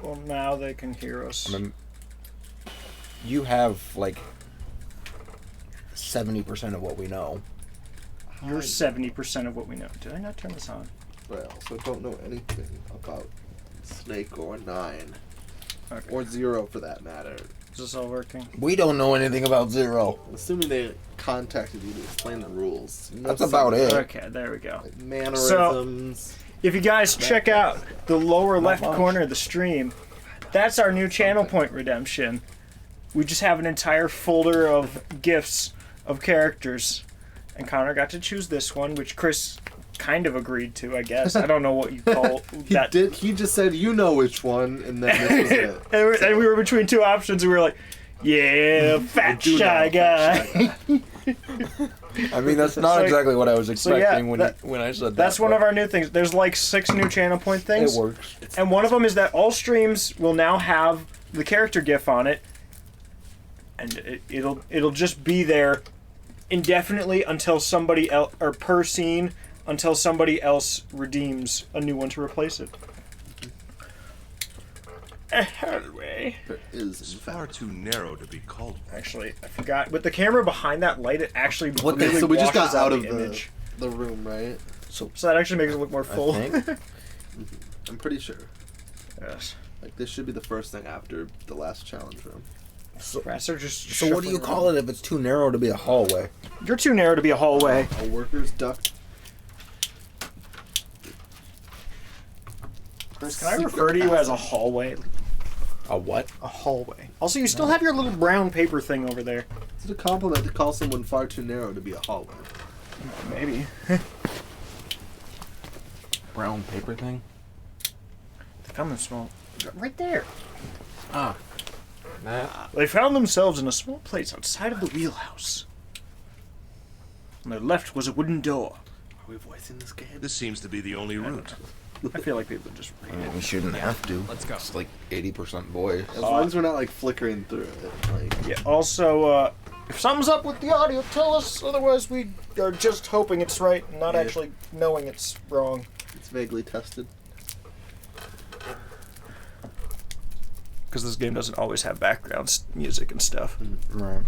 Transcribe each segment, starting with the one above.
Well, now they can hear us. I mean, you have, like, 70% of what we know. You're 70% of what we know. Did I not turn this on? But I also don't know anything about Snake or Nine. Okay. Or Zero, for that matter. Is this all working? We don't know anything about Zero. Assuming they contacted you to explain the rules. You know, That's about it. Okay, there we go. Like mannerisms. If you guys check out the lower left corner of the stream, that's our new channel point redemption. We just have an entire folder of GIFs of characters. And Connor got to choose this one, which Chris kind of agreed to, I guess. I don't know what you call that. He just said, you know which one, and then this was it. And we were between two options, and we were like, yeah, fat shy guy. I mean, that's not exactly what I was expecting when I said that. That's one of our new things. There's like 6 new channel point things. It works. And one of them is that all streams will now have the character GIF on it. And it'll just be there indefinitely until somebody else, or per scene, until somebody else redeems a new one to replace it. Anyway. There is, It's far too narrow to be called. Actually, I forgot. With the camera behind that light, it actually Okay, really so we just got washes out the of image. the room, right? So that actually makes it look more full. I think. I'm pretty sure. Yes. Like, this should be the first thing after the last challenge room. So just So what do you call it if it's too narrow to be a hallway? You're too narrow to be a hallway. A worker's duct. Chris, can I refer to you as a hallway? A what? A hallway. Also, you still have your little brown paper thing over there. Is it a compliment to call someone far too narrow to be a hallway? Maybe. Brown paper thing? They found them small. Right there. Ah. That. They found themselves in a small place outside of the wheelhouse. On their left was a wooden door. Are we voicing this game? This seems to be the only route. I feel like people just read it. We shouldn't have to. Let's go. It's like 80% boys. As long as we're not, like, flickering through it. Like, Yeah, also, if something's up with the audio, tell us. Otherwise, we are just hoping it's right and not actually knowing it's wrong. it's vaguely tested. Because this game doesn't always have background music and stuff. Right.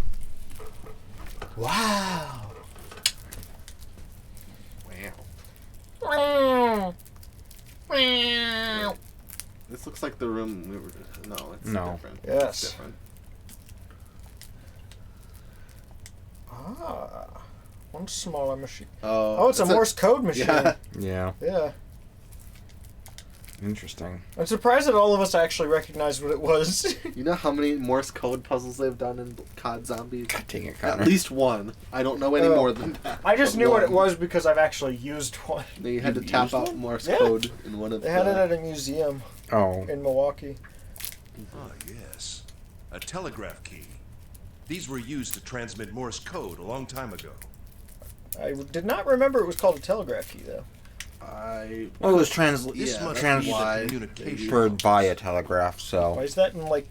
Wow. This looks like the room we were... No, it's No. different. Yes. It's different. Ah. One smaller machine. Oh, It's a Morse code machine. Yeah. Yeah. Yeah. Interesting. I'm surprised that all of us actually recognized what it was. You know how many Morse code puzzles they've done in COD Zombies? God dang it, Connor. At least one. I don't know any more than that. I just but knew what it one. was because I've actually used one. They had to You've tap used out one? Morse Yeah. code in one of They had it at a museum Oh. in Milwaukee. Ah, yes. A telegraph key. These were used to transmit Morse code a long time ago. I did not remember it was called a telegraph key, though. Well, it was This Yeah, must that's be why the communication. transferred by a telegraph, Why so... is that in, like,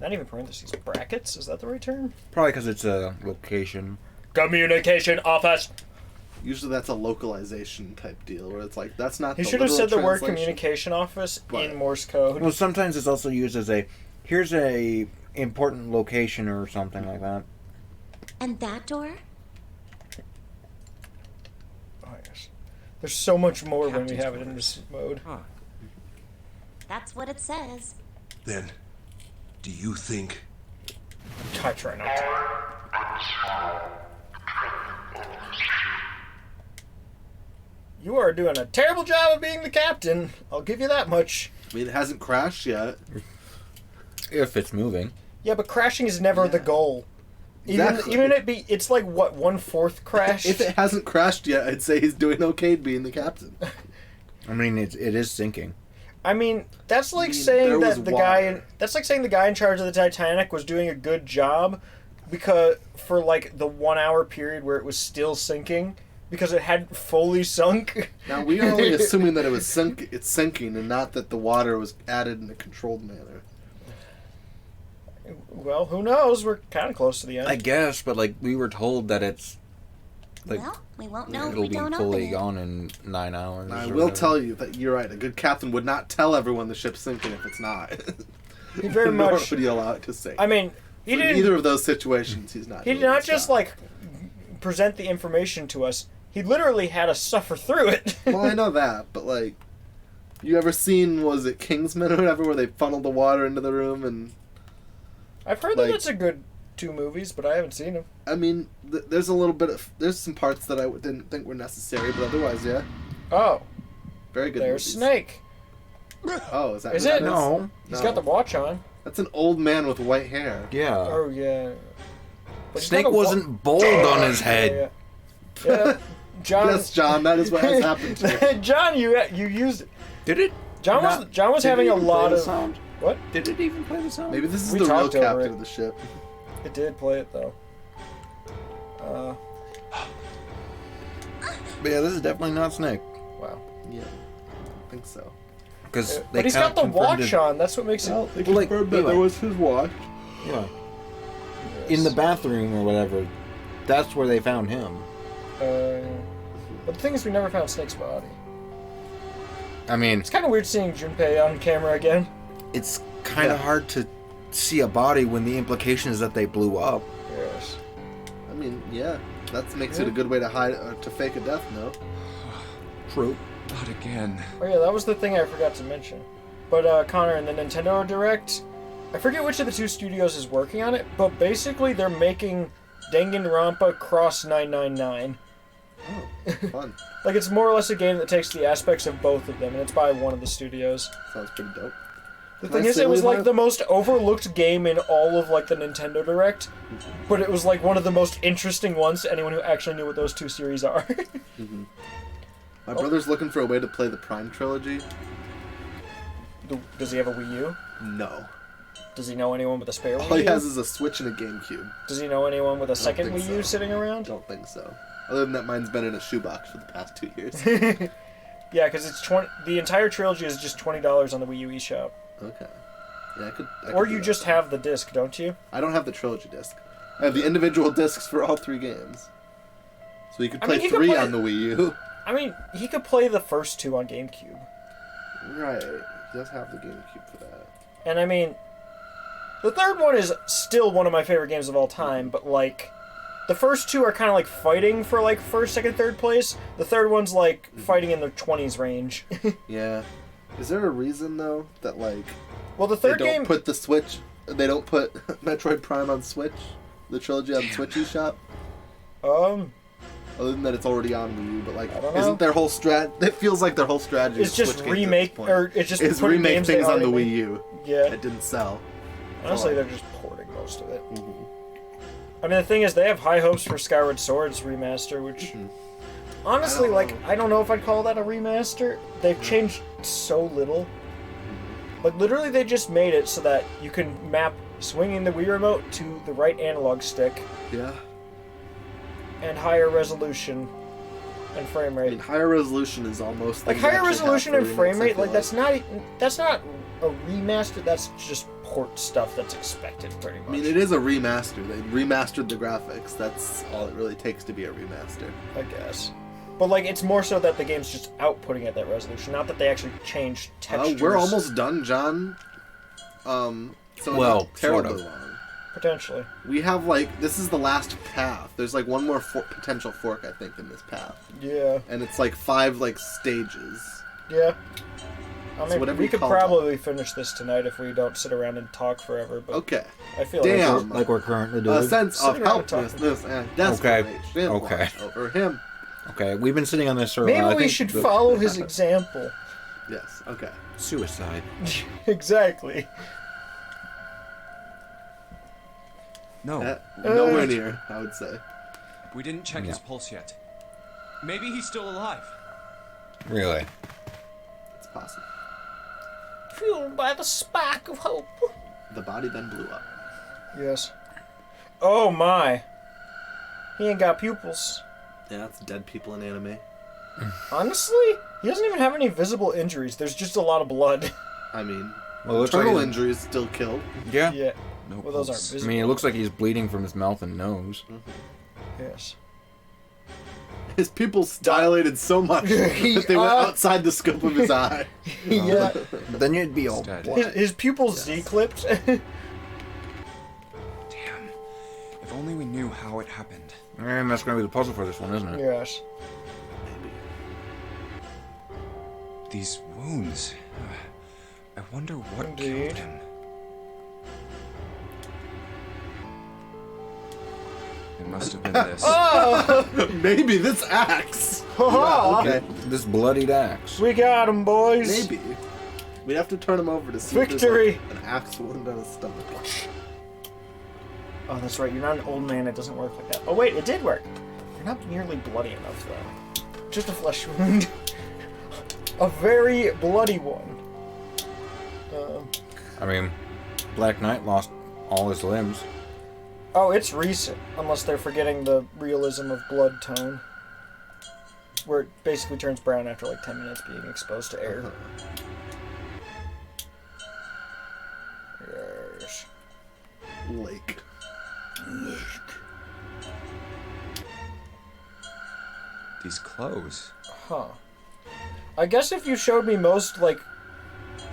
not even parentheses, brackets? Is that the right term? Probably because it's a location. Communication office! Usually that's a localization type deal where it's like, that's not He the should have literal said the word translation. communication office But- in Morse code. Well, sometimes it's also used as a... Here's a important location or something like that. And that door? Oh, yes. There's so much more when we have it in this mode. That's what it says. Then, do you think... I try not to. You are doing a terrible job of being the captain. I'll give you that much. I mean, it hasn't crashed yet. If it's moving. Yeah, but crashing is never the goal. Exactly. Even it's like what 1/4 crash. If it hasn't crashed yet, I'd say he's doing okay being the captain. I mean, it is sinking. I mean, that's like I mean, saying there was that the guy water. in that's like saying the guy in charge of the Titanic was doing a good job because for like the 1 hour period where it was still sinking because it hadn't fully sunk. Now, we are only assuming that it's sinking and not that the water was added in a controlled manner. Well, who knows? We're kind of close to the end. I guess, but like we were told that it's Like, Well, we won't know if it'll we be don't fully open it. gone in 9 hours. I or will whatever. tell you that you're right. A good captain would not tell everyone the ship's sinking if it's not. He very Nor much. would he allow it to sink. I mean, he In didn't. either of those situations, he's not. He did doing not his just job. like present the information to us. He literally had us suffer through it. Well, I know that, but like, you ever seen, was it Kingsman or whatever, where they funneled the water into the room? And I've heard like- that it's a good 2 movies, but I haven't seen them. I mean, there's a little bit of, there's some parts that I didn't think were necessary, but otherwise, yeah, Oh, very good. there's movies. Snake. Oh, is that? Is who that it? No. He's got the watch on. That's an old man with white hair. Yeah. Oh yeah. But he's Snake got a wa- wasn't bald on his head. Yeah. Yeah. John. Yes, John, that is what has happened to you. John, you used it. Did it? John was Not- John was did it having a even play lot the of sound? what? Did it even play the sound? Maybe this is We the real talked over captain it. of the ship. It did play it though. But yeah, this is definitely not Snake. Wow. Yeah, I think so. Because But he's got the watch on. That's what makes it. They Well, like, confirmed that Eli. there was his watch. Yeah. In the bathroom or whatever. That's where they found him. But the thing is, we never found Snake's body. I mean, It's kind of weird seeing Junpei on camera again. it's kind of Yeah. hard to see a body when the implication is that they blew up. Yes. I mean, yeah, that makes it a good way to hide to fake a death. No. True. Not again. Oh yeah, that was the thing I forgot to mention. But Connor, in the Nintendo Direct, I forget which of the 2 studios is working on it, but basically they're making Danganronpa Cross 999. Oh, fun. Like, it's more or less a game that takes the aspects of both of them, and it's by one of the studios. Sounds pretty dope. The Can I thing is, say it was we like have- the most overlooked game in all of like the Nintendo Direct, but it was like one of the most interesting ones to anyone who actually knew what those 2 series are. My brother's looking for a way to play the Prime trilogy. Does he have a Wii U? No. Does he know anyone with a spare All Wii he U? has is a Switch and a GameCube. Does he know anyone with a second think Wii U so. sitting around? Don't think so. Other than that, mine's been in a shoebox for the past 2 years. Yeah, because it's 20. The entire trilogy is just $20 on the Wii U eShop. Okay. Yeah, I could. Or do you that. just have the disc, don't you? I don't have the trilogy disc. I have the individual discs for all 3 games. So you could I play mean, you could 3 play- on the Wii U. I mean, he could play the first 2 on GameCube. Right. He does have the GameCube for that. And I mean, the third one is still one of my favorite games of all time, but like, the first 2 are kind of like fighting for like first, second, third place. The third one's like fighting in the 20s range. Yeah. Is there a reason though that like Well, the they third don't game. put the Switch? They don't put Metroid Prime on Switch. The trilogy on Switch eShop. Other than that, it's already on Wii U. But like, I don't know. isn't their whole strat? It feels like their whole strategy. It's is just Switch games at remake, this point. or it's just It's putting remake games they things on the already Wii made. U. Yeah. It didn't sell. Honestly, they're just porting most of it. I mean, the thing is, they have high hopes for Skyward Sword's remaster, which, honestly, I don't like, I don't know if I'd call that a remaster. They've changed so little. Like, literally, they just made it so that you can map swinging the Wii remote to the right analog stick Yeah. and higher resolution and frame I mean, rate. higher resolution is almost Like, things they higher actually have resolution for and frame remakes, I rate, feel like, that's not a remaster, that's just port stuff that's expected, pretty much. I mean, it is a remaster. They remastered the graphics. That's all it really takes to be a remaster. I guess. But, like, it's more so that the game's just outputting at that resolution, not that they actually changed textures. We're almost done, John. So Well, not terribly sort of. long. Potentially. We have like this is the last path. There's like one more potential fork, I think, in this path, Yeah. and it's like 5 like stages. Yeah. I mean, whatever we you could call probably finish this tonight if we don't sit around and talk forever, but Okay. I feel Damn. like... Like we're currently doing. A sense of Sitting around and helplessness and desperation Okay. washed over him. Okay, we've been sitting on this for a Maybe while. I we think should the- follow his example. Yes. Okay. Suicide. Exactly. No, Nowhere near, I would say. we didn't check his pulse yet. Maybe he's still alive. Really? It's possible. Fueled by the spark of hope. The body then blew up. Yes. Oh my. He ain't got pupils. Yeah, that's dead people in anime. Honestly, he doesn't even have any visible injuries. There's just a lot of blood. I mean, Well, it looks internal like injuries still killed. Yeah. Yeah. No Well, those aren't pulse. I visible. mean, it looks like he's bleeding from his mouth and nose. Yes. His pupils dilated so much that they went outside the scope of his eye. Yeah. Then you'd be all dead. black. His pupils Z-clipped. Damn. If only we knew how it happened. And that's gonna be the puzzle for this one, isn't it? Yes. These wounds. I wonder what Indeed. killed him. It must have been this. Maybe this axe. Ha-ha! Okay. This bloodied axe. We got him, boys. Maybe. We have to turn him over to see Victory. if there's like an axe wound on his stomach. Oh, that's right. You're not an old man. It doesn't work like that. Oh, wait. It did work. You're not nearly bloody enough, though. Just a flesh wound. A very bloody one. I mean, Black Knight lost all his limbs. Oh, it's recent. Unless they're forgetting the realism of blood tone. Where it basically turns brown after like 10 minutes being exposed to air. Yes. Lake. These clothes. Huh. I guess if you showed me most, like,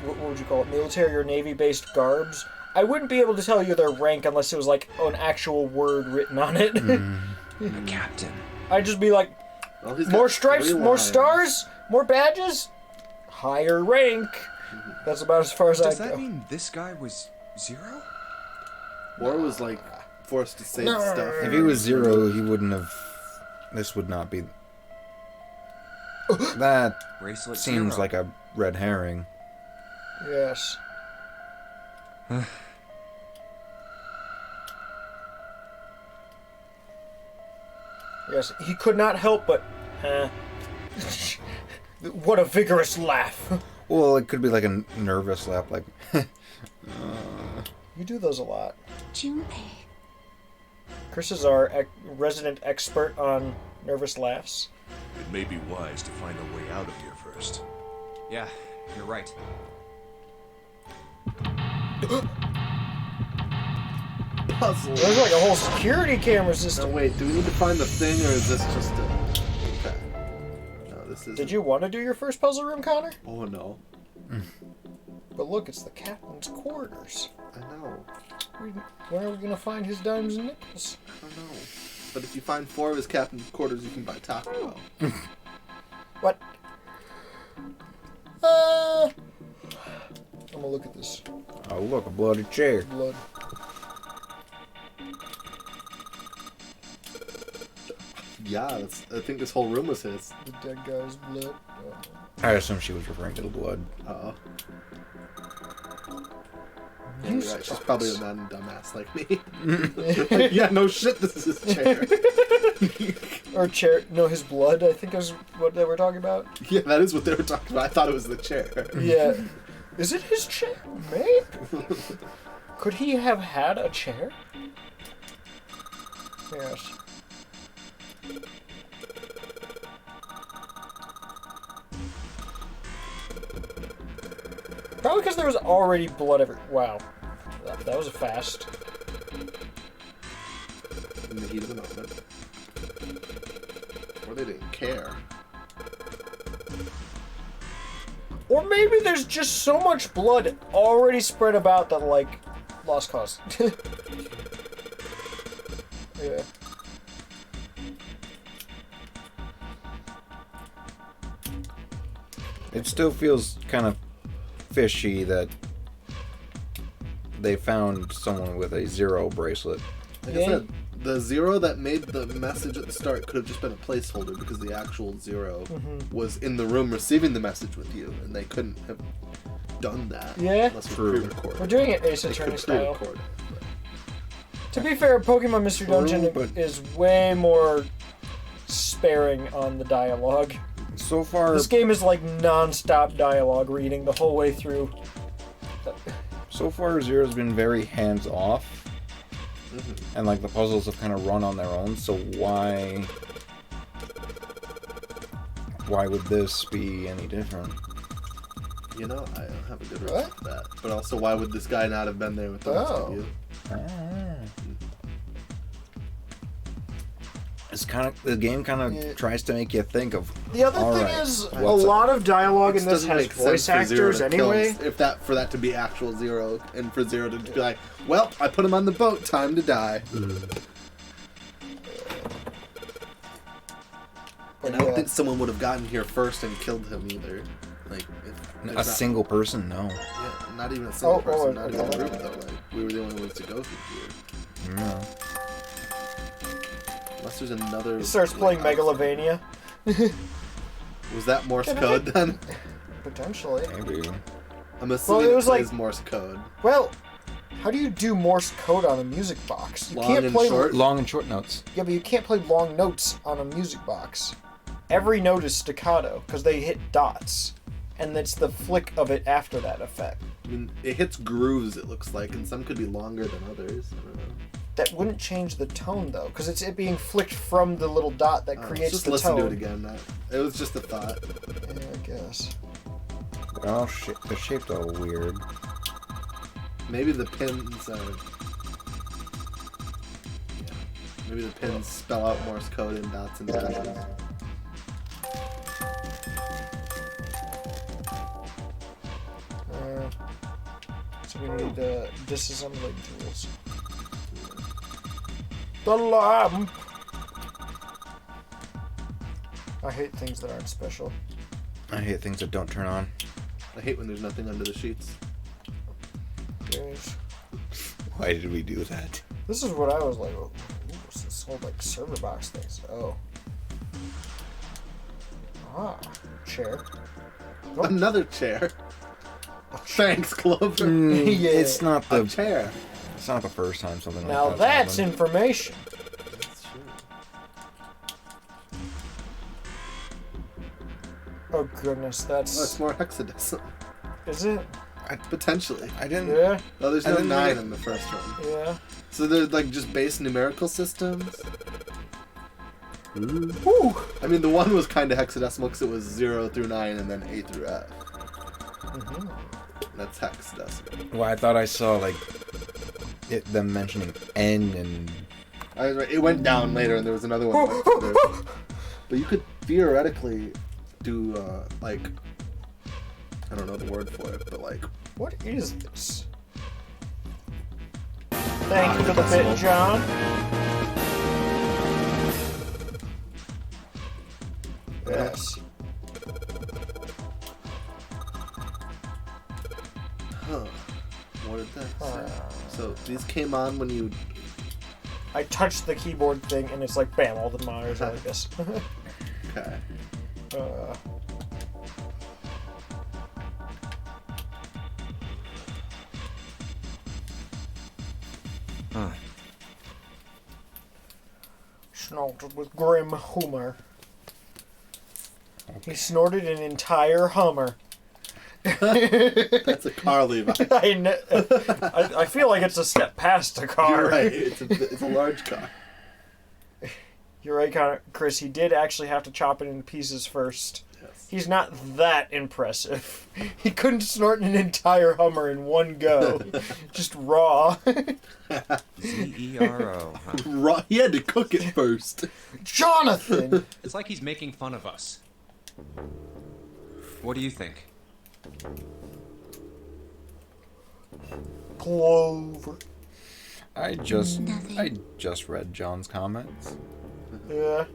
what would you call it, military or Navy-based garbs, I wouldn't be able to tell you their rank unless it was, like, an actual word written on it. A captain. I'd just be like, Well, he's more got stripes, 3 more lines. stars, more badges, higher rank. That's about as far as Does I'd that go. mean this guy was 0? War was like forced to save No. stuff. If he was 0, he wouldn't have. This would not be. That Bracelet seems 0. like a red herring. Yes. Yes, he could not help but... What a vigorous laugh. Well, it could be like a nervous laugh, like. You do those a lot. Junpei. Chris is our resident expert on nervous laughs. It may be wise to find a way out of here first. Yeah, you're right. Puzzle. There's like a whole security camera Now system. wait, do we need to find the thing or is this just a... Okay. No, this is... Did you want to do your first puzzle room, Connor? Oh no. But look, it's the captain's quarters. I know. Where are we gonna find his dimes and nickels? I don't know. But if you find 4 of his captain's quarters, you can buy Taco Bell. What? I'm gonna look at this Oh, look, a bloody chair. blood. Yeah, that's, I think this whole room was his. The dead guy's blood. I assume she was referring to the blood. Uh-oh. You You're right, she's probably sucks. not a dumbass like me. Like, yeah, no shit, this is his chair. Or chair. No, his blood, I think is what they were talking about. Yeah, that is what they were talking about. I thought it was the chair. Yeah. Is it his chair? Maybe? Could he have had a chair? Yes. Probably because there was already blood every. Wow. That was fast. In the heat of the moment. Or they didn't care. Or maybe there's just so much blood already spread about that, like, lost cause. Yeah. It still feels kind of fishy that they found someone with a 0 bracelet. Like I said, the 0 that made the message at the start could have just been a placeholder because the actual 0 was in the room receiving the message with you, and they couldn't have done that Yeah. unless we True. pre-recorded. We're doing it Ace They Attorney could style. pre-record. To be fair, Pokemon Mystery Dungeon but- is way more sparing on the dialogue. So far, This game is like non-stop dialogue reading the whole way through. Zero's been very hands-off. And like the puzzles have kind of run on their own, so why would this be any different? You know, I don't have a good What? reason for that. But also, why would this guy not have been there with the rest Oh. of you? It's the game kind of tries to make you think of. The other all thing right, is, a lot of dialogue in this doesn't has make sense voice for Zero actors to anyway. kill, for that to be actual Zero, and for Zero to be like, well, I put him on the boat, time to die. And I don't think someone would have gotten here first and killed him either. Like, a single person, no. Yeah, not even a single person, not even a group though. Like, we were the only ones to go through here. No. Unless there's another. He starts playing Megalovania. Was that Morse code then? Potentially. Maybe. I'm assuming it was plays like- Morse code. Well, how do you do Morse code on a music box? You Long can't and play short? Long and short notes. Yeah, but you can't play long notes on a music box. Every note is staccato because they hit dots, and it's the flick of it after that effect. I mean, it hits grooves, it looks like, and some could be longer than others. I don't know. That wouldn't change the tone though, because it's it being flicked from the little dot that creates Just the listen tone. to it again. It was just a thought. Yeah, I guess. Well, they're shaped all weird. Maybe the pins maybe the pins spell out Morse code in dots and dashes. So we need disassembling tools. The lamp! I hate things that aren't special. I hate things that don't turn on. I hate when there's nothing under the sheets. Yes. Why did we do that? This is what I was like, oh, what's this whole like server box things? Oh. Ah, chair. Another chair. Thanks, Clover. Yeah. It's not A the chair. It's not the first time something Now like that's happened. information. That's true. Oh goodness, Oh, that's... it's more hexadecimal. Is it? Potentially. I didn't. Yeah, Oh, there's I no didn't 9 really- in the first one. yeah. So they're like just base numerical systems. Whew. I mean, the one was kind of hexadecimal because it was 0 through 9 and then A through F. That's hexadecimal. Well, I thought I saw like them mentioning N and. I was right. It went down later, and there was another one. That went further. But you could theoretically do like, I don't know the word for it, but like, What is this? Thank you for the bit, John. Yes. huh? What did that say? So these came on when you. I touched the keyboard thing and it's like, bam, all the monitors are like this. Okay. Snorted with grim humor. He snorted an entire Hummer. That's a car, Levi. I feel like it's a step past a car. You're right. It's a large car. You're right, Chris. He did actually have to chop it into pieces first. Yes. He's not that impressive. He couldn't snort an entire Hummer in one go. Just raw. Z-E-R-O, huh? He had to cook it first. Jonathan! It's like he's making fun of us. What do you think? Clover. I just read John's comments. Yeah.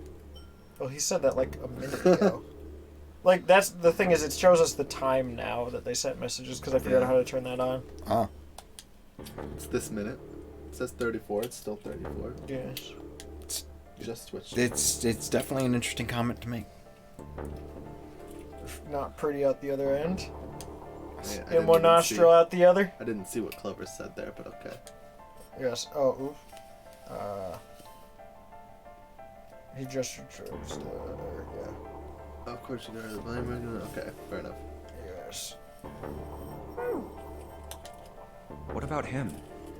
Well, he said that like a minute ago. Like, that's the thing is, it shows us the time now that they sent messages because I figured out how to turn that on. Oh, It's this minute. It says 34. It's still 34. Yes. Just switched. it's definitely an interesting comment to make. Not pretty out the other end. I In didn't one even nostril, see- out the other. I didn't see what Clover said there, but okay. Yes. Oh, oof. He just chose there, yeah. Oh, of course you got the blame. Okay, fair enough. Yes. What about him?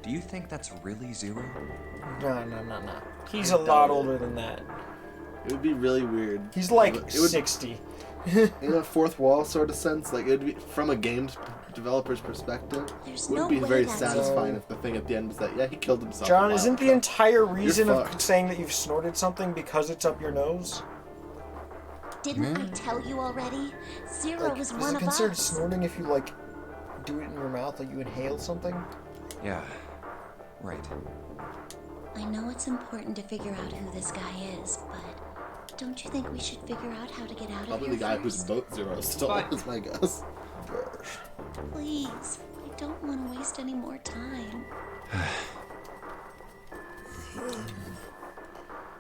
Do you think that's really Zero? No. He's a lot older than that. It would be really weird. He's like It would- 60. in a fourth wall sort of sense. Like it'd be from a game developer's perspective. There's Wouldn't no be way very that's satisfying if the thing at the end was that he killed himself. a John, while isn't the ago. entire reason of fucked. saying that you've snorted something because it's up your nose? Didn't I tell you already? Zero Like, was is one it of considered us. snorting if you like do it in your mouth, like you inhale something? Yeah. Right. I know it's important to figure out who this guy is, but don't you think we should figure out how to get out of Probably here the guy whose first? boat Zero stole, But- is my guess. Please, I don't want to waste any more time.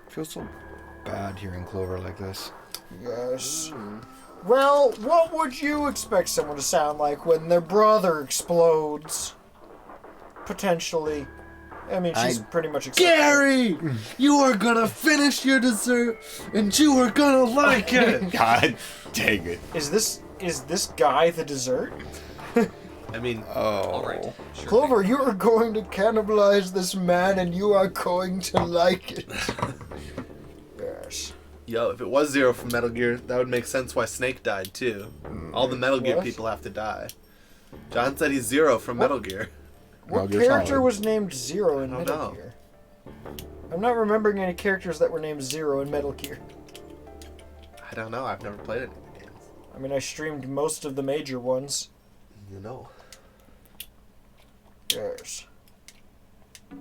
Feels so bad hearing Clover like this. Yes. Well, what would you expect someone to sound like when their brother explodes? Potentially. I mean, she's pretty much accepting. Gary, you are gonna finish your dessert, and you are gonna like it. God dang it. Is this guy the dessert? I mean, All right. Sure Clover, you are going to cannibalize this man, and you are going to like it. Yes. yo, if it was Zero from Metal Gear, that would make sense why Snake died too. All the Metal Gear What? people have to die. John said he's Zero from Metal Gear. What Metal Gear character Solid. was named Zero in I don't Metal know. Gear? I'm not remembering any characters that were named Zero in Metal Gear. I don't know. I've never played any of the games. I mean, I streamed most of the major ones. You know. Yes. I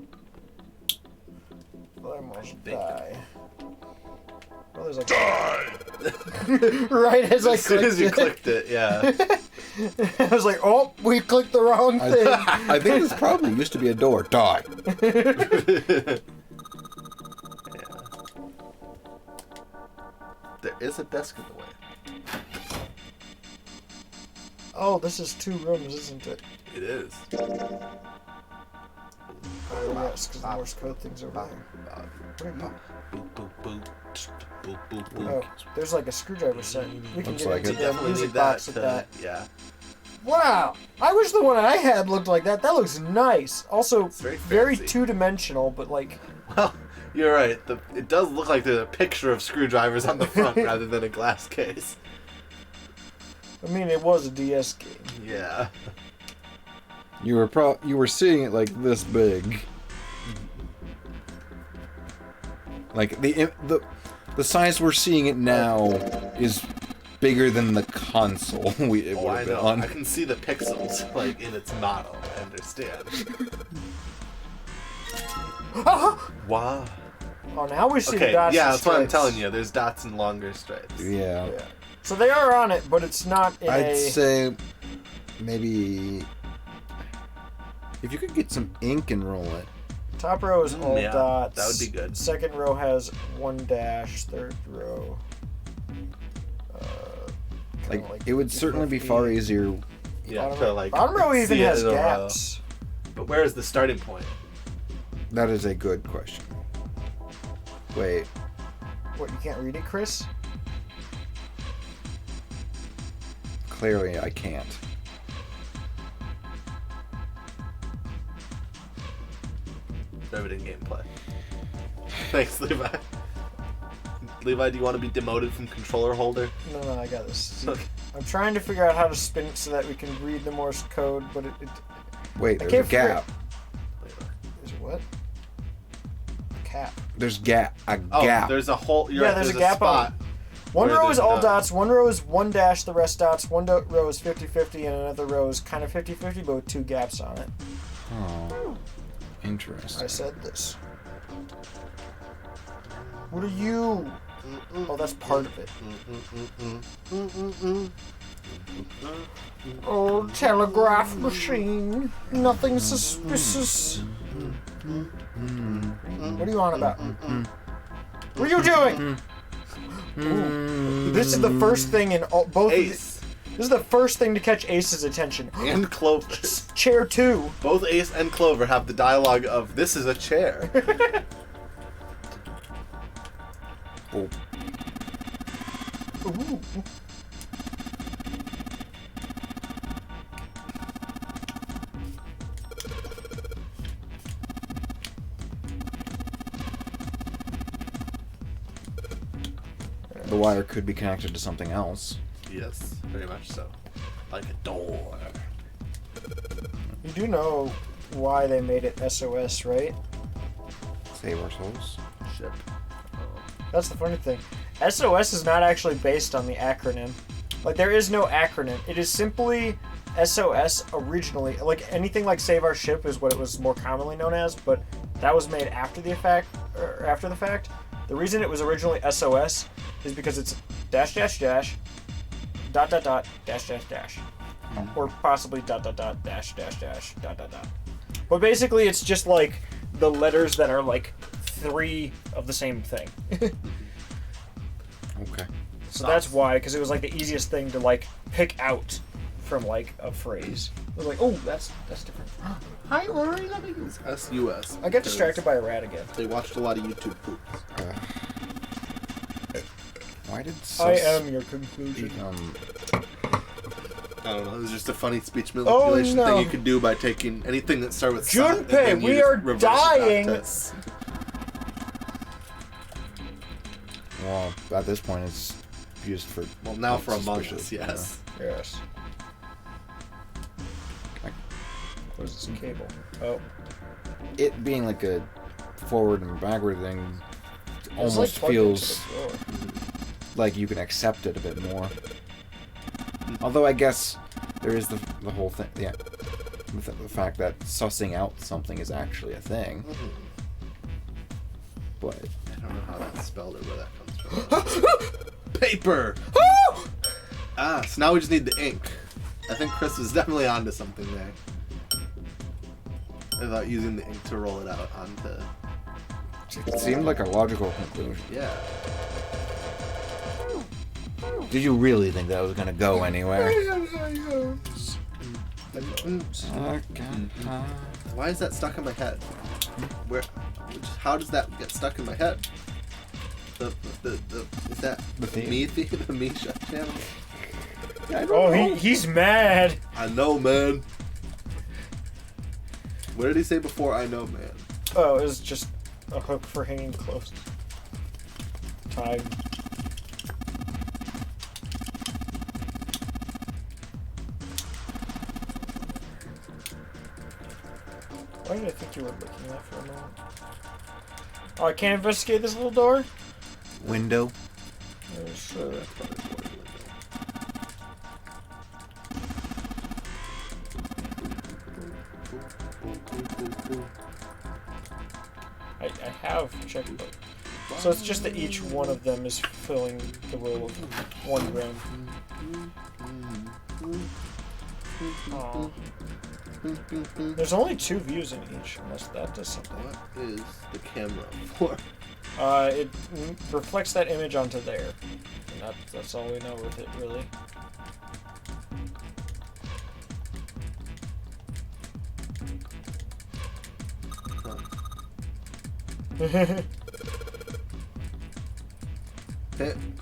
almost think. die. Well, there's like right as I As soon as you clicked clicked it, yeah. it, I was like, "Oh, we clicked the wrong thing." I think this probably used to be a door. Die. There is a desk in the way. Oh, this is 2 rooms, isn't it? It is. Oh, yes, because the Morse code thing's over there. What are you- Boop, boop, boop. Boop, boop, boop. Oh, there's like a screwdriver set. We can Looks get like into it. the Definitely music need box that. with that. Yeah. Wow! I wish the one I had looked like that. That looks nice. Also, It's very very fancy. two-dimensional, but like, Well, you're right. It does look like there's a picture of screwdrivers on the front rather than a glass case. I mean, it was a DS game. Yeah. You were seeing it like this big. Like the size we're seeing it now is bigger than the console it Oh, would I have been know. on. I can see the pixels like in its model. I understand. Wow. Oh, now we see the Okay. dots. Yeah, and that's what I'm stripes. telling you. There's dots and longer stripes. Yeah. Yeah. So they are on it, but it's not in I'd a. say maybe if you could get some ink and roll it. Top row is all yeah, dots. that would be good. Second row has 1 dash. Third row. Like, kinda it would certainly be far 50. easier. Yeah. Bottom, To like. bottom row even see it has in a row. gaps. But where is the starting point? That is a good question. Wait, What, you can't read it, Chris? clearly I can't. Riveting gameplay. Thanks, Levi. Levi, do you want to be demoted from controller holder? No, I got this. Okay. I'm trying to figure out how to spin it so that we can read the Morse code, but it Wait, I there's a can't figure- gap. is what? Cap. There's gap. A Oh, gap. there's a hole. You're Yeah, right, there's a a gap spot. on One Where row there's is all none. dots, one row is 1 dash, the rest dots, one row is 50-50, and another row is kind of 50-50, but with 2 gaps on it. Oh, I interesting. said this. What are you? Oh, that's part of it. Oh, telegraph machine. Nothing suspicious. What are you on about? What are you doing? Ooh. This is the first thing in all, both. Ace This is the first thing to catch Ace's attention. and Clover. Chair 2. Both Ace and Clover have the dialogue of "This is a chair." Oh, Ooh. the wire could be connected to something else. Yes, very much so. Like a door. You do know why they made it SOS, right? Save our souls. Ship. That's the funny thing. SOS is not actually based on the acronym. Like, there is no acronym. It is simply SOS originally. Like, anything like Save Our Ship is what it was more commonly known as, but that was made after the fact. The reason it was originally SOS is because it's dash dash dash dot dot dot dash dash dash, or possibly dot dot dot dash dash dash dot dot dot. But basically, it's just like the letters that are like 3 of the same thing. Okay. So that's why, because it was like the easiest thing to like pick out from like a phrase. It was like, oh, that's different. Hi, Rory. Let me use SUS. I get distracted by a rat again. They watched a lot of YouTube poops. Why did I sus am your conclusion. become... I don't know. It was just a funny speech manipulation no. thing you could do by taking anything that started with sa, and then Junpei, you we just are reverse it back dying. to s. Well, at this point, it's used for... Well, now for Among Us, suspicious, yes. Yes. Where's this cable? Oh. It being like a forward and backward thing It was, almost plugged into feels the drawer. like you can accept it a bit more. Although I guess there is the whole thing, yeah, the fact that sussing out something is actually a thing. But I don't know how that's spelled or where that comes from. Paper! So now we just need the ink. I think Chris was definitely onto something there. About using the ink to roll it out onto... it seemed like a logical conclusion. Yeah. Did you really think that was gonna go anywhere? Why is that stuck in my head? Where? How does that get stuck in my head? Is that The theme? me theme? The me shut channel? Oh, he's mad. I know, man. What did he say before? I know, man. Oh, it was just a hook for hanging close. Time. Why did I think you were looking at that for a moment? Oh, I can't investigate this little door? Window. Sure. I have checked it. So it's just that each one of them is filling the role of one room. Aw. There's only 2 views in each, unless that does something. What is the camera for? It reflects that image onto there. And that's all we know with it, really.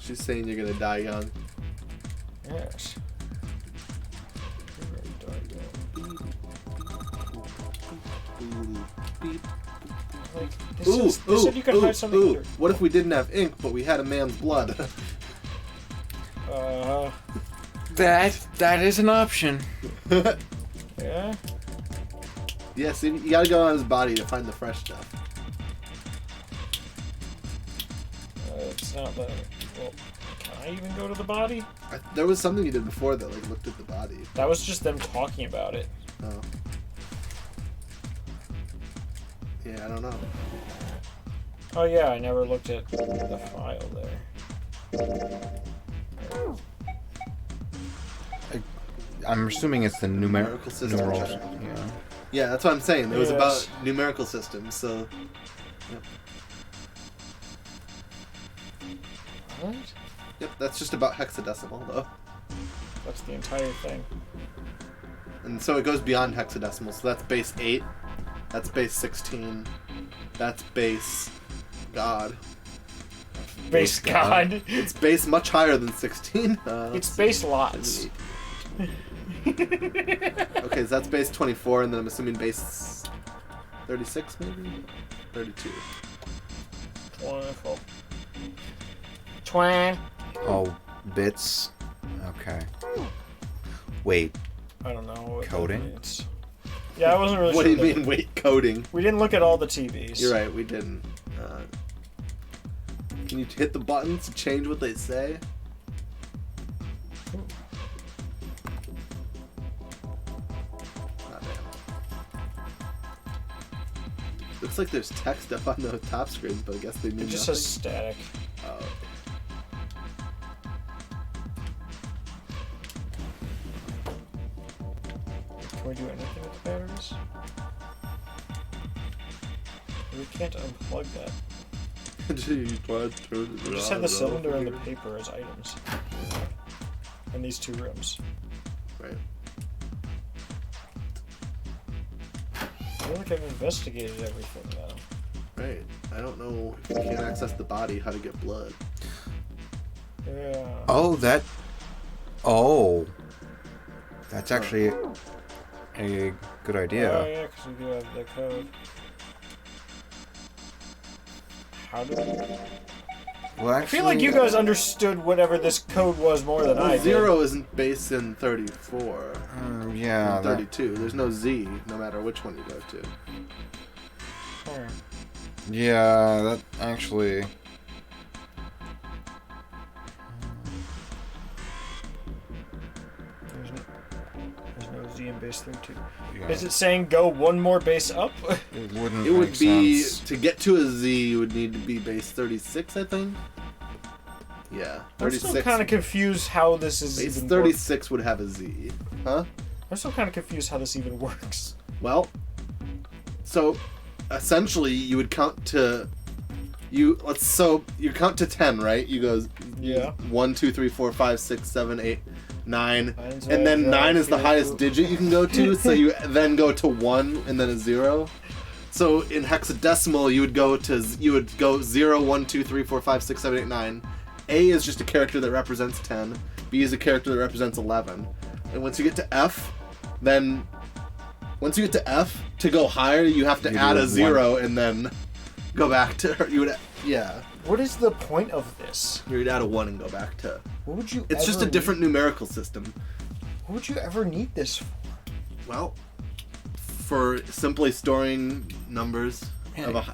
She's saying you're gonna die young. Yes. Like, they said you could hide something under. What if we didn't have ink, but we had a man's blood? That is an option. Yeah? Yeah, see, you gotta go on his body to find the fresh stuff. It's not the... Well, can I even go to the body? There was something you did before that, like, looked at the body. That was just them talking about it. Oh. Yeah, I don't know. Oh yeah, I never looked at the file there. I'm assuming it's the Numerical system numerals. check. Yeah. Yeah, that's what I'm saying. It was Yes. about numerical systems, so... Yep. What? Yep, that's just about hexadecimal, though. That's the entire thing. And so it goes beyond hexadecimal, so that's base 8. That's base 16. That's base... God. Base God. It's base much higher than 16. It's base lots. Okay, so that's base 24, and then I'm assuming base 36, maybe? 32. Wonderful. Twang. Oh, bits. Okay. Wait. I don't know. What that Coding? means. Yeah, I wasn't really What sure. do you mean, wait, coding? We didn't look at all the TVs. You're right, we didn't. Can you hit the buttons to change what they say? Ah, damn. Looks like there's text up on the top screen, but I guess they mean It just nothing. says static. Oh. Can we do anything with the batteries? We can't unplug that. We just have the cylinder and the paper as items. In these two rooms. Right. I feel like I've investigated everything now. Right. I don't know if you can't access the body, how to get blood. Yeah. Oh, that. Oh. That's actually a good idea. Oh yeah, because we do have the code. How do we... Well, I actually, feel like you guys understood whatever this code was more than I did. 0 isn't based in 34. Yeah. In 32. There's no Z, no matter which one you go to. Yeah, that actually. There's no Z in base 32. Yeah, Is it saying go one more base up? it wouldn't. It would make be, sense. to get to a Z, you would need to be base 36, I think. Yeah, I'm still 36. kind of confused how this is Base even 36 would have a Z. Huh? I'm still kind of confused how this even works. Well, so essentially you would count to you count to 10, right? You go Yeah. 1 2 3 4 5 6 7 8 9 Nine's and then right, 9 is the yeah. highest digit you can go to, so you then go to 1 and then a 0. So in hexadecimal you would go 0 1 2 3 4 5 6 7 8 9. A is just a character that represents 10. B is a character that represents 11. And once you get to F, then once you get to F, to go higher, you have to You add do a one. 0 and then go back to yeah. What is the point of this? You would add a 1 and go back to. What would you? It's just a ever different numerical system. Need, what would you ever need this for? Well, for simply storing numbers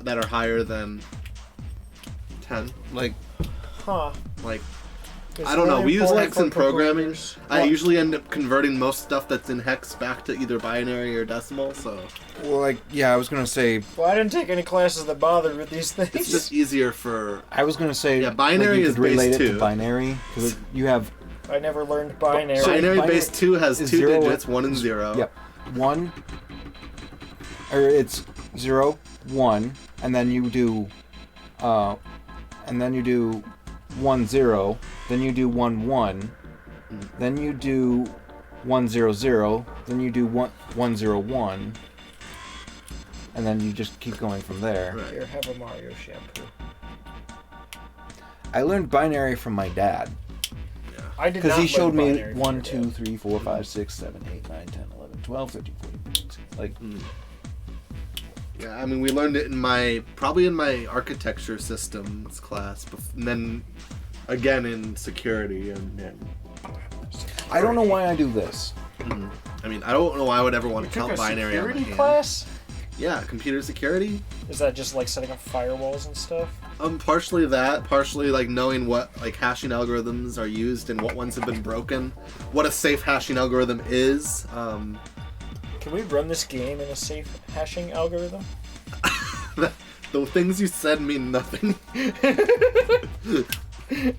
that are higher than 10. Like, Huh? Like, It's I don't know. really We use important hex for in programming. computers. I Well, usually end up converting most stuff that's in hex back to either binary or decimal, so well, like, yeah, I was gonna say. Well, I didn't take any classes that bothered with these things. it's just easier for. I was gonna say. Yeah, binary like, you is could relate base it to 2. binary because you have. I never learned binary. So- Binary binary base 2 has is 2 0 digits, 1 and 0. Yep. 1. Or it's 0, 1, and then you do. And then you do 1 0. Then you do 1 1. Then you do 1 0 0. Then you do 1 0 1. And then you just keep going from there. Right. Here, have a Mario shampoo. I learned binary from my dad. I did Because not he showed learn me binary from 1, your 2, dad. 3, 4, 5, 6, 7, 8, 9, 10, 11, 12, 13, 14, 15, 16. Like, Yeah, I mean, we learned it probably in my architecture systems class, and then again in security. And I don't know why I do this. I mean, I don't know why I would ever want You to took count a binary on my security hand. class? Yeah, computer security. Is that just like setting up firewalls and stuff? Partially that, partially like knowing what like hashing algorithms are used and what ones have been broken, what a safe hashing algorithm is. Can we run this game in a safe hashing algorithm? The things you said mean nothing.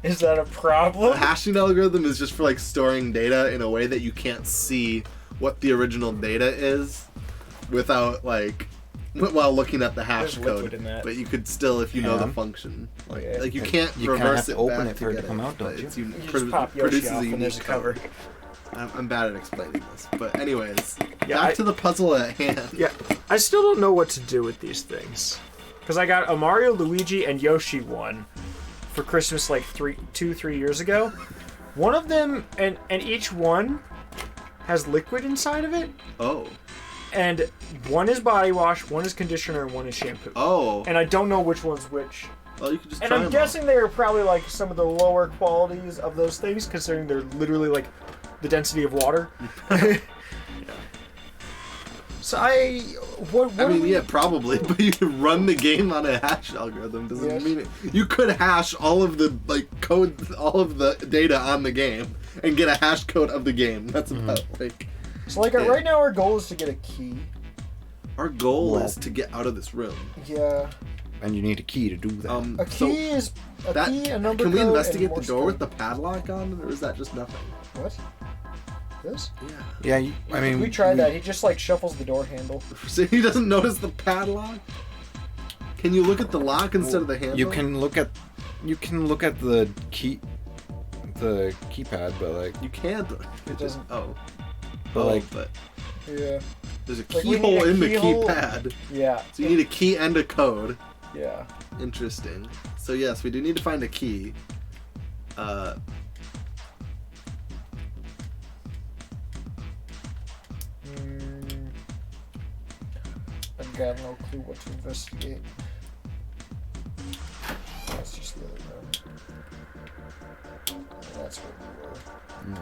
Is that a problem? A hashing algorithm is just for like storing data in a way that you can't see what the original data is without like while looking at the hash There's code. liquid in that. But you could still if you know the Yeah. function. Like, Yeah. like you can't You kinda reverse have to it open back it for it get to come out, but don't you? it's You just pop Yoshi produces off a and there's a unique cover. code. I'm bad at explaining this, but anyways, Yeah, back I- to the puzzle at hand. Yeah, I still don't know what to do with these things. Because I got a Mario, Luigi, and Yoshi one for Christmas like 3 years ago. One of them, and each one has liquid inside of it. Oh, And one is body wash, one is conditioner, and one is shampoo. oh, And I don't know which one's which. Well, you could just And try I'm them guessing they are probably like some of the lower qualities of those things, considering they're literally like the density of water. So what all. I mean, do we- yeah, probably, but you can run the game on a hash algorithm. Doesn't Yes. mean it. You could hash all of the code, all of the data on the game, and get a hash code of the game. That's about like. So like Yeah. right now our goal is to get a key. Our goal Well- is to get out of this room. Yeah. And you need a key to do that. A key is a that, key, a number can we code, investigate and the door Morse with the padlock on it, or is that just nothing? code. What? This? Yeah. yeah, We tried that. He just like shuffles the door handle. So he doesn't notice the padlock. Can you look at the lock instead of the handle? You can look at the keypad, but like, You can't. It doesn't- Oh. but Oh, like, but Yeah. there's a Like, we need keyhole a in the keyhole. keypad. Yeah. So you need a key and a code. Yeah. Interesting. So yes, we do need to find a key. I've got no clue what to investigate. That's just the other room. That's where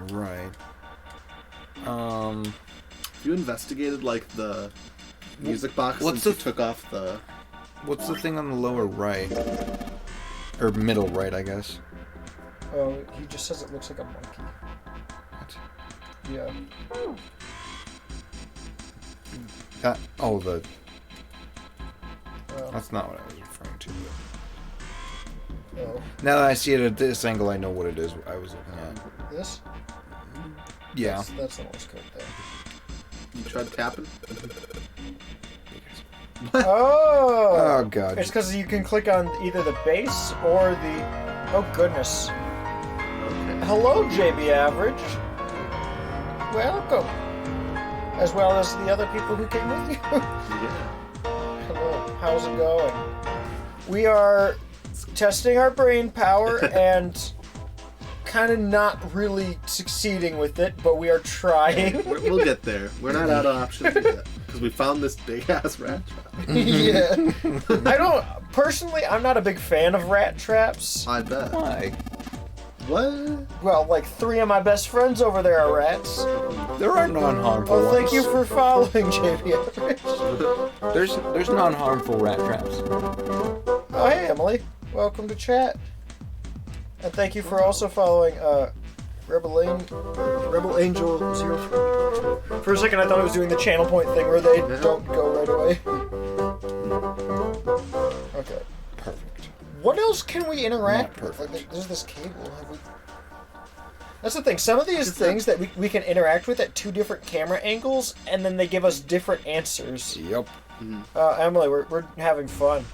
we were. right. You investigated like the music box What's since you the- took off the. What's the thing on the lower right? Or middle right, I guess. Oh, he just says it looks like a monkey. What? Yeah. That, oh, the. Oh. That's not what I was referring to. But Oh. now that I see it at this angle, I know what it is I was looking at. This? Yeah. That's the Morse code there. You tried tapping. Oh! Oh, God. It's because you can click on either the base or the. Oh goodness. Hello, JB Average. Welcome. As well as the other people who came with you. Yeah. Hello. How's it going? We are testing our brain power and kind of not really succeeding with it, but we are trying. We'll get there. We're not out of options yet because we found this big ass rat trap. Yeah. Personally, I'm not a big fan of rat traps. I bet. Why? What? Well, like 3 of my best friends over there are rats. There are non-harmful Well, thank you ones. for following, JB Average. There's non-harmful rat traps. Oh, hey, Emily. Welcome to chat. And thank you for also following Rebel Angel 03. For a second, I thought I was doing the channel point thing where they don't go right away. Okay. Perfect. What else can we interact Not with? perfect. Like, there's this cable. That's the thing. Some of these things that we can interact with at 2 different camera angles, and then they give us different answers. Yep. Emily, we're having fun.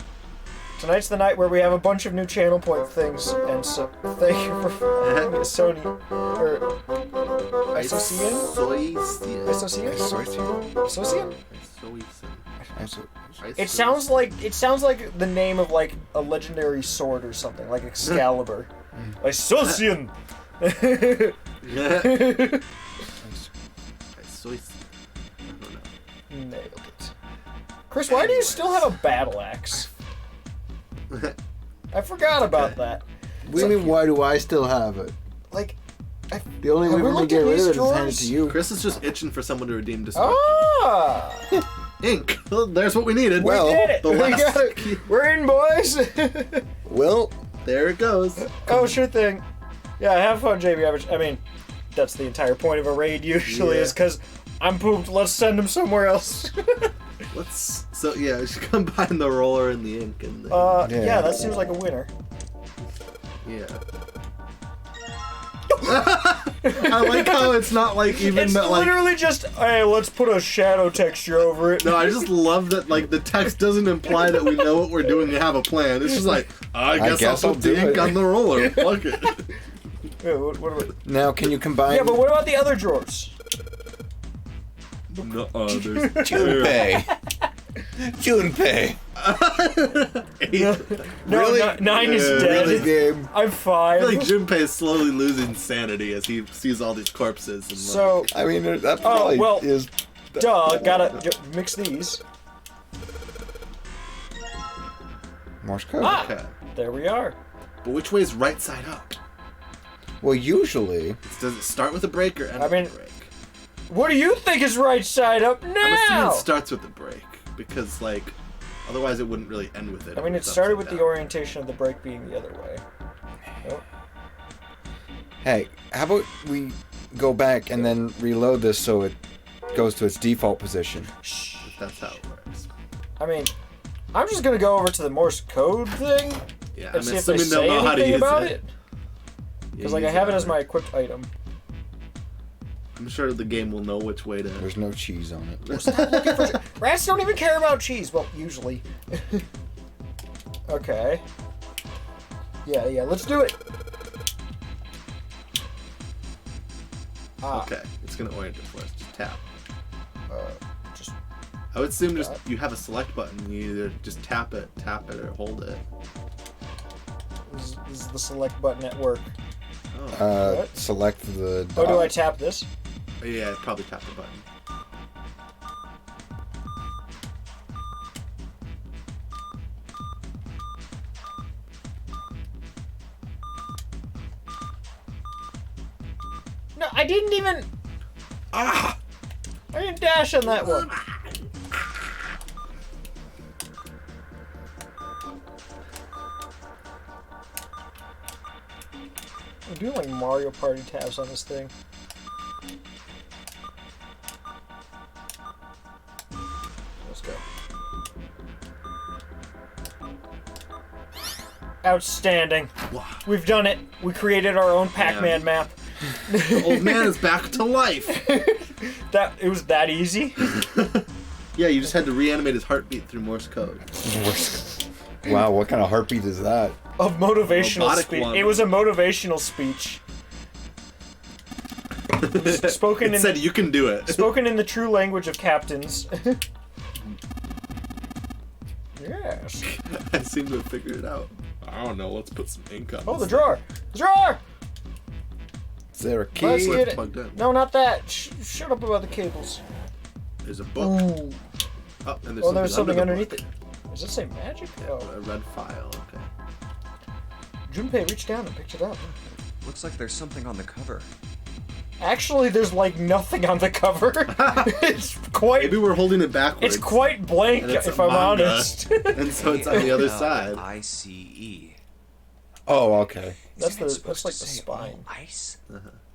Tonight's the night where we have a bunch of new channel point things, and so thank you for following Sony or Isocian? Isocian? Isocian? It sounds like the name of like a legendary sword or something, like Excalibur. Isocian. Nailed it. Chris, why do you still have a battle axe? I forgot about that. What do you mean, why do I still have it? Like, The only way Have we we're gonna looked get at rid these of it is hand it drawers? to you. Chris is just itching for someone to redeem destruction. ah, Ink. Well, there's what we needed. Well, we did it. the We last- got it. We're in, boys. Well, There it goes. Oh, sure thing. Yeah, have fun, JB Average. I mean, that's the entire point of a raid usually, Yeah. is because I'm pooped. Let's send him somewhere else. Let's. So yeah, we should combine the roller and the ink and the. Yeah, that seems like a winner. Yeah. I like how it's not like even It's that like. literally just, hey, let's put a shadow texture over it. No, I just love that like the text doesn't imply that we know what we're doing and have a plan. It's just like I guess I'll put do the ink it. on the roller. Fuck it. Yeah, what about... now can you combine? Yeah, but what about the other drawers? No, there's Junpei. Junpei. No, Really? 9 is Yeah, dead. Really, game. I'm 5. I feel like Junpei is slowly losing sanity as he sees all these corpses. And So, I mean, that probably well, is. duh, gotta mix these. Morse code. Ah! okay. There we are. But which way is right side up? Well, usually, Does it start with a break or end I with mean- a break? What do you think is right side up I'm assuming now? it starts with the break because, like, otherwise it wouldn't really end with it. I mean, if it it's started upside with the down. orientation of the break being the other way. Oh, hey, how about we go back and then reload this so it goes to its default position? If that's how it works. I mean, I'm just gonna go over to the Morse code thing Yeah, and I'm see if they assuming they'll say know how to anything use about it. it. Because like I have it as my equipped item. I'm sure the game will know which way to. There's no cheese on it. Stop looking for rats don't even care about cheese. Well, usually. Okay. Yeah, let's do it. Ah, Okay, it's gonna orient it for us. Just tap. just I would assume just you have a select button. You either just tap it, or hold it. this is the select button at work. Oh, What? Select the Oh, do I dot. tap this? yeah, probably tap the button. No, I didn't even. Ah! I didn't dash on that one. I'm doing like Mario Party tabs on this thing. Let's go. Outstanding. Wow. We've done it. We created our own Pac-Man Yeah. map. The old man is back to life. That it was that easy. Yeah, you just had to reanimate his heartbeat through Morse code. Wow, what kind of heartbeat is that? Of motivational Robotic speech. one. It was a motivational speech. Spoken It in said you can do it. spoken in the true language of captains. Yes. I seem to have figured it out. I don't know. Let's put some ink on. Oh, the this drawer. The drawer. Is there a Let's key? get it. plugged in. No, not that. Shut up about the cables. thing. There's a book. Ooh. Oh, and there's Oh, there's something under the underneath book. it. Does it say magic? Oh. A red file. Okay. Junpei reached down and picked it up. Looks like there's something on the cover. Actually, there's like nothing on the cover. It's quite. Maybe we're holding it backwards. It's quite blank, And it's if a I'm manga. honest. And so it's on the other side. ICE. Oh, okay. That's Isn't it the- supposed that's like to the say spine. all ice?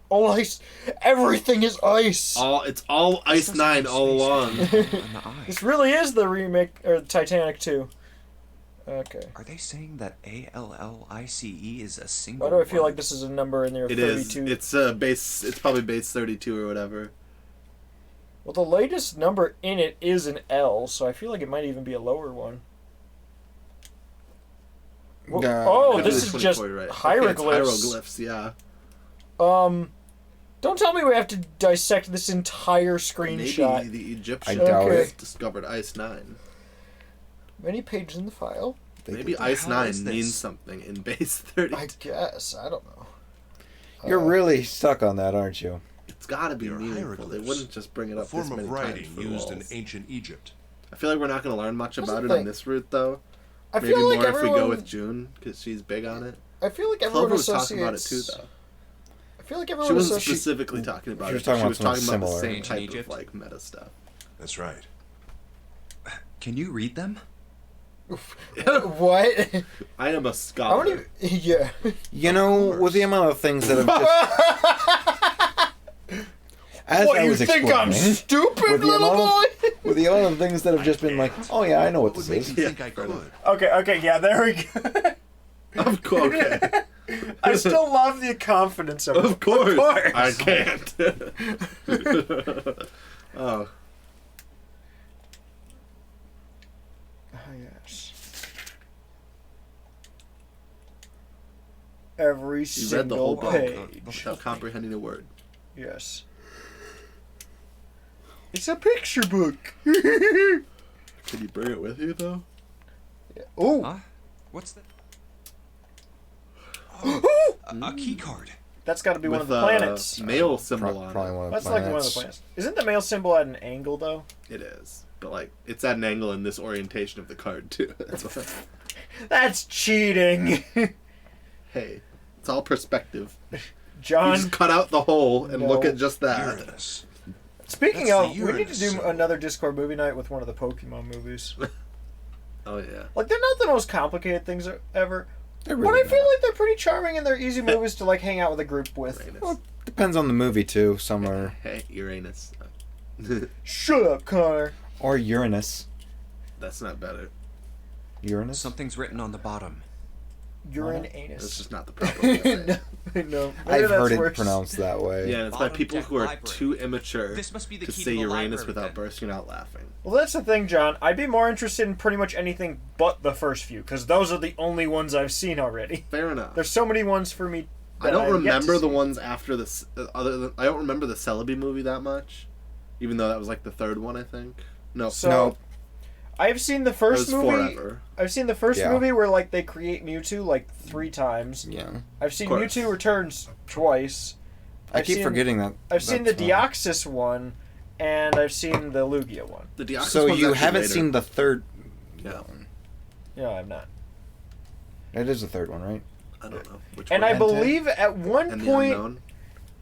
All ice. Everything is ice. It's all Ice 9 all along. On the eye. This really is the remake or Titanic 2. Okay. Are they saying that ALLICE is a single Why do I feel word? like this is a number in there of It is. 32? It's probably base 32 or whatever. Well, the latest number in it is an L, so I feel like it might even be a lower one. Whoa- oh, Could be this the is just 24, right. Okay, hieroglyphs. it's hieroglyphs, yeah. Don't tell me we have to dissect this entire screenshot. Maybe the Egyptians I doubt Okay. it. discovered Ice 9. Many pages in the file? Maybe the Ice hell 9 is this? means something in base 32. I guess. I don't know. You're really stuck on that, aren't you? It's gotta be They're meaningful. They hieroglyphs, wouldn't just bring it A up this form many of times writing for used in lulz. ancient Egypt. I feel like we're not going to learn much Here's about the it on thing. this route, though. I Maybe feel like more if we everyone. go with June, because she's big on it. I feel like everyone Clover was associates. talking about it too, though. I feel like She everyone wasn't associates. specifically talking about she it. was talking she about was something talking about the similar. same Ancient type Egypt? of like meta stuff. That's right. Can you read them? What? I am a I scholar. don't even. Yeah. You know, with the amount of things that have just... As What, I you was think I'm explaining, stupid, with the little amount boy? with the amount of things that have just been like, oh yeah, I know what What this would make is. you Yeah, think I could? Okay, yeah, there we go. Of course, okay. I still love the confidence of it. Of course. Of course. I can't. Oh, Ah, yes. Every you read the whole single book page. without comprehending a word. Yes. It's a picture book. Can you bring it with you though? Oh. Huh? What's that? A key card. That's got to be one of With the planets. male symbol on Probably it. one of the That's like one of the planets. planets. Isn't the male symbol at an angle though? It is, but like it's at an angle in this orientation of the card too. That's why. That's cheating. Hey, it's all perspective. You John, just cut out the hole and look No. at just that. Uranus. speaking That's of, the we need to do Uranus. another Discord movie night with one of the Pokemon movies. Oh yeah. Like, they're not the most complicated things ever, They're but really I feel not. like they're pretty charming and they're easy movies to, like, hang out with a group with. Uranus. Well, depends on the movie too. Some are Hey, Uranus. Shut up, Connor. or Uranus. That's not better. Uranus. Something's written on the bottom. Urine That's anus. just not the proper way to say it. No, maybe I've that's heard it worse. pronounced that way. Yeah, and it's by Bottom people deck who are library. too immature This must be the to key say to the Uranus library, without then. bursting out laughing. Well, that's the thing, John. I'd be more interested in pretty much anything but the first few, because those are the only ones I've seen already. Fair enough. There's so many ones for me. I that don't I've yet to remember the see. ones after this. Other than I don't remember the Celebi movie that much, even though that was like the third one, I think. No, So, No. I've seen the it first was movie. forever. I've seen the first Yeah. movie where like they create Mewtwo like 3 times. Yeah. I've seen Of course. Mewtwo Returns twice. I I've keep seen- forgetting that. I've seen the that's one. Deoxys one, and I've seen the Lugia one. The Deoxys So one's you actually haven't later. seen the third. Yeah. one. No, I'm not. It is the third one, right? I don't know which And one. I And ten? believe at one And the point, Unknown.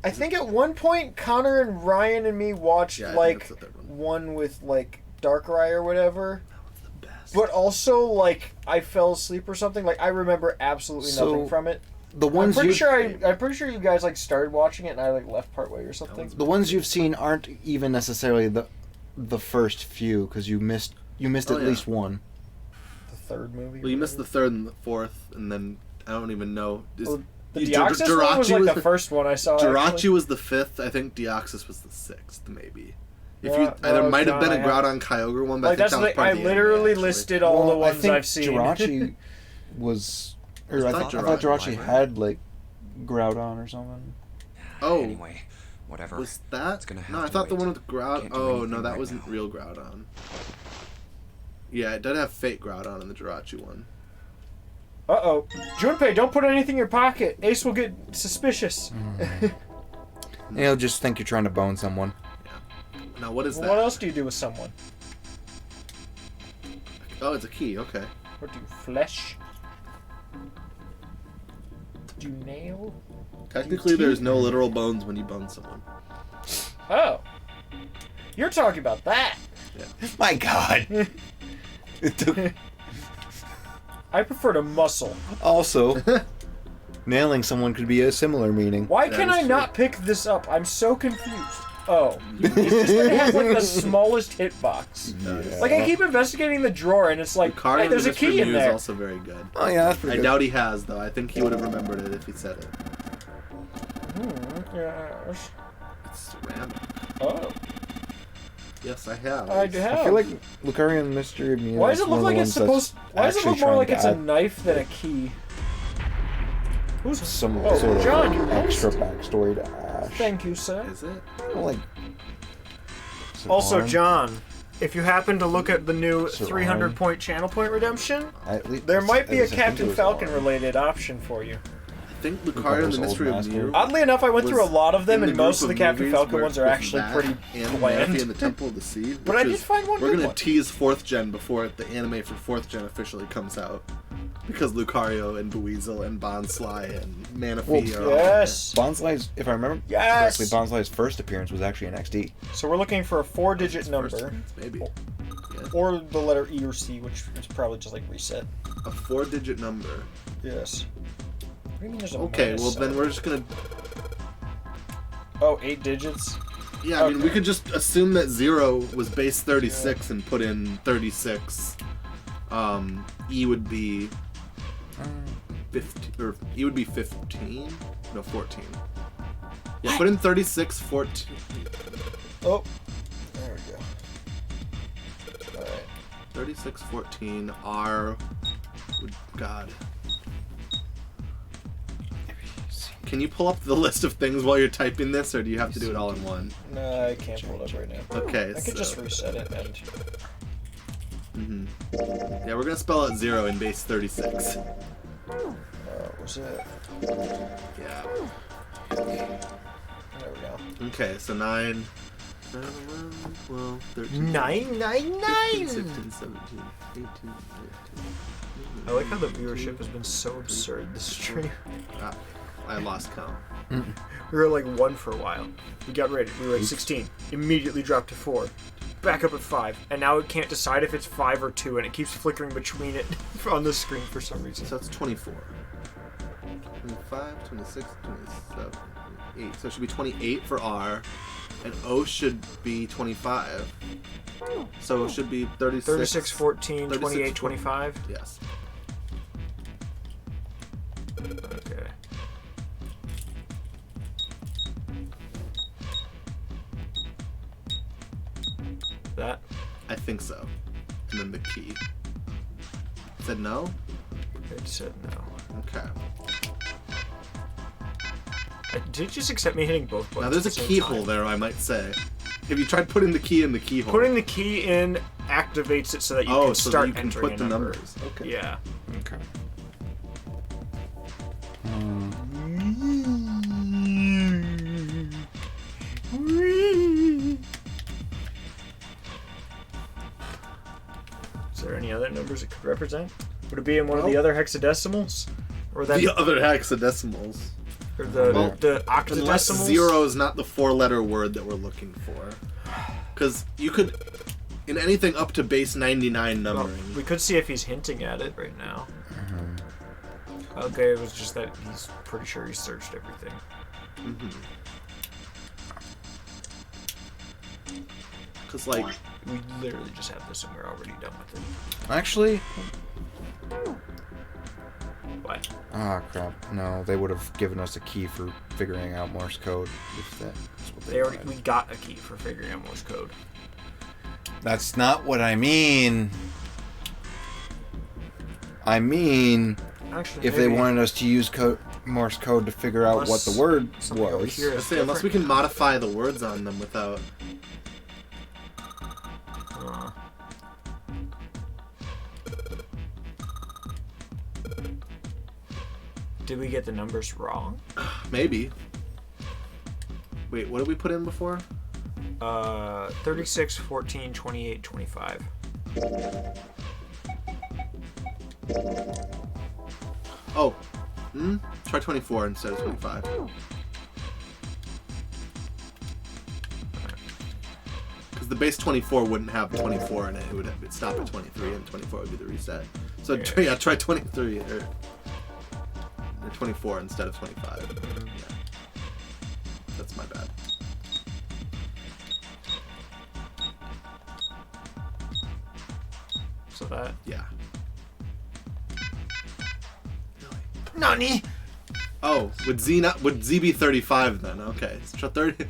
I think at one point Connor and Ryan and me watched Yeah, I think like that's the third one. one with like Darkrai or whatever. The best. But also like I fell asleep or something. Like I remember absolutely So, nothing from it. The I'm ones pretty you sure I'm pretty sure you guys like started watching it and I like left partway or something. the ones you've seen aren't even necessarily the first few because you missed Oh, at yeah. least one. The third movie. Well, you missed the third and the fourth, and then I don't even know. Well, the you- Deoxys one was like the first one I saw. Jirachi actually. was the fifth. I think Deoxys was the sixth, maybe. If Yeah, you, no, there might have John, been a I have- Groudon Kyogre one, but Like I think that's that the was thing. part I of the anime, literally actually. listed all the ones I think I've seen. Jirachi was, or I I thought thought Jirachi Library. had like Groudon or something. Oh, Anyway, whatever. was that? It's gonna have No, I to thought the wait. one with Groudon. Can't do Oh anything no, that right wasn't now. real Groudon. Yeah, it did have fake Groudon in the Jirachi one. Uh-oh. Junpei, don't put anything in your pocket. Ace will get suspicious. And he'll just think you're trying to bone someone. Now what is that? What else do you do with someone? Oh, it's a key. Okay. What do you flesh? Do you nail? Technically, there's no literal bones when you bone someone. Oh. You're talking about that. My God. It took- I prefer to muscle. also, nailing someone could be a similar meaning. Why That can is I true. not pick this up? I'm so confused. Oh. It's just that it has like the smallest hitbox. Yeah. Like I keep investigating the drawer and it's like, Lucario hey, there's the a key Mystery in Mew is there. also very good. Oh yeah, that's I pretty good. doubt he has though. I think he would have remembered it if he said it. Yes. It's random. Oh. Yes, I have. I do have. I feel like Lucario and Mystery of Mew. Why is does it one look of the like it's ones that's supposed? Why does it actually look more trying like to it's a add knife than a key? Who's some Oh, sort of John, you extra missed. backstory to Ash? Thank you, sir. Is it? Like, Also, Saban, John, if you happen to look at the new Sir 300 point channel point redemption, at least- there might be a I think Captain it was Falcon Ash. related option for you. I think Lucario and the Lucario's Mystery old of master. Mew. Oddly enough, I went through a was lot of them, in and the most of group the Captain movies Falcon where- ones are with actually that pretty and bland. Manaphy and the Temple of the Sea. But I which did is- find one We're good gonna one. tease 4th gen before the anime for 4th gen officially comes out, because Lucario and Buizel and Bonsly and Manaphy are all in Yes. Bonsly's, if I remember Yes. correctly, Bonsly's first appearance was actually in XD. So we're looking for a 4-digit there. First number, appearance, maybe. or the letter E or C, which is probably just like reset. A 4-digit number. Yes. What do you mean there's a Okay, minus well then sign? we're just gonna. Oh, 8 digits. Yeah, I mean, we Okay. could just assume that 0 was base 36 and put in 36. E would be 15, or E would be 15? No, 14. Yeah, put in 36, 14. Oh, there we go. All right. 36, 14, R. God. Can you pull up the list of things while you're typing this, or do you have to do it all in one? No, I can't pull it up right now. Okay, I could just so- reset it and. Yeah, we're gonna spell out 0 in base 36. Was it? Yeah. There we go. Okay, so 9, 10, 11, 12, 13, 999. 16, 17, 18, 19. I like how the viewership has been so absurd this stream. Ah, I lost count. We were like 1 for a while. We got rated. We were at 16. Immediately dropped to 4. Back up at 5. And now it can't decide if it's 5 or 2, and it keeps flickering between it on the screen for some reason. So that's 24. 25, 26, 27, 28. So it should be 28 for R, and O should be 25. So it should be 36. 36, 14, 36, 28, 25. Yes. Okay. That? I think so. And then the key. Said no? It said no. Okay. Did you just accept me hitting both buttons? Now there's a at the same keyhole time? there, I might say. Have you tried putting the key in the keyhole? Putting the key in activates it so that you can so start that you can entering put the a number. numbers. Okay. Yeah. Okay. Is there any other numbers it could represent? Would it be in one of the other hexadecimals? Or that The other hexadecimals. or the Well, the Unless octadecimals? 0 is not the 4-letter word that we're looking for. Because you could, in anything up to base 99 Well, numbering. we could see if he's hinting at it right now. Okay, it was just that he's pretty sure he searched everything. Because, like, We literally just have this and we're already done with it. Actually, What? crap. No, they would have given us a key for figuring out Morse code if that's what they wanted. We got a key for figuring out Morse code. That's not what I mean. I mean, Actually, if they maybe- wanted us to use Morse code to figure out what the Unless word something over was. here I is say, unless we different. can modify the words on them without. Did we get the numbers wrong? Maybe. Wait, what did we put in before? 36, 14, 28, 25. Oh. Try 24 instead of 25. Because the base 24 wouldn't have 24 in it. It would stop at 23, and 24 would be the reset. So Okay. yeah, try 23 or 24 instead of 25. Yeah. That's my bad. So that. Yeah. Nani? Oh, would Z be 35 then? Okay, so 30.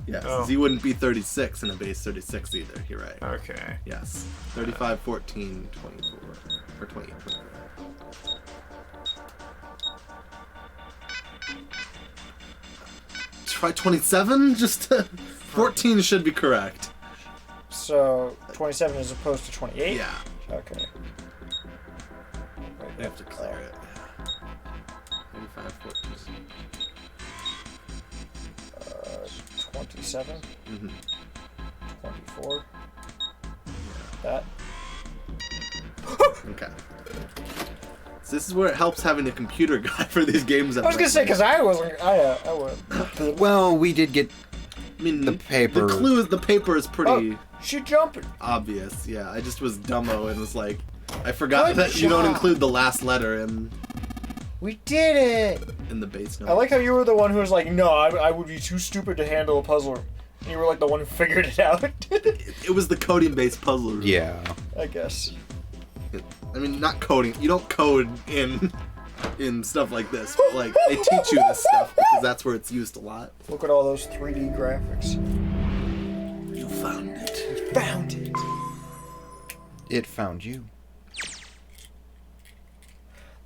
Yes, Oh. Z wouldn't be 36 in a base 36 either. You're right. Okay. Yes, 35, 14, 24, or 28, 24. Try 27. Just 14 should be correct. So 27 as opposed to 28? Yeah, Okay. we have to clear it. 35, 14. 27, Mm-hmm. 24. That. Okay. So this is where it helps having a computer guy for these games. I was gonna say because I wasn't. I would. Well, we did get. I mean, the paper. The paper is pretty Oh, she jumping. obvious. Yeah, I just was dumbo and was like, I forgot Good that you don't job. include the last letter We did it. in the base I number. like how you were the one who was like, no, I would be too stupid to handle a puzzle. And you were like the one who figured it out. It was the coding-based puzzle. Yeah. I guess. I mean, not coding. You don't code in stuff like this, but like they teach you this stuff because that's where it's used a lot. Look at all those 3D graphics. You found it. Found it. It found you.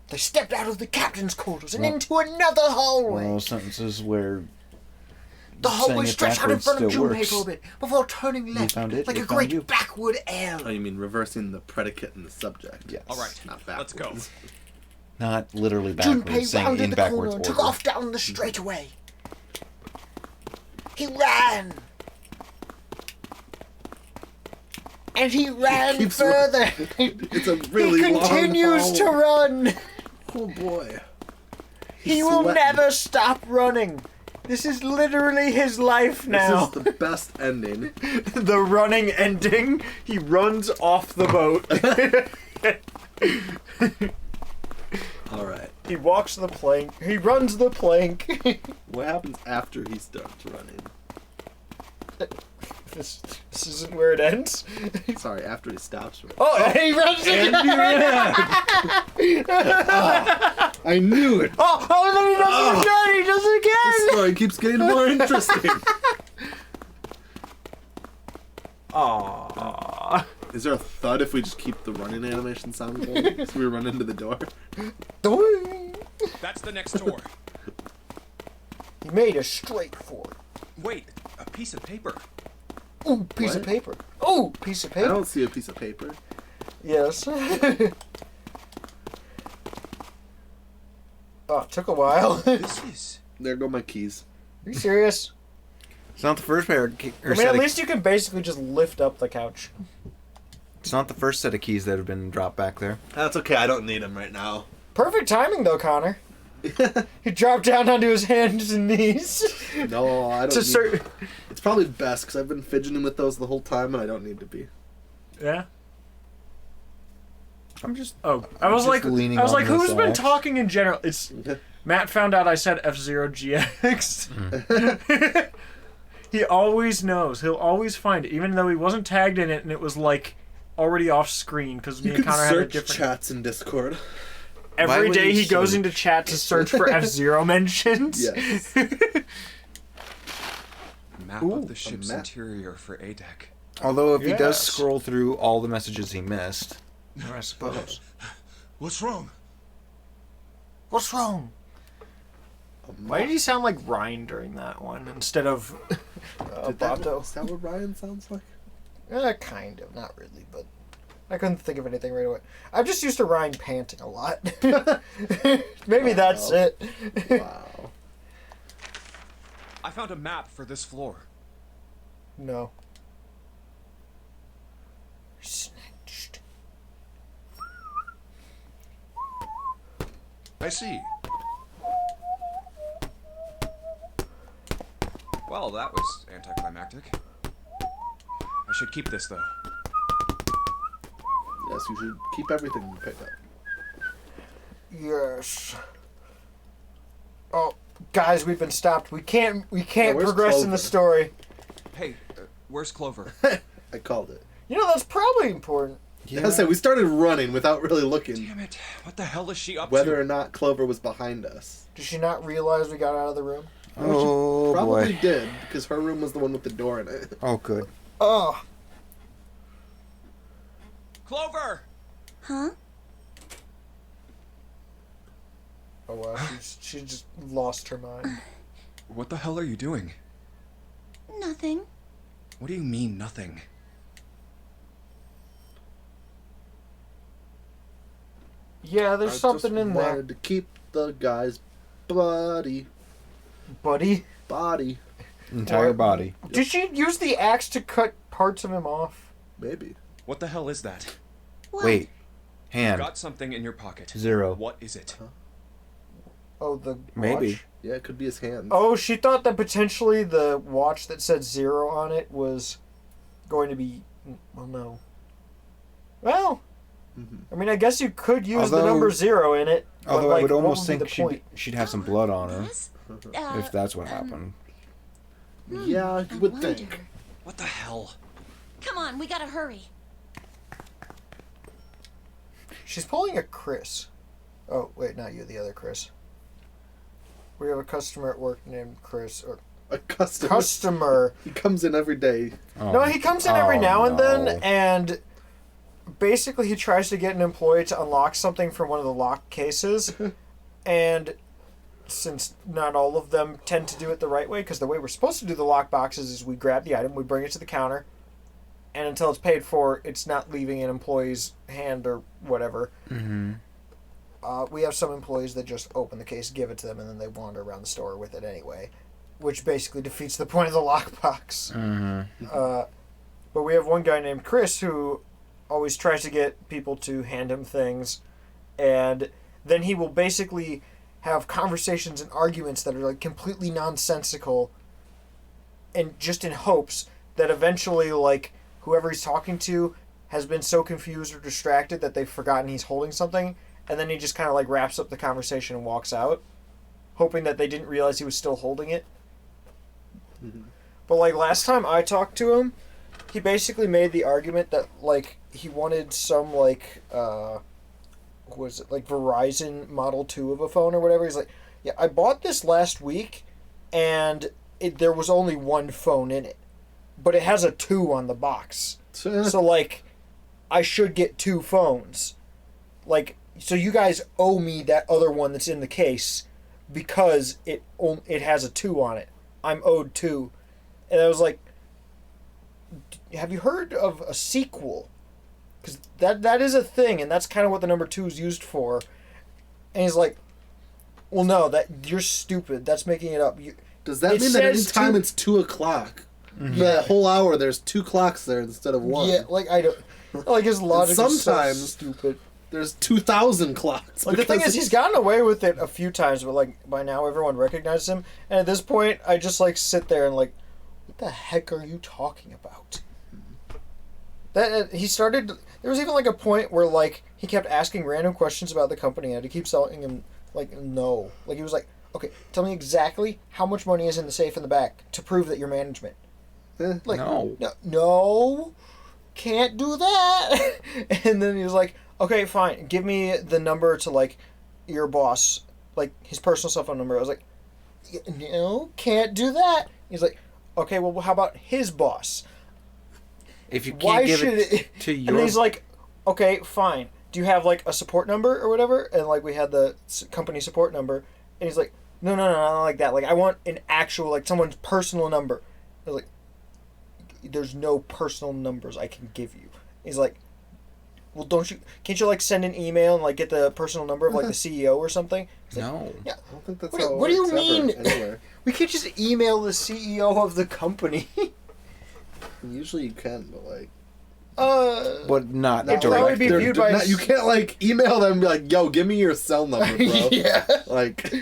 They stepped out of the captain's quarters and into another hallway. One of those sentences where The hallway saying it stretched out in backwards front of still Junpei works. for a bit before turning left, found it, like it a found great you. backward L. Oh, you mean reversing the predicate and the subject? Yes. All right, Not let's go. backwards. Not literally backwards, Junpei saying rounded in the corner backwards and order. took off down the straightaway. He ran. And he ran keeps further. It's a really He continues long to fall. run. Oh boy. He will sweating. never stop running. This is literally his life now. This is the best ending. The running ending. He runs off the boat. All right. He walks the plank. He runs the plank. What happens after he starts running? this isn't where it ends. Sorry, after he stops running. Oh, and he runs again. I knew it. Oh, then he does it again. He does it The again. story keeps getting more interesting. Aww. Is there a thud if we just keep the running animation sound going? So we run into the door. That's the next door. He made a straight for it. Wait, a piece of paper. Ooh, piece of What? paper. Ooh, piece of I paper. don't see a piece of paper. Yes. Oh, it took a while. Are This is. There go my keys. you serious? It's not the first pair of key, or I mean, set at of- least you can basically just lift up the couch. It's not the first set of keys that have been dropped back there. That's okay. I don't need them right now. Perfect timing, though, Connor. He dropped down onto his hands and knees. No, I don't. to Need... start. It's probably best because I've been fidgeting with those the whole time, and I don't need to be. Yeah. I'm just. Oh, I was Just like, leaning who's on this been axe. talking in general? It's Matt found out I said F-Zero GX. He always knows. He'll always find it, even though he wasn't tagged in it, and it was like already off screen because me You and can Connor had a search different. chats in Discord. Why Every would day you he goes search? into chat to search for F-Zero mentions. Yes. Map Ooh, of the ship's map. interior for ADEC. Although if he does Yes. scroll through all the messages he missed, I suppose. What's wrong? What's wrong? Why did he sound like Ryan during that one instead of Bato? Is that what Ryan sounds like? Kind of, not really, but I couldn't think of anything right away. I'm just used to Ryan panting a lot. Maybe that's it. Wow. I found a map for this floor. No. Snatched. I see. Well, that was anticlimactic. I should keep this, though. Yes, you should keep everything you pick up. Yes. Oh, guys, we've been stopped. We can't where's progress in the Clover? story. Hey, where's Clover? I called it. You know, that's probably important. Yeah. I said we started running without really looking Damn it. What the hell is she up whether to? or not Clover was behind us. Did she not realize we got out of the room? oh Probably boy, did because her room was the one with the door in it. oh good. Oh. Clover! Huh? Oh, wow. She just lost her mind. What the hell are you doing? Nothing. What do you mean, nothing? Yeah, there's I something just in there. wanted to keep the guy's body. Buddy. Entire body. Did she use the axe to cut parts of him off? Maybe. What the hell is that? What? Wait, hand Got something in your pocket. 0. What is it? Oh, the Maybe. watch? Yeah, it could be his hands. Oh, she thought that potentially the watch that said 0 on it was going to be... Well, no. Well, I mean, I guess you could use the Although- number 0 in it. but, Although I like, would what almost be think the point? she'd have some blood on her Yes? if that's what happened. Yeah, you would think. What the hell? Come on, we gotta hurry. She's pulling a Chris. Oh, wait, not you, the other Chris. We have a customer at work named Chris. Or A customer. customer. He comes in every day. Oh. No, he comes in every Oh, now and then, no. and basically he tries to get an employee to unlock something from one of the locked cases. And since not all of them tend to do it the right way, because the way we're supposed to do the lock boxes is we grab the item, we bring it to the counter, and until it's paid for, it's not leaving an employee's hand or whatever. Mm-hmm. We have some employees that just open the case, give it to them, and then they wander around the store with it anyway, which basically defeats the point of the lockbox. Mm-hmm. But we have one guy named Chris who always tries to get people to hand him things, and then he will basically have conversations and arguments that are like completely nonsensical, and just in hopes that eventually like whoever he's talking to has been so confused or distracted that they've forgotten he's holding something, and then he just kind of like wraps up the conversation and walks out, hoping that they didn't realize he was still holding it. But like last time I talked to him, he basically made the argument that like he wanted some like what was it, like Verizon Model 2 of a phone or whatever. He's like, yeah, I bought this last week and there was only one phone in it, but it has a 2 on the box. So like I should get 2 phones. Like, so you guys owe me that other one that's in the case because it has a 2 on it. I'm owed 2. And I was like, have you heard of a sequel? Because that is a thing, and that's kind of what the number 2 is used for. And he's like, well, no, that you're stupid. That's making it up. Does that mean that any time it's 2 o'clock? Yeah. That whole hour, there's 2 clocks there instead of 1. Yeah, like I don't. Like his logic is so sometimes stupid. There's 2,000 clocks. Like the thing is, he's gotten away with it a few times, but like by now everyone recognizes him. And at this point, I just like sit there and like, what the heck are you talking about? That he started. There was even like a point where like he kept asking random questions about the company, and I had to keep telling him like no. Like he was like, okay, tell me exactly how much money is in the safe in the back to prove that you're management. Like no, can't do that. And then he was like, okay, fine, give me the number to like your boss, like his personal cell phone number. I was like, no, can't do that. He's like, okay, well, how about his boss? If you can't give it to your... And he's like, okay, fine. Do you have like a support number or whatever? And like we had the company support number, and he's like, no, not like that. Like I want an actual like someone's personal number. I was like, there's no personal numbers I can give you. He's like, well, can't you like send an email and like get the personal number of like the CEO or something? Like, no. Yeah. I don't think that's What do you mean? Anywhere. We can't just email the CEO of the company. Usually you can, but like... But not It'd probably directly. be viewed by... you can't like email them and be like, yo, give me your cell number, bro. Yeah. Like...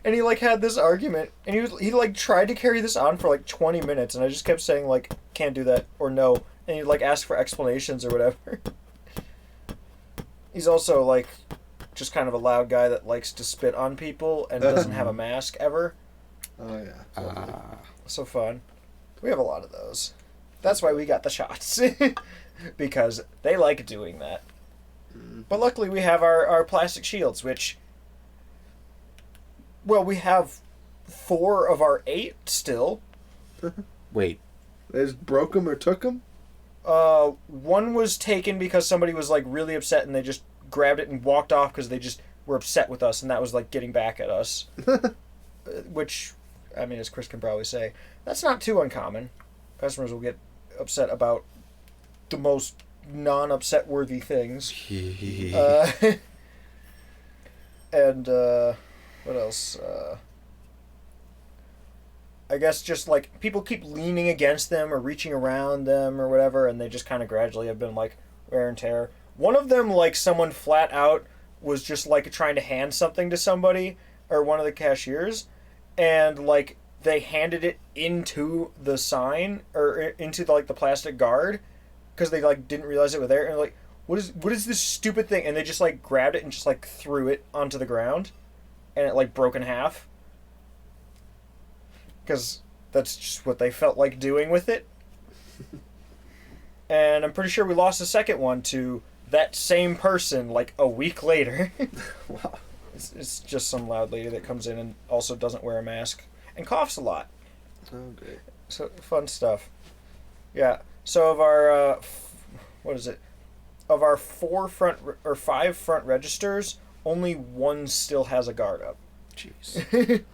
And he like had this argument, and he like tried to carry this on for like 20 minutes, and I just kept saying like, can't do that, or no. And he'd like ask for explanations or whatever. He's also like just kind of a loud guy that likes to spit on people and doesn't have a mask ever. Oh, yeah. So fun. We have a lot of those. That's why we got the shots. Because they like doing that. But luckily we have our plastic shields, which... Well, we have 4 of our 8 still. Wait. They just broke them or took them? One was taken because somebody was like really upset and they just grabbed it and walked off because they just were upset with us, and that was like getting back at us. Which, I mean, as Chris can probably say, that's not too uncommon. Customers will get upset about the most non-upset worthy things. And what else? I guess just like people keep leaning against them or reaching around them or whatever, and they just kind of gradually have been like wear and tear. One of them, like someone flat out was just like trying to hand something to somebody or one of the cashiers, and like they handed it into the sign or into the, like the plastic guard because they like didn't realize it was there, and like what is this stupid thing? And they just like grabbed it and just like threw it onto the ground, and it like broke in half. Because that's just what they felt like doing with it. And I'm pretty sure we lost the second one to that same person like a week later. Wow. It's just some loud lady that comes in and also doesn't wear a mask and coughs a lot. Oh, great. So fun stuff. Yeah. So of our what is it? Of our 5 front registers, only 1 still has a guard up. Jeez.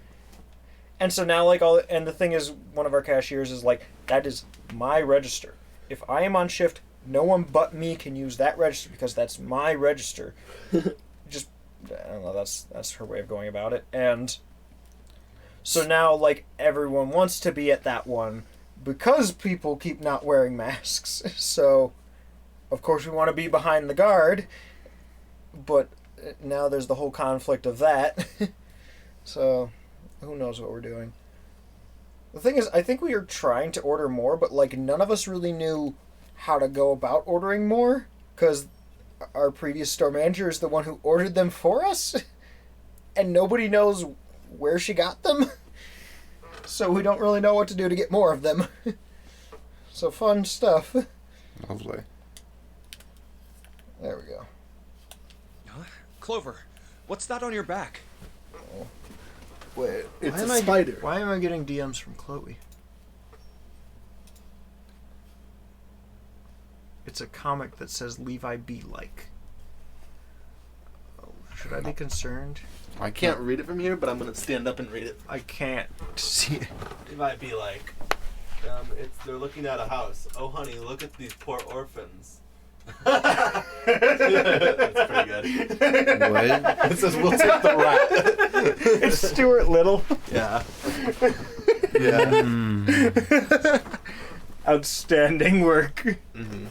And so now, like, and the thing is, one of our cashiers is like, that is my register. If I am on shift, no one but me can use that register because that's my register. Just, I don't know, that's her way of going about it. And so now, like, everyone wants to be at that one, because people keep not wearing masks. So, of course, we want to be behind the guard, but now there's the whole conflict of that. So, who knows what we're doing. The thing is, I think we are trying to order more, but like none of us really knew how to go about ordering more, because our previous store manager is the one who ordered them for us, and nobody knows where she got them. So we don't really know what to do to get more of them. So fun stuff. Lovely. There we go. Huh? Clover, what's that on your back? Wait, It's a spider. Why am I getting DMs from Chloe? It's a comic that says Levi be like. Oh, should I be concerned? I can't read it from here, but I'm gonna stand up and read it. I can't see it. It might be like, they're looking at a house. Oh, honey, look at these poor orphans. That's pretty good. What? It says, we'll take the rat. It's Stuart Little. Yeah. Yeah. Outstanding work. Mm-hmm.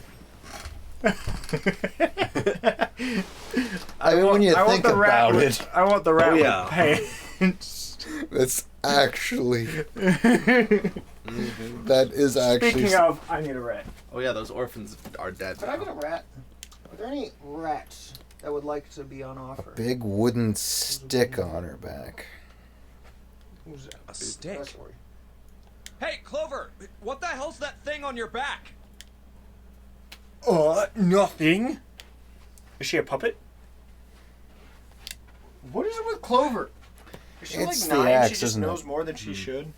I mean, when you I want think the rat about with, it, I want the rat Oh, yeah. with pants. it's actually that is actually. Speaking of, I need a rat. Oh yeah, those orphans are dead. Could I get a rat? Are there any rats that would like to be on offer? Big wooden stick on her back. Who's that? A stick? That's Lori. Hey, Clover, what the hell's that thing on your back? Nothing. Is she a puppet? What is it with Clover? Is she It's like the 9? axe, She just isn't it? knows more than she should.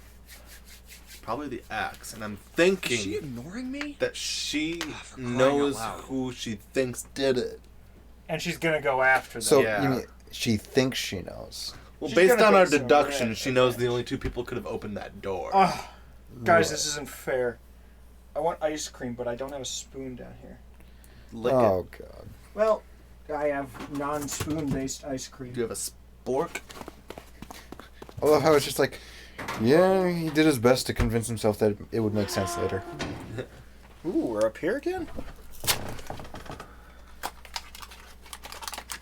Probably the axe, and I'm Is thinking she ignoring me? that she for crying knows out loud. who she thinks did it. And she's gonna go after them. So Yeah. you mean she thinks she knows? Well, She's based gonna on go our some deduction, rat she knows the advantage. only two people could have opened that door. Ugh. Guys, this isn't fair. I want ice cream, but I don't have a spoon down here. Lick Oh god. Well, I have non-spoon based ice cream. it. Do you have a spork? Although how it's just like, yeah, he did his best to convince himself that it would make sense later. Ooh, we're up here again?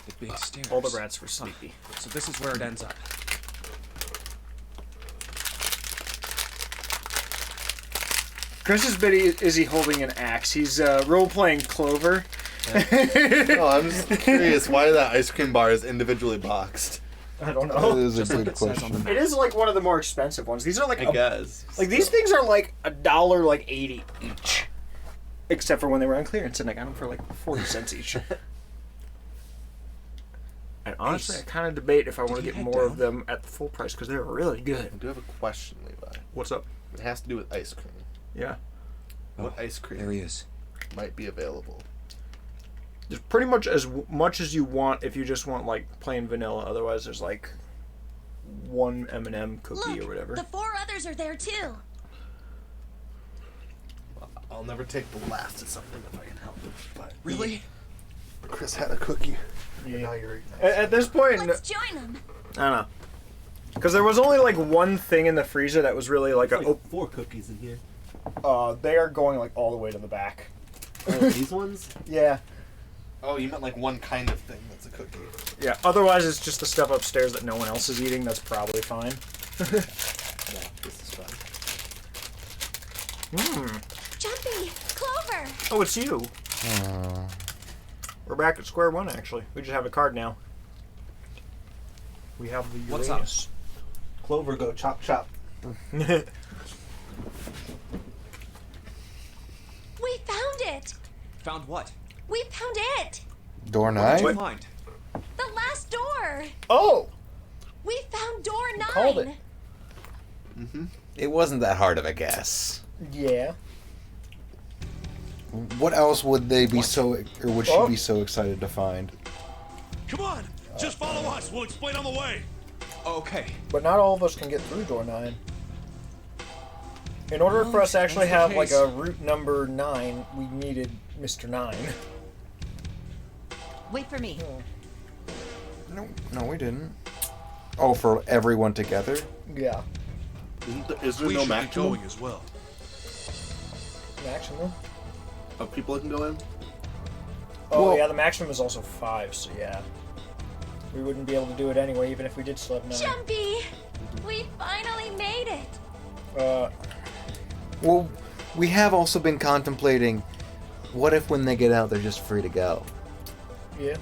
The big stairs. All the rats were sleepy. So this is where it ends up. Chris is busy holding an axe. He's role-playing Clover. No, I'm just curious why that ice cream bar is individually boxed. I don't That know. is a Just like good it says on question. the It is like one of the more expensive ones. These are like I guess. like these things are like $1 like 80 each. Except for when they were on clearance, and I got them for like 40 cents each. And honestly, I kind of debate if I want to you get head more of down? them at the full price because they're really I good. do have a question, Levi. What's up? It has to do with ice cream. Yeah, What ice cream There he is. might be available? there's pretty much as much as you want if you just want like plain vanilla. Otherwise, there's like one M&M cookie Look, or whatever. the 4 others are there too. I'll never take the last of something if I can help it. But Really? Chris had a cookie. Yeah. Now you're At this point, Let's join them. I don't know. Because there was only like one thing in the freezer that was really like a. Like 4 cookies in here. They are going like all the way to the back. Oh, these ones? Yeah. Oh, you meant like one kind of thing that's a cookie. Yeah. Otherwise, it's just the stuff upstairs that no one else is eating. That's probably fine. Yeah, this is fun. Jumpy, Clover. Oh, it's you. We're back at square one. Actually, we just have a card now. We have the What's up? Uranus. Clover, go chop chop. We found it. Found what? We found it. Door What did 9? you find? The last door. Oh. We found door 9. called it. It wasn't that hard of a guess. Yeah. What else would they be so, or would she Oh. be so excited to find? Come on, just follow us. We'll explain on the way. Okay. But not all of us can get through door 9. In order for us to actually that's the have like case. a route number 9, we needed Mr. 9. Wait for me. No, we didn't. Oh, for everyone together? Yeah. Is there We no should be maximum? going as well. Maximum? Of people that can go in? Oh, Well- yeah, the maximum is also 5, so yeah. We wouldn't be able to do it anyway, even if we did still have 9. Jumpy! We finally made it! Well, we have also been contemplating, what if when they get out, they're just free to go? Yeah.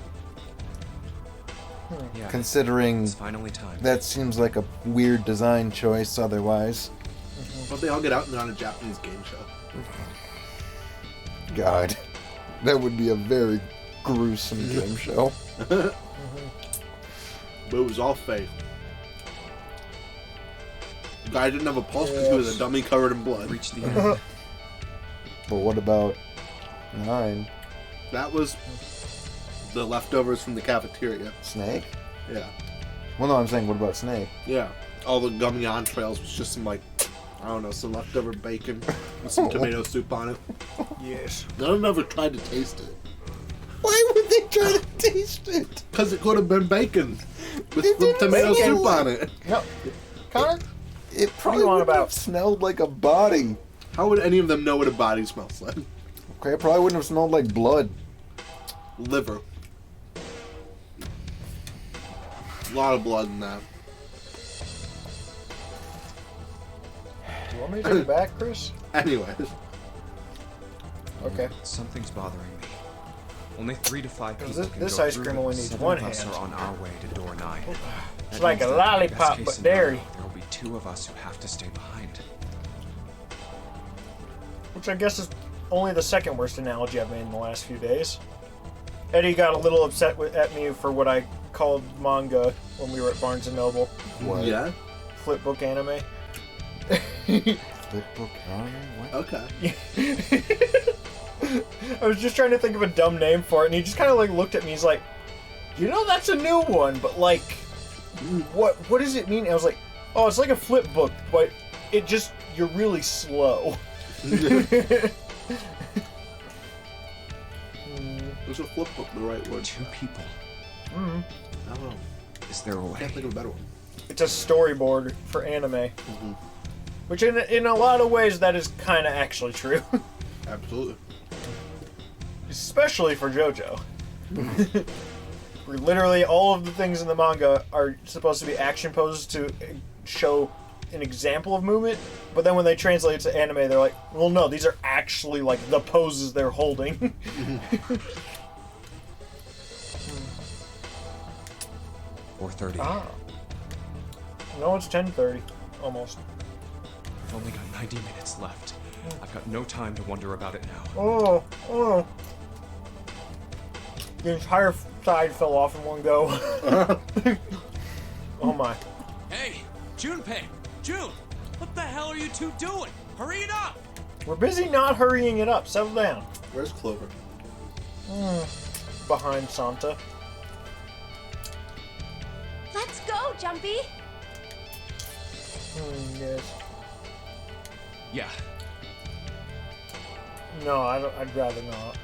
Yeah, Considering it's finally time. that seems like a weird design choice otherwise. But they all get out and they're on a Japanese game show. God. That would be a very gruesome game show. But it was all fake. The guy didn't have a pulse because he was a dummy covered in blood. Reach the end. But what about 9? That was the leftovers from the cafeteria. Snake? Yeah. Well, no, I'm saying, what about Snake? Yeah. All the gummy entrails was just some, like, I don't know, some leftover bacon with some tomato soup on it. Yes. None of them ever tried to taste it. Why would they try to taste it? Because it could have been bacon with It some didn't tomato smell soup on it. No. Connor? It probably you on wouldn't about? have smelled like a body. How would any of them know what a body smells like? Okay, it probably wouldn't have smelled like blood. Liver. A lot of blood in that. Do you want me to take it back, Chris? Anyways. Okay. Something's bothering me. Only 3 to 5 people This- can this go ice through cream it. only needs 7 one of us hand. are on our way to door 9. It's That like means a that lollipop, best case but scenario, dairy. There will be 2 of us who have to stay behind. Which I guess is only the second worst analogy I've made in the last few days. Eddie got a little upset at me for what I called manga when we were at Barnes & Noble. What? Yeah? Flipbook anime. Flipbook anime? What? Okay. I was just trying to think of a dumb name for it, and he just kind of like looked at me. He's like, "You know, that's a new one, but like, what does it mean?" And I was like, "Oh, it's like a flip book, but it just you're really slow." Was a flip book the right word? 2 people. I don't know. Is there a I way? can't think of a better one. It's a storyboard for anime, which in a lot of ways that is kind of actually true, Absolutely. especially for JoJo. Where literally all of the things in the manga are supposed to be action poses to show an example of movement, but then when they translate it to anime, they're like, well, no, these are actually like the poses they're holding. 4:30. Ah. No, it's 10:30, almost. I've only got 90 minutes left. I've got no time to wonder about it now. Oh. The entire side fell off in one go. Oh my. Hey, Junpei! June! What the hell are you two doing? Hurry it up! We're busy not hurrying it up. Settle down. Where's Clover? Behind Santa. Let's go, Jumpy! Yes. Yeah, No, I'd rather not.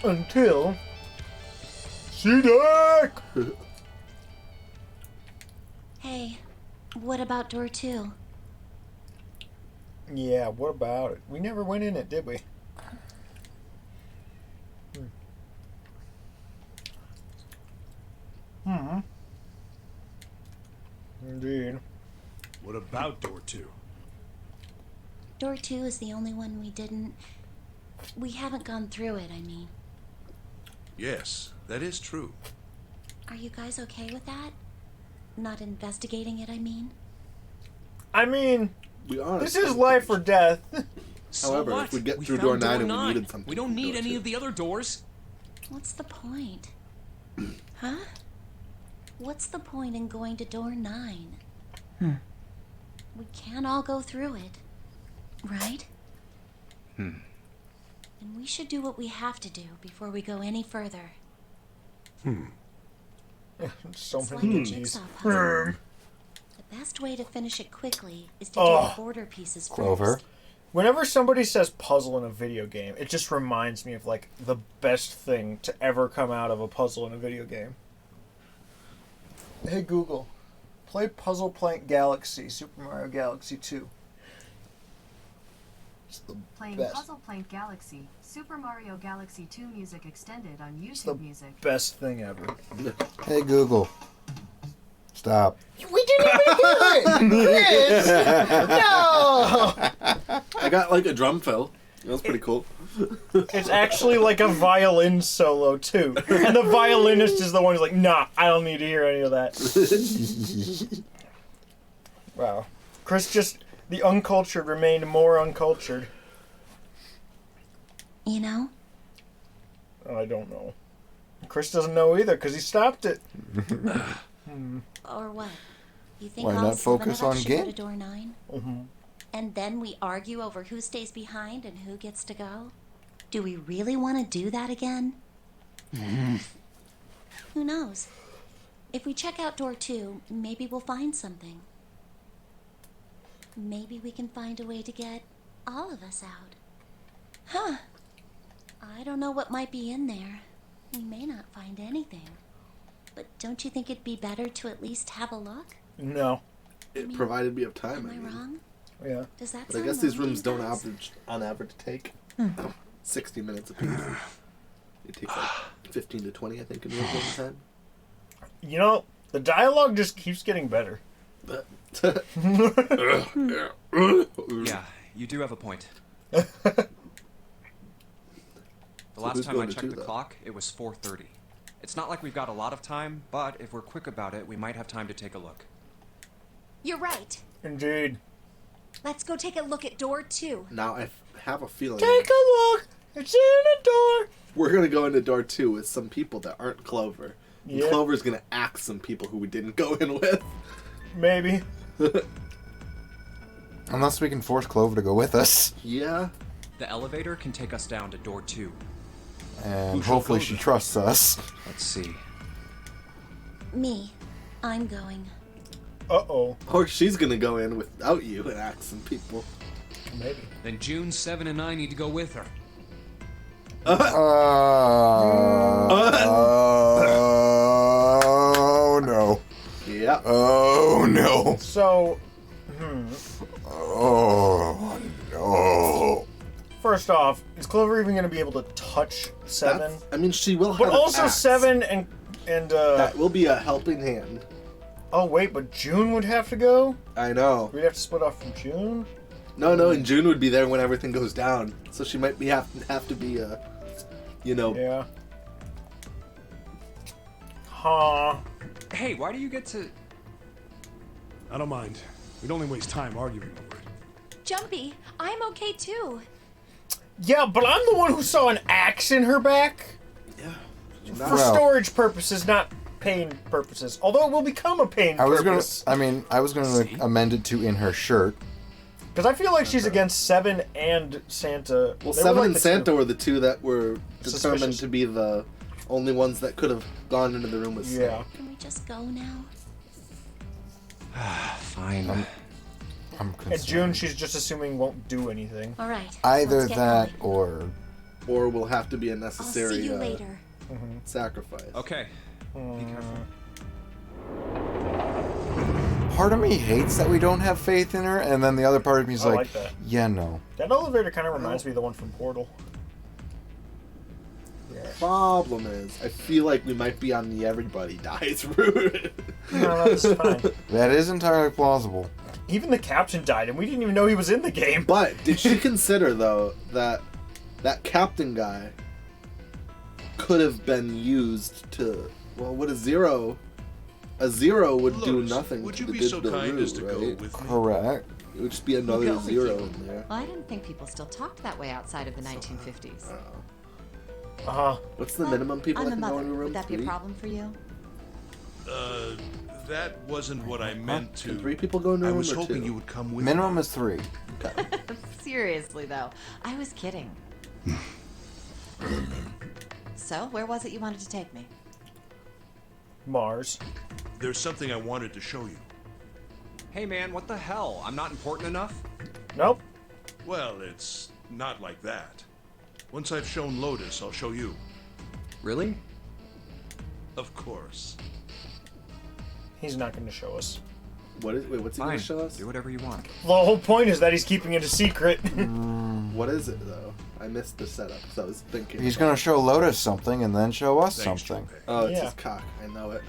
Until... C-Deck! Hey, what about door 2? Yeah, what about it? We never went in it, did we? Indeed. What about door 2? Door 2 is the only one we didn't... We haven't gone through it, I mean. Yes, that is true. Are you guys okay with that? Not investigating it, I mean? I mean, We are. this is life or death. So However, what? if we get through found door 9 and we needed something, we don't we can need do it any too. of the other doors. What's the point? Huh? What's the point in going to door 9? We can't all go through it. Right? And we should do what we have to do before we go any further. So It's like many a G's. jigsaw puzzle. The best way to finish it quickly is to do Oh. the border pieces Clover. first. Whenever somebody says puzzle in a video game, it just reminds me of like the best thing to ever come out of a puzzle in a video game. Hey Google, Play Puzzle Plank Galaxy, Super Mario Galaxy 2. It's the Playing best. Puzzle Plank Galaxy, Super Mario Galaxy 2 music extended on the YouTube Music. best thing ever. Hey Google. Stop. We didn't even hear it! Chris! No! I got like a drum fill. That was pretty cool. It's actually like a violin solo, too. And the violinist is the one who's like, nah, I don't need to hear any of that. Wow. Chris just, the uncultured remained more uncultured. You know, I don't know. Chris doesn't know either, because he stopped it. or what? You think Why all not 7 focus of us on should go to game? door 9? Mm-hmm. And then we argue over who stays behind and who gets to go? Do we really want to do that again? Who knows? If we check out door 2, maybe we'll find something. Maybe we can find a way to get all of us out. Huh. I don't know what might be in there. We may not find anything. But don't you think it'd be better to at least have a look? No. It provided me of time. Am I wrong? Yeah. Does that But I sound guess these normal to rooms you don't guys? on average take 60 minutes apiece. It takes like 15 to 20, I think, in real game time. You know, the dialogue just keeps getting better. Yeah, you do have a point. The last who's time I going to checked do the that? clock, it was 4:30. It's not like we've got a lot of time, but if we're quick about it, we might have time to take a look. You're right. Indeed. Let's go take a look at door 2. Now I have a feeling Take a look! It's in the door! we're going to go into door 2 with some people that aren't Clover. And Yeah. Clover's going to axe some people who we didn't go in with. Maybe. Unless we can force Clover to go with us. Yeah. The elevator can take us down to door 2. And hopefully she trusts us. Let's see. Me. I'm going. Uh-oh. Or she's going to go in without you and axe some people. Maybe. Then June, 7, and I need to go with her. Oh no. Yeah. Oh no. So, Oh no. first off, is Clover even going to be able to touch 7? That's- I mean, she will have But an also axe. 7 and That will be a helping hand. oh wait, but June would have to go? I know. We'd have to split off from June? No, and June would be there when everything goes down. So she might have to be, Yeah. Huh. Hey, why do you get to... I don't mind. We'd only waste time arguing over it. Jumpy, I'm okay too. Yeah, but I'm the one who saw an axe in her back. For Well- storage purposes, not pain purposes. Although it will become a pain I was purpose. gonna amend it to in her shirt. Because I feel like she's against 7 and Santa. Well, They were 7 like and the Santa two. were the two that were determined Suspicious. to be the only ones that could have gone into the room with Snape. Yeah. Can we just go now? Fine. I'm And concerned. June, she's just assuming won't do anything. All right. Either let's get that going. Or will have to be a I'll necessary see you later. sacrifice. Okay. Be careful. part of me hates that we don't have faith in her, and then the other part of me is I like, like that. yeah, no. That elevator kind of reminds me of the one from Portal. Problem is, I feel like we might be on the everybody dies route. No, this is fine. That is entirely plausible. Even the captain died, and we didn't even know he was in the game. But did she consider though that that captain guy could have been used to? Well, would a zero would do Lotus, nothing would to you the be so digital kind route, as to go right? with me? Correct. It would just be another Go with zero you. in there. Well, I didn't think people still talked that way outside of the 1950s. What's the minimum people I'm that a can go mother. into a room? Would that be a 3? problem for you? That wasn't what I meant to. Can 3 people go into a I room was or hoping 2? you would come with Minimum me. is 3. Seriously, though. I was kidding. So, where was it you wanted to take me? Mars. There's something I wanted to show you. Hey man, what the hell? I'm not important enough? Nope. Well, it's not like that. Once I've shown Lotus, I'll show you. Really? Of course. He's not going to show us. What's he Fine. gonna show us? Do whatever you want. The whole point is that he's keeping it a secret. What is it though? I missed the setup, so I was thinking. He's gonna show Lotus something and then show us Thanks, something. Junpei. Oh, it's Yeah. his cock. I know it.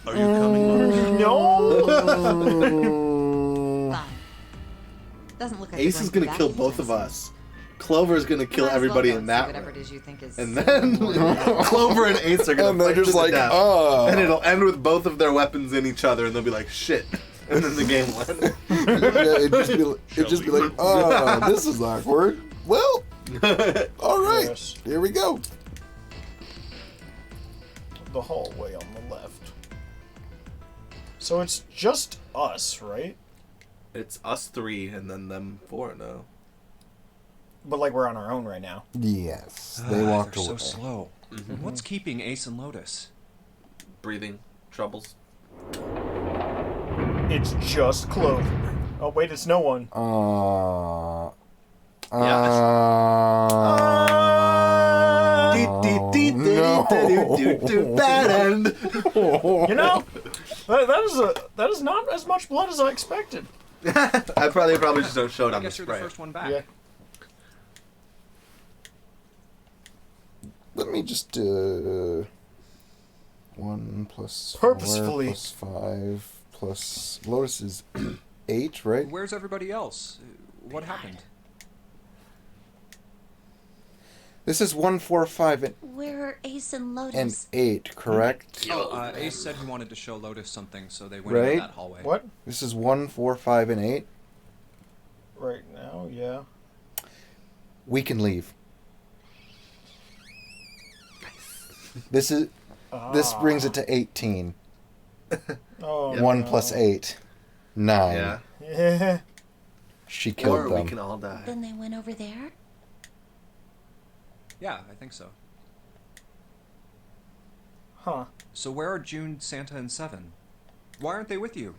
Are you coming, Lotus? No. Fine. Doesn't look like Ace you're is going gonna to kill back both of anytime us. Clover's gonna kill Might as well everybody go in and that see whatever room. it is you think is And then Clover and Ace are gonna And they're fight just to the like, death. oh. And it'll end with both of their weapons in each other, and they'll be like, shit. And then the game will end. Yeah, it'd just be like, oh, this is awkward. Well, all right, Yes. here we go. The hallway on the left. So it's just us, right? It's us three and then them four now. But like we're on our own right now. Yes, they walked They're away. so slow. Mm-hmm. What's keeping Ace and Lotus? Breathing troubles. It's just Clover. Oh wait, it's no one. Bad end. You know, that is not as much blood as I expected. I probably just don't show it I on the guess you're the spray. first one back. Yeah. Let me just 1 plus 4 Purposefully. plus 5 plus Lotus is 8, right? Where's everybody else? What happened? This is 1, 4, 5, Where are Ace and and Lotus? 8, correct? Ace said he wanted to show Lotus something, so they went Right? into that hallway. What? This is 1, 4, 5, and 8. Right now, yeah. We can leave. This brings it to 18. Oh. 1 no. plus 8, 9. Yeah. Yeah. She killed Or them. we can all die. Then they went over there? Yeah, I think so. Huh. So where are June, Santa, and Seven? Why aren't they with you?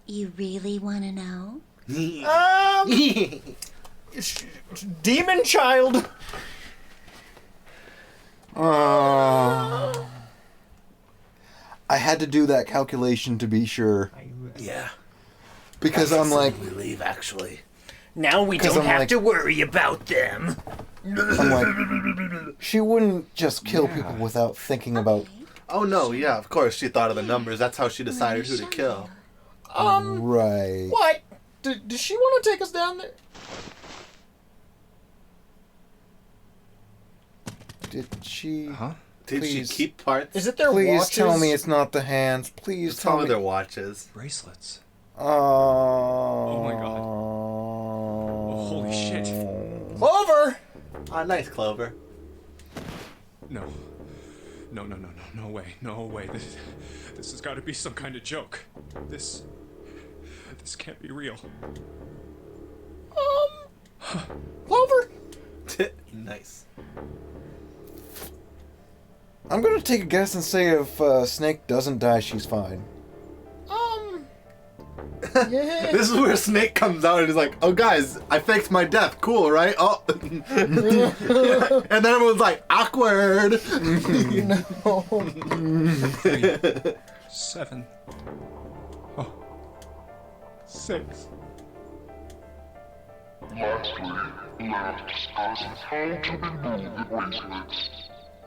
You really want to know? Demon child. I had to do that calculation to be sure. Yeah. Because I'm like, we leave actually. Now we 'Cause don't I'm have like- to worry about them. I'm like, she wouldn't just kill people without thinking about. Oh no, yeah, of course she thought of the numbers. That's how she decided who to kill. Right. What? Does she want to take us down there? Did she? Huh? Did Please. she keep parts? Is it their Please watches? tell me it's not the hands. Please Just tell tell me. me their watches. Bracelets. Oh my God. Oh, holy shit. Clover. Ah, nice, Clover. No. No way. No way. This has got to be some kind of joke. This can't be real. Clover. Nice. I'm gonna take a guess and say if Snake doesn't die, she's fine. Yeah. This is where Snake comes out and is like, "Oh guys, I faked my death. Cool, right?" Oh, and then everyone's like, "Awkward." 3, 7. Oh. 6. Lastly, let us discuss how to remove the bracelets.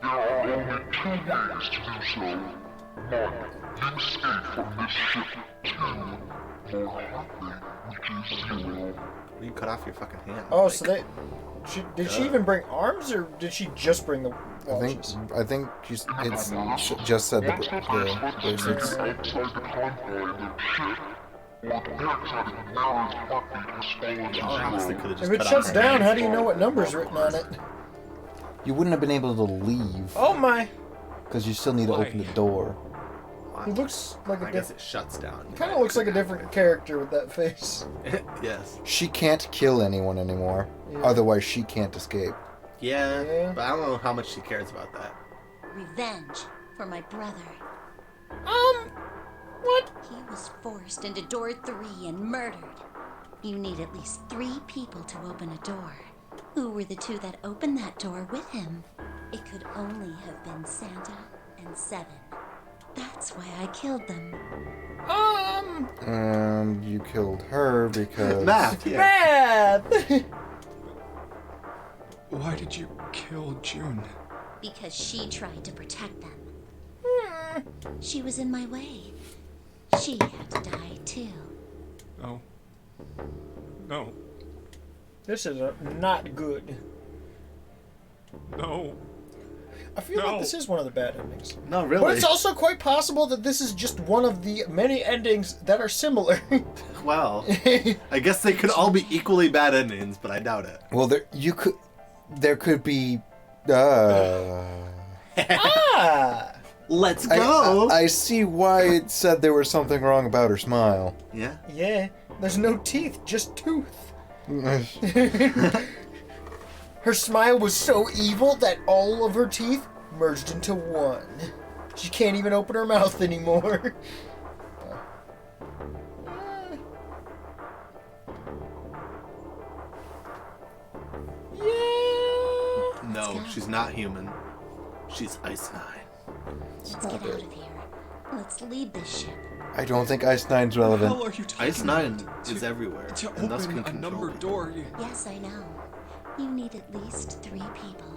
There are only 2 ways to do so. 1. You escape from this ship. 2. More likely, which is 0. You cut off your fucking hand. Oh, so they. Did she even bring arms, or did she just bring the watches? I think it's just said the bracelets. Outside the convoy of the ship, or the outside of the narrow's heartbeat has fallen to Honestly, 0. could have If just it cut shuts off her down, hand. how do you know what number's written on it? You wouldn't have been able to leave Oh my! because you still need to open the door. He looks like a I guess different. it shuts down. Kind of looks like a different character with that face. Yes. She can't kill anyone anymore. Yeah. Otherwise, she can't escape. Yeah, Yeah. but I don't know how much she cares about that. Revenge for my brother. What? He was forced into door 3 and murdered. You need at least 3 people to open a door. Who were the 2 that opened that door with him? It could only have been Santa and Seven. That's why I killed them. And you killed her because... Math, yeah. Math! Why did you kill June? Because she tried to protect them. She was in my way. She had to die too. No. No. This is not good. No. I feel like this is one of the bad endings. No, really. But it's also quite possible that this is just one of the many endings that are similar. Well, I guess they could all be equally bad endings, but I doubt it. Well, there could be... Let's go! I see why it said there was something wrong about her smile. Yeah? Yeah, there's no teeth, just tooth. Her smile was so evil that all of her teeth merged into one. She can't even open her mouth anymore. No, she's not human. She's Ice Nine. Let's get out of here. Let's leave this ship. I don't think Ice Nine's relevant. How are you talking Ice Nine about? is everywhere. To and thus open can a control numbered people. door, Yes, I know. You need at least 3 people.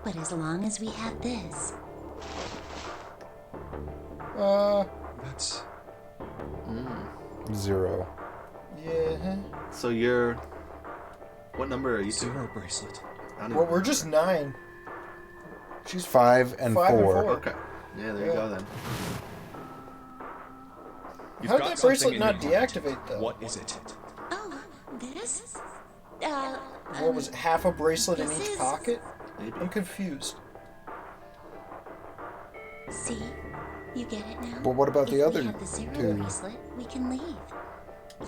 But as long as we have this, That's... 0. Yeah. So you're... What number are you? 0 bracelet. Well, we're just 9. She's 5 and 4. 5 and 4. Okay. Yeah, there you go then. You've How did got that something bracelet in not your heart. deactivate, though? What is it? oh, this? What was it, half a bracelet in This each is- pocket? Maybe. I'm confused. See? You get it now? But what about the If other we have the 0 two? bracelet, we can leave.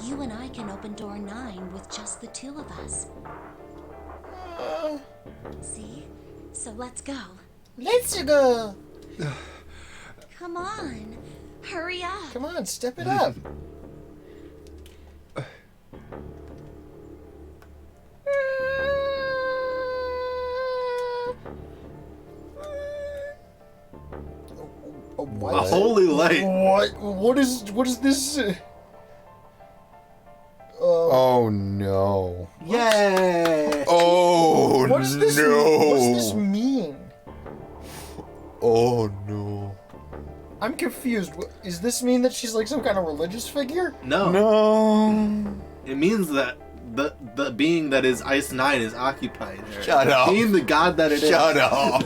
You and I can open door 9 with just the 2 of us. See? So let's go. Let's go! Come on. Hurry up. Come on, step it up. A holy light. What is this? Oh no. Yay! Oh What does this no. What does this mean? Oh no. I'm confused. Does this mean that she's like some kind of religious figure? No. No. It means that the being that is Ice Nine is occupied her. Shut up. Being the god that it is. Shut up.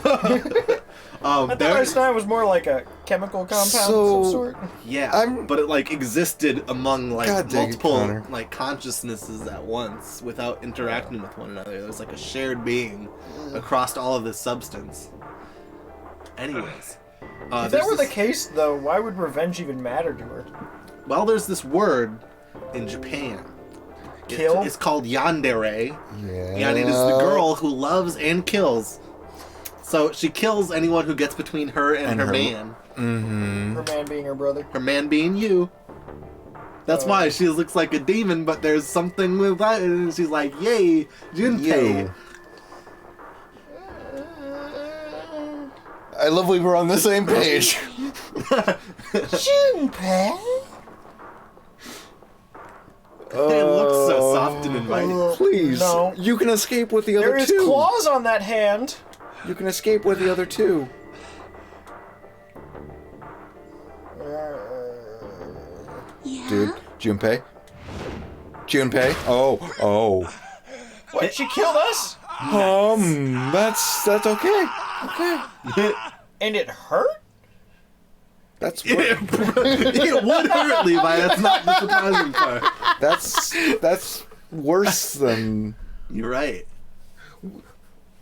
I thought Ice Nine was more like a chemical compound So- of some sort. Yeah, but it like existed among like God dang it, multiple Connor. like consciousnesses at once without interacting with one another. There's like a shared being across all of this substance. Anyways, If that there's were the this- case, though, why would revenge even matter to her? well, there's this word in Japan. Kill? It's called yandere. Yeah. And it is the girl who loves and kills. So she kills anyone who gets between her and her man. Mm-hmm. Her man being her brother. Her man being you. That's why she looks like a demon, but there's something with that, and she's like, "Yay, Junpei!" I love we were on the same page. Junpei? It looks so soft and inviting. Please. No. You can escape with the other There is two. claws on that hand. You can escape with the other two. Yeah? Dude, Junpei. Junpei. Oh. What? She killed us? That's okay. Okay. And it hurt? That's It would hurt, Levi. That's not the surprising part. that's worse than. You're right.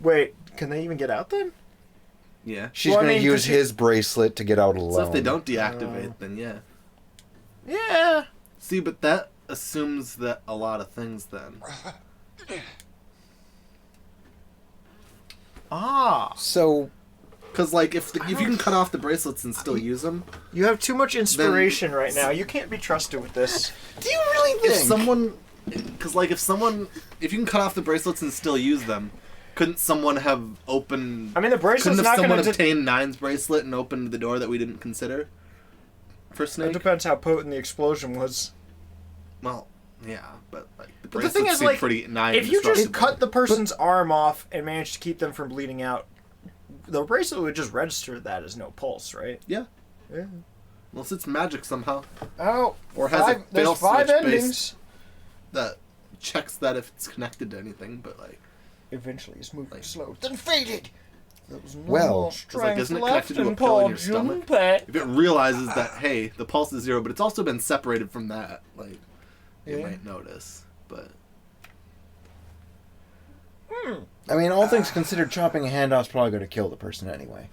Wait, can they even get out then? Yeah. She's Well, I gonna mean, use 'cause his bracelet to get out alone. So if they don't deactivate, then yeah. Yeah. See, but that assumes that a lot of things then. Ah. So, because like if you can cut off the bracelets and still use them, You have too much inspiration right now. You can't be trusted with this. do you really think? if someone, because like if you can cut off the bracelets and still use them, couldn't someone have opened? I mean, the bracelet's couldn't not have someone going to. obtained Nine's bracelet and opened the door that we didn't consider? for Snake. It depends how potent the explosion was. Well, yeah, but like the But the bracelets thing is, seem like, pretty nigh if you just indestructible. cut the person's arm off and manage to keep them from bleeding out, the bracelet would just register that as no pulse, right? Yeah. Yeah. Unless it's magic somehow. Oh, Or has a there's fail 5 switch endings. based that checks that if it's connected to anything, but like Eventually, it's moving slow, then faded. There was no Well, more it's like, strength isn't it left connected to a in pill in poor your stomach? Junpei. If it realizes that hey, the pulse is 0, but it's also been separated from that, like you Yeah. might notice. But I mean, all things considered, chopping a hand off's probably going to kill the person anyway.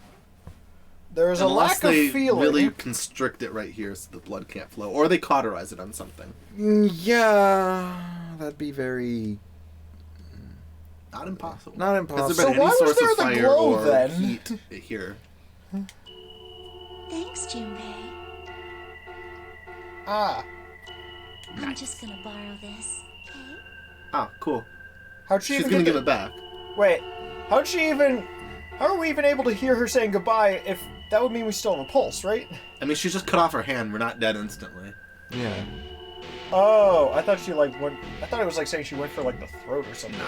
There's a unless lack they of feeling. really constrict it right here so the blood can't flow, or they cauterize it on something. Yeah, that'd be very Not impossible. not Has impossible. there been So why any was source there of the fire glow or then? heat here? Thanks, Junpei. Ah, I'm just gonna borrow this, okay? Ah, cool. how'd she She's even gonna get give it back. Wait, how'd she even... How are we even able to hear her saying goodbye if that would mean we still have a pulse, right? I mean, she just cut off her hand. We're not dead instantly. Yeah. Oh, I thought she like went... I thought it was like saying she went for like the throat or something.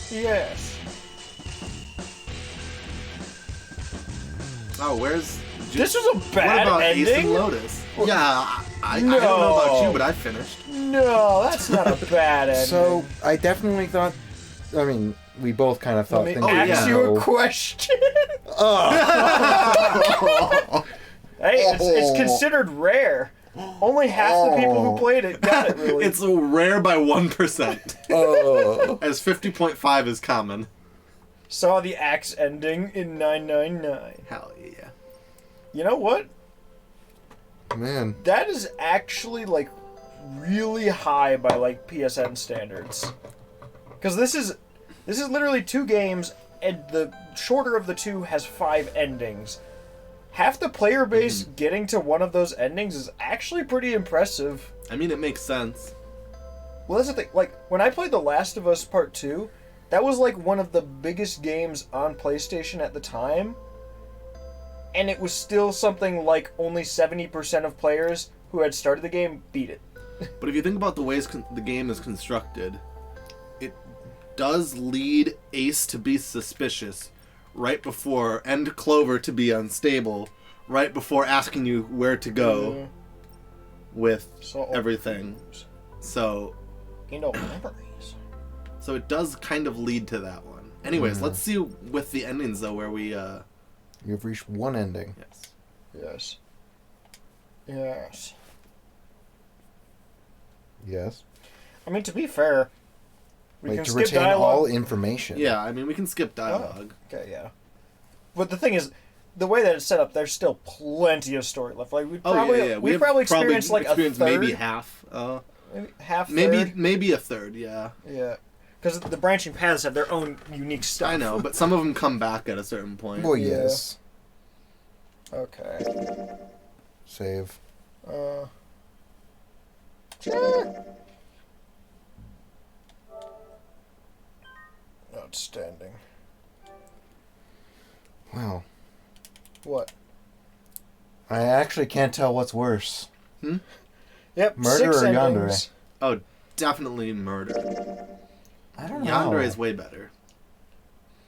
Yes. Oh, where's... This was a bad What about Ace and ending? Lotus? Yeah, I No. don't know about you, but I finished. No, that's not a bad ending. So I definitely thought. I mean, we both kind of thought Let things. me would ask you go- a question. Oh. Hey, it's considered rare. Only half the people who played it got it, really. It's rare by 1%. Oh. As 50.5 is common. Saw the axe ending in 999. Hell yeah. You know what? Man. That is actually, like, really high by, like, PSN standards. Because this is literally 2 games, and the shorter of the 2 has 5 endings. Half the player base getting to one of those endings is actually pretty impressive. I mean, it makes sense. Well, that's the thing. Like, when I played The Last of Us Part 2, that was, like, one of the biggest games on PlayStation at the time. And it was still something like only 70% of players who had started the game beat it. But if you think about the ways the game is constructed, it does lead Ace to be suspicious right before, and Clover to be unstable right before asking you where to go with everything. So, memories. So it does kind of lead to that one. Anyways, Yeah. let's see with the endings though, where we You've reached one ending. Yes. Yes. Yes. Yes. I mean, to be fair, we Like can to skip retain dialogue. all information. Yeah, I mean we can skip dialogue. Okay, yeah. But the thing is, the way that it's set up, there's still plenty of story left. Like we probably we have probably experienced like a experienced third, maybe half. maybe half, maybe third. maybe a third. Yeah. Yeah, because the branching paths have their own unique stuff. I know, but some of them come back at a certain point. Well, yes. Okay. Save. Sure. Outstanding. Wow. What? I actually can't tell what's worse. Yep. Murder 6 or endings. Yandere? Oh, definitely murder. I don't know. Yandere is way better.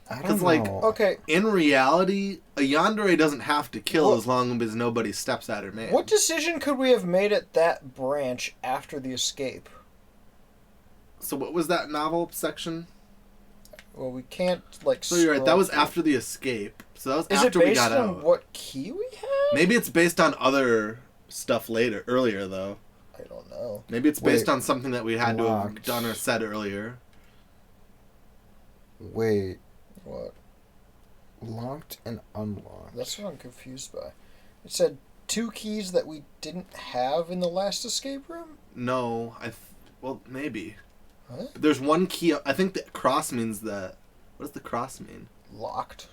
I don't Because know. like, Okay. in reality, a Yandere doesn't have to kill What- as long as nobody steps at her man. What decision could we have made at that branch after the escape? So what was that novel section? Well, we can't like. So you're right. That scroll was through. after the escape. So that was Is it after we based got on out. what key we have? Maybe it's based on other stuff earlier though. I don't know. Maybe it's based Wait. on something that we had to have Locked. done or said earlier. Wait. What? Locked and unlocked. That's what I'm confused by. It said 2 keys that we didn't have in the last escape room. No, well maybe. Huh? But there's one key. I think the cross means that. What does the cross mean? Locked.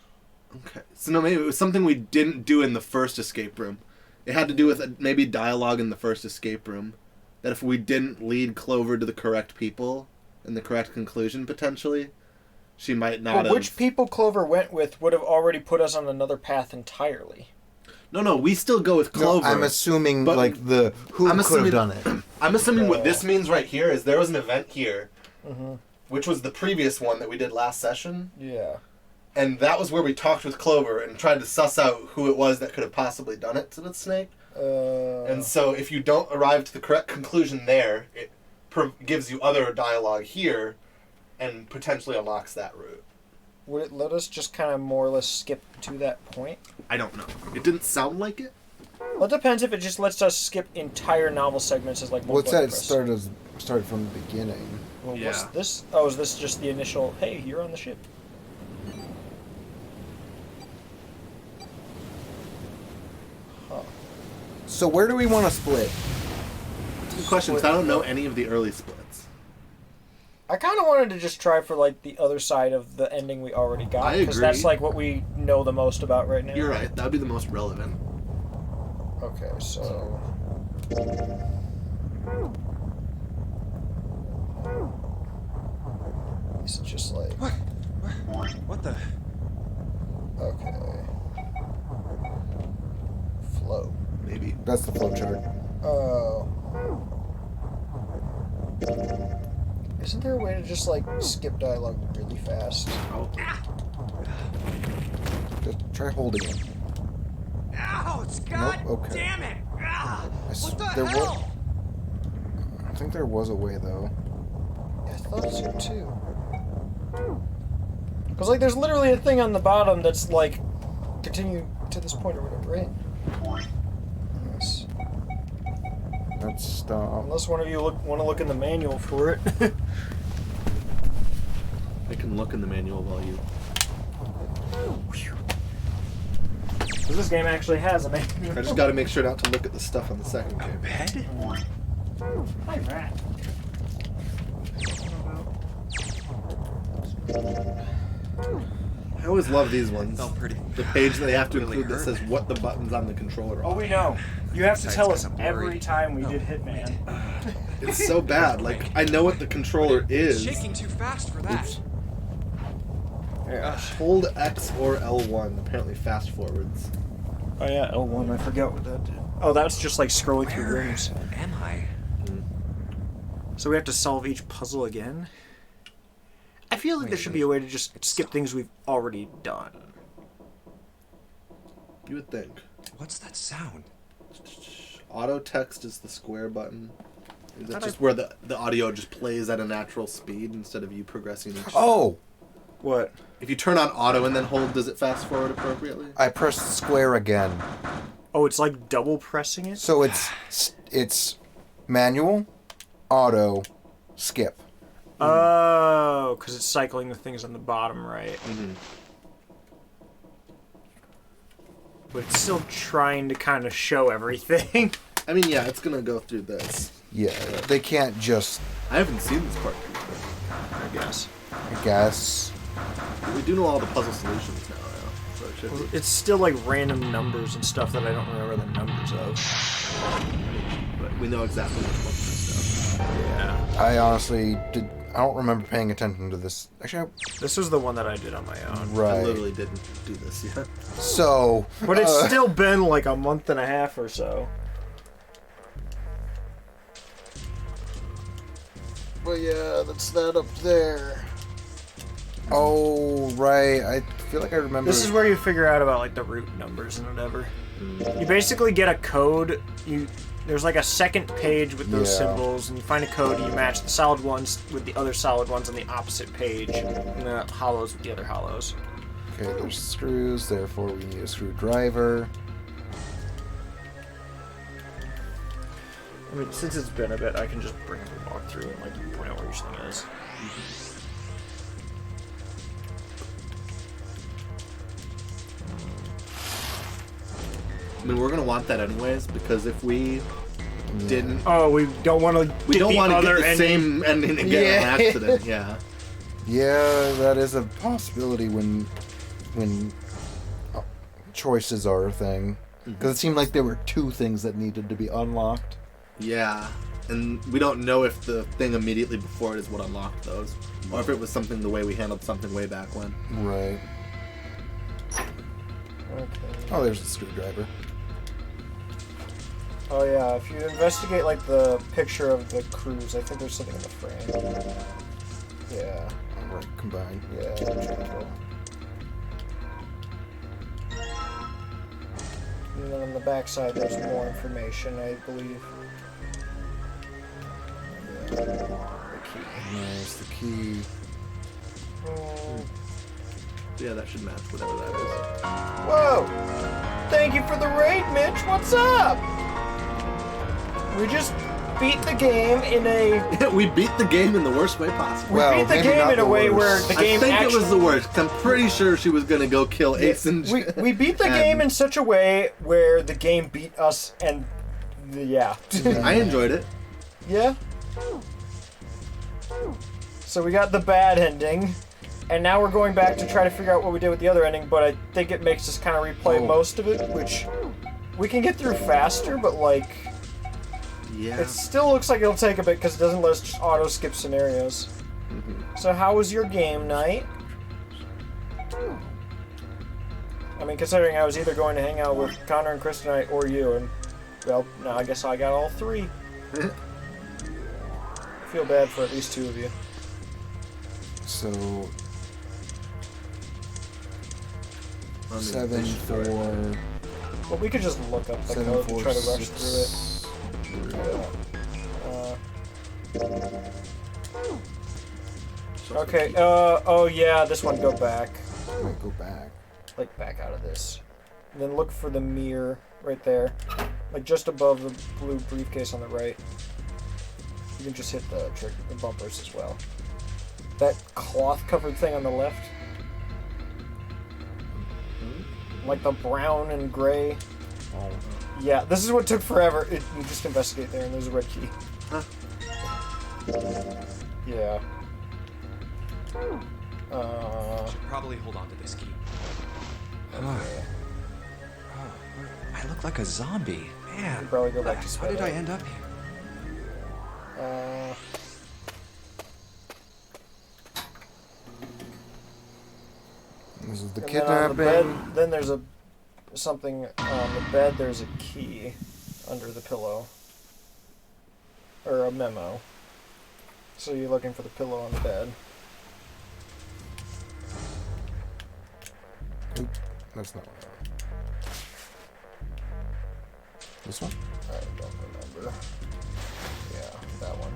Okay. So no, maybe it was something we didn't do in the first escape room. It had to do with maybe dialogue in the first escape room. That if we didn't lead Clover to the correct people, and the correct conclusion potentially, she might not But have. which people Clover went with would have already put us on another path entirely. No, we still go with Clover. No, I'm assuming but like who could have done it. I'm assuming what this means right here is there was an event here, which was the previous one that we did last session. Yeah. And that was where we talked with Clover and tried to suss out who it was that could have possibly done it to the snake. And so if you don't arrive to the correct conclusion there, it gives you other dialogue here and potentially unlocks that route. Would it let us just kind of more or less skip to that point? I don't know. It didn't sound like it. Well, it depends if it just lets us skip entire novel segments as like one What's button that press. started from the beginning? Well, what's this? Oh, is this just the initial, hey, you're on the ship? Huh. So where do we want to split? Good question. 'Cause I don't know any of the early splits. I kind of wanted to just try for like the other side of the ending we already got. I Because agree. that's like what we know the most about right now. You're right. That would be the most relevant. Okay, so... This is just like... What the? Okay. Flow. Maybe. That's the flow chart. Oh. Isn't there a way to just like skip dialogue really fast? Oh. Just try holding it. Ow, Scott! Nope, okay. Damn it! Ah, what the there hell? I think there was a way though. Yeah, I thought so too. Because like there's literally a thing on the bottom that's like continue to this point or whatever, right? Yes. Let's stop. Unless one of you want to look in the manual for it. I can look in the manual while you... Because this game actually has a manual. I just got to make sure not to look at the stuff on the second game. Bed? Hi, rat. I always love these ones. Felt pretty. The page that they have to Really include that hurt. says what the buttons on the controller Oh, are. we know. You have to Besides, tell 'cause us I'm every worried. time we did Hitman. It's so bad. Like, I know what the controller It's is. shaking too fast for that. Yeah. Hold X or L1, apparently fast forwards. Oh yeah, L1. I forgot what that did. Oh, that's just like scrolling through Where rooms. am I? So we have to solve each puzzle again? I feel like there should be a way to just skip things we've already done. You would think. What's that sound? Auto text is the square button. Is that just where the audio just plays at a natural speed instead of you progressing each Oh! What? If you turn on auto and then hold, does it fast forward appropriately? I pressed square again. Oh, it's like double pressing it? So it's manual, auto, skip. Oh, because it's cycling the things on the bottom right. Mm-hmm. But it's still trying to kind of show everything. I mean, yeah, it's gonna go through this. Yeah, they can't just, I haven't seen this part before. I guess. I guess. We do know all the puzzle solutions now, though, so it should be. It's still like random numbers and stuff that I don't remember the numbers of. But we know exactly which ones and stuff. Yeah. I honestly I don't remember paying attention to this. Actually, This was the one that I did on my own. I right. literally didn't do this yet. So. But it's still been like a month and a half or so. But yeah, that's that up there. Oh, right. I feel like I remember. This is where you figure out about like the root numbers and whatever. You basically get a code. There's like a second page with those Yeah. symbols, and you find a code and you match the solid ones with the other solid ones on the opposite page, and the hollows with the other hollows. Okay, there's screws, therefore we need a screwdriver. I mean, since it's been a bit, I can just bring up a walkthrough and like point out where each thing is. I mean, we're gonna want that anyways because if we didn't, Oh, we don't want to. we don't want to get other the ending. same ending again in an Yeah. accident. Yeah. Yeah, that is a possibility when choices are a thing. Because it seemed like there were two things that needed to be unlocked. Yeah. and we don't know if the thing immediately before it is what unlocked those, or if it was something the way we handled something way back when. Right. Okay. Oh, there's the screwdriver. Oh yeah, if you investigate like the picture of the cruise, I think there's something in the frame. Yeah. Right, combined. Yeah. Triangle. And then on the back side, there's more information, I believe. Yeah. The key. There's the key. Yeah, that should match whatever that is. Whoa! Thank you for the raid, Mitch. What's up? We just beat the game in a. We beat the game in the worst way possible. We beat the game in a way where the game. I think actually... it was the worst. I'm pretty sure she was gonna go kill Ace and. We beat the game in such a way where the game beat us, and yeah. I enjoyed it. Yeah. So we got the bad ending, and now we're going back to try to figure out what we did with the other ending. But I think it makes us kind of replay most of it, which we can get through faster. But like. Yeah. It still looks like it'll take a bit because it doesn't let us just auto skip scenarios. So how was your game night? I mean, considering I was either going to hang out with Connor and Chris tonight or you, and well, now I guess I got all three. I feel bad for at least two of you. So 7, 4. Well, we could just look up the 7, code 4, and try to rush 6, through it. Okay, oh yeah, this one, go back. Wait, go back. Like, back out of this. And then look for the mirror right there. Like, just above the blue briefcase on the right. You can just hit the bumpers as well. That cloth-covered thing on the left. Like the brown and gray. Oh. Yeah, this is what took forever. You just investigate there, and there's a red key. Huh. Yeah. Should probably hold on to this key. Okay. I look like a zombie. Man, Should probably go back to how did I sped end up here? This is the And then on the kidnapping. bed, then there's something on the bed. There's a key under the pillow, or a memo. So you're looking for the pillow on the bed. Oop, that's not one. This one? I don't remember. Yeah, that one.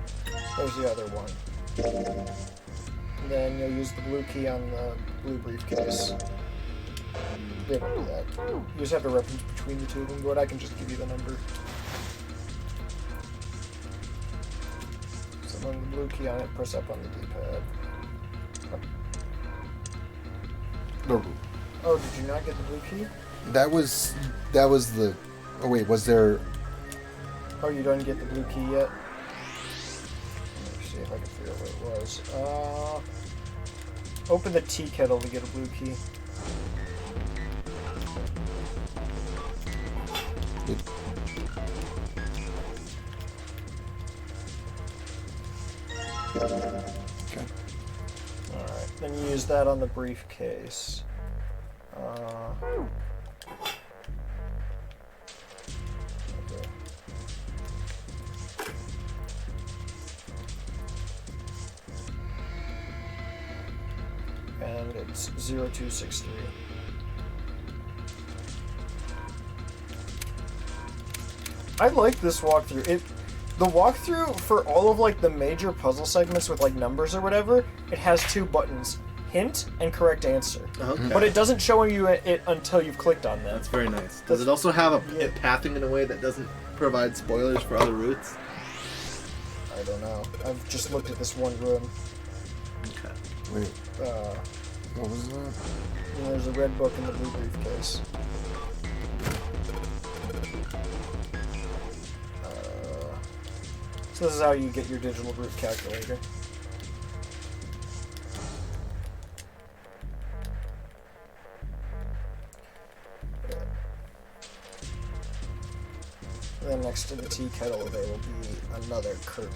There's the other one. And then you'll use the blue key on the blue briefcase. They don't do that. You just have to reference between the two of them, but I can just give you the number. So then the blue key on it, press up on the D-pad. Oh, did you not get the blue key? That was the. Oh wait, was there? Oh, you didn't get the blue key yet? Let me see if I can figure out what it was. Open the tea kettle to get a blue key. Okay. Alright, then you use that on the briefcase. Okay. And it's 0263. I like this walkthrough. The walkthrough for all of like the major puzzle segments with like numbers or whatever, it has two buttons: hint and correct answer. Okay. But it doesn't show you it until you've clicked on them. That's very nice. Does it also have it pathing in a way that doesn't provide spoilers for other routes? I don't know. I've just looked at this one room. Okay. Wait. What was that? And there's a red book in the blue briefcase. So this is how you get your digital route calculator. And then next to the tea kettle there will be another curtain.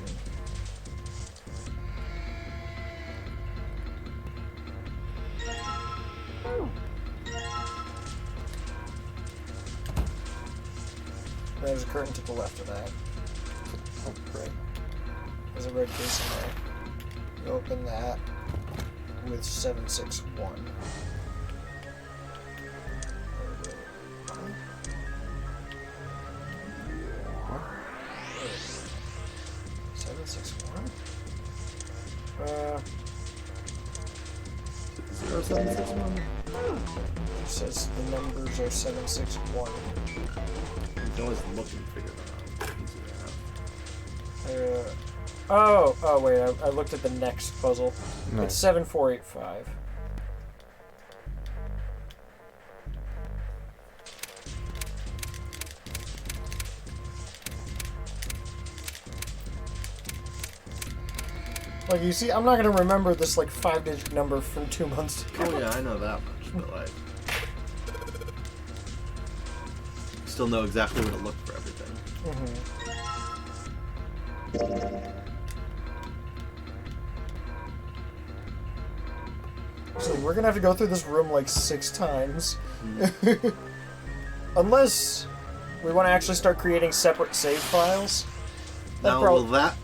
There's a curtain to the left of that. Oh, right. There's a red case in there. You open that with 761. 761? 0761. It says the numbers are 761. You can always look and figure that out. Easier out. Oh, wait, I looked at the next puzzle. No. It's 7485. Like, you see, I'm not gonna remember this, like, 5-digit number from 2 months ago. Oh yeah, I know that much, but like, still know exactly where to look for everything. So we're gonna have to go through this room like 6 times. Unless we want to actually start creating separate save files. Now, will that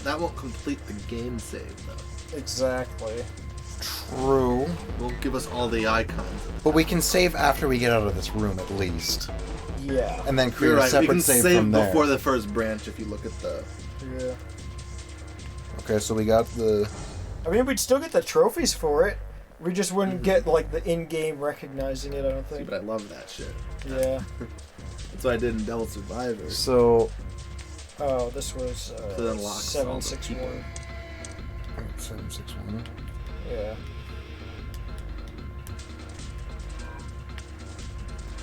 won't complete the game save though? Exactly. True. Won't give us all the icons. But we can save after we get out of this room at least. Yeah. And then create You're a right. separate We can save save from there. before the first branch if you look at the. Yeah. Okay, so we got the. I mean, we'd still get the trophies for it. We just wouldn't get like the in-game recognizing it. I don't think. See, but I love that shit. Yeah. That's what I did in Devil Survivor. So. Oh, this was So it unlocks all the 761. 761. Yeah.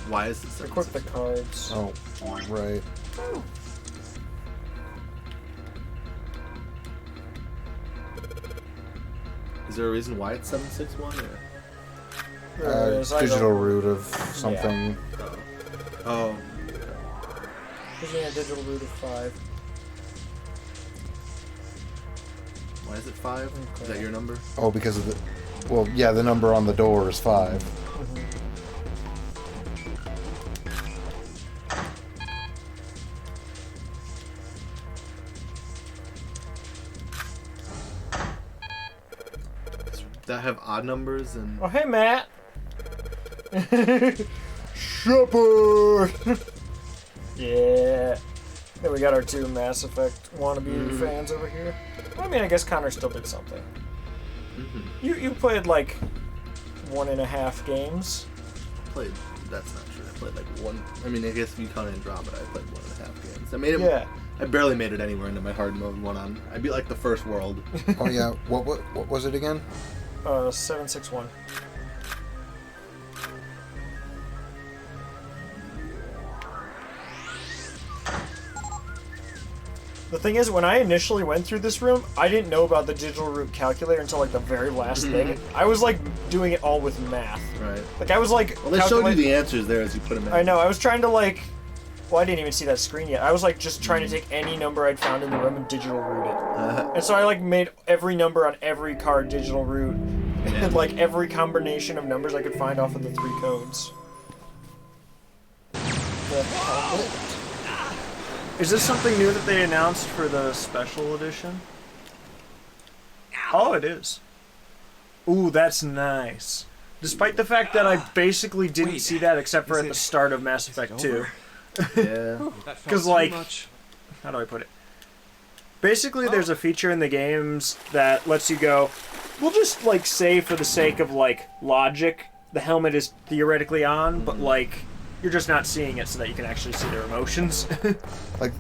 Why is it Equip the cards. Oh, right. Is there a reason why it's 761? Digital root of something. Oh. Using a digital root of 5. Why is it 5? Is that your number? Oh, because of the. Well, yeah, the number on the door is 5. That have odd numbers and. Oh, hey, Matt. Shepard. Yeah. Then we got our 2 Mass Effect wannabe fans over here. I mean, I guess Connor still did something. You played like 1.5 games. Played. That's not true. I played like 1. I mean, I guess if you count Andromeda, I played 1.5 games. I made it. Yeah. I barely made it anywhere into my hard mode one on. I beat like the first world. Oh yeah. What was it again? 761. The thing is, when I initially went through this room, I didn't know about the digital root calculator until like the very last thing. I was like doing it all with math. Right. Like I was like. Well, they showed you the answers there as you put them in. I know. I was trying to like. Well, I didn't even see that screen yet. I was like just trying to take any number I'd found in the room and digital root it. And so I like made every number on every card digital root, and like every combination of numbers I could find off of the 3 codes. Is this something new that they announced for the special edition? Oh, it is. Ooh, that's nice. Despite the fact that I basically didn't see that except for at the start of Mass Effect 2. Yeah. Because, like, how do I put it? Basically, there's a feature in the games that lets you go, we'll just, like, say for the sake of, like, logic, the helmet is theoretically on, but, like, you're just not seeing it so that you can actually see their emotions. Like,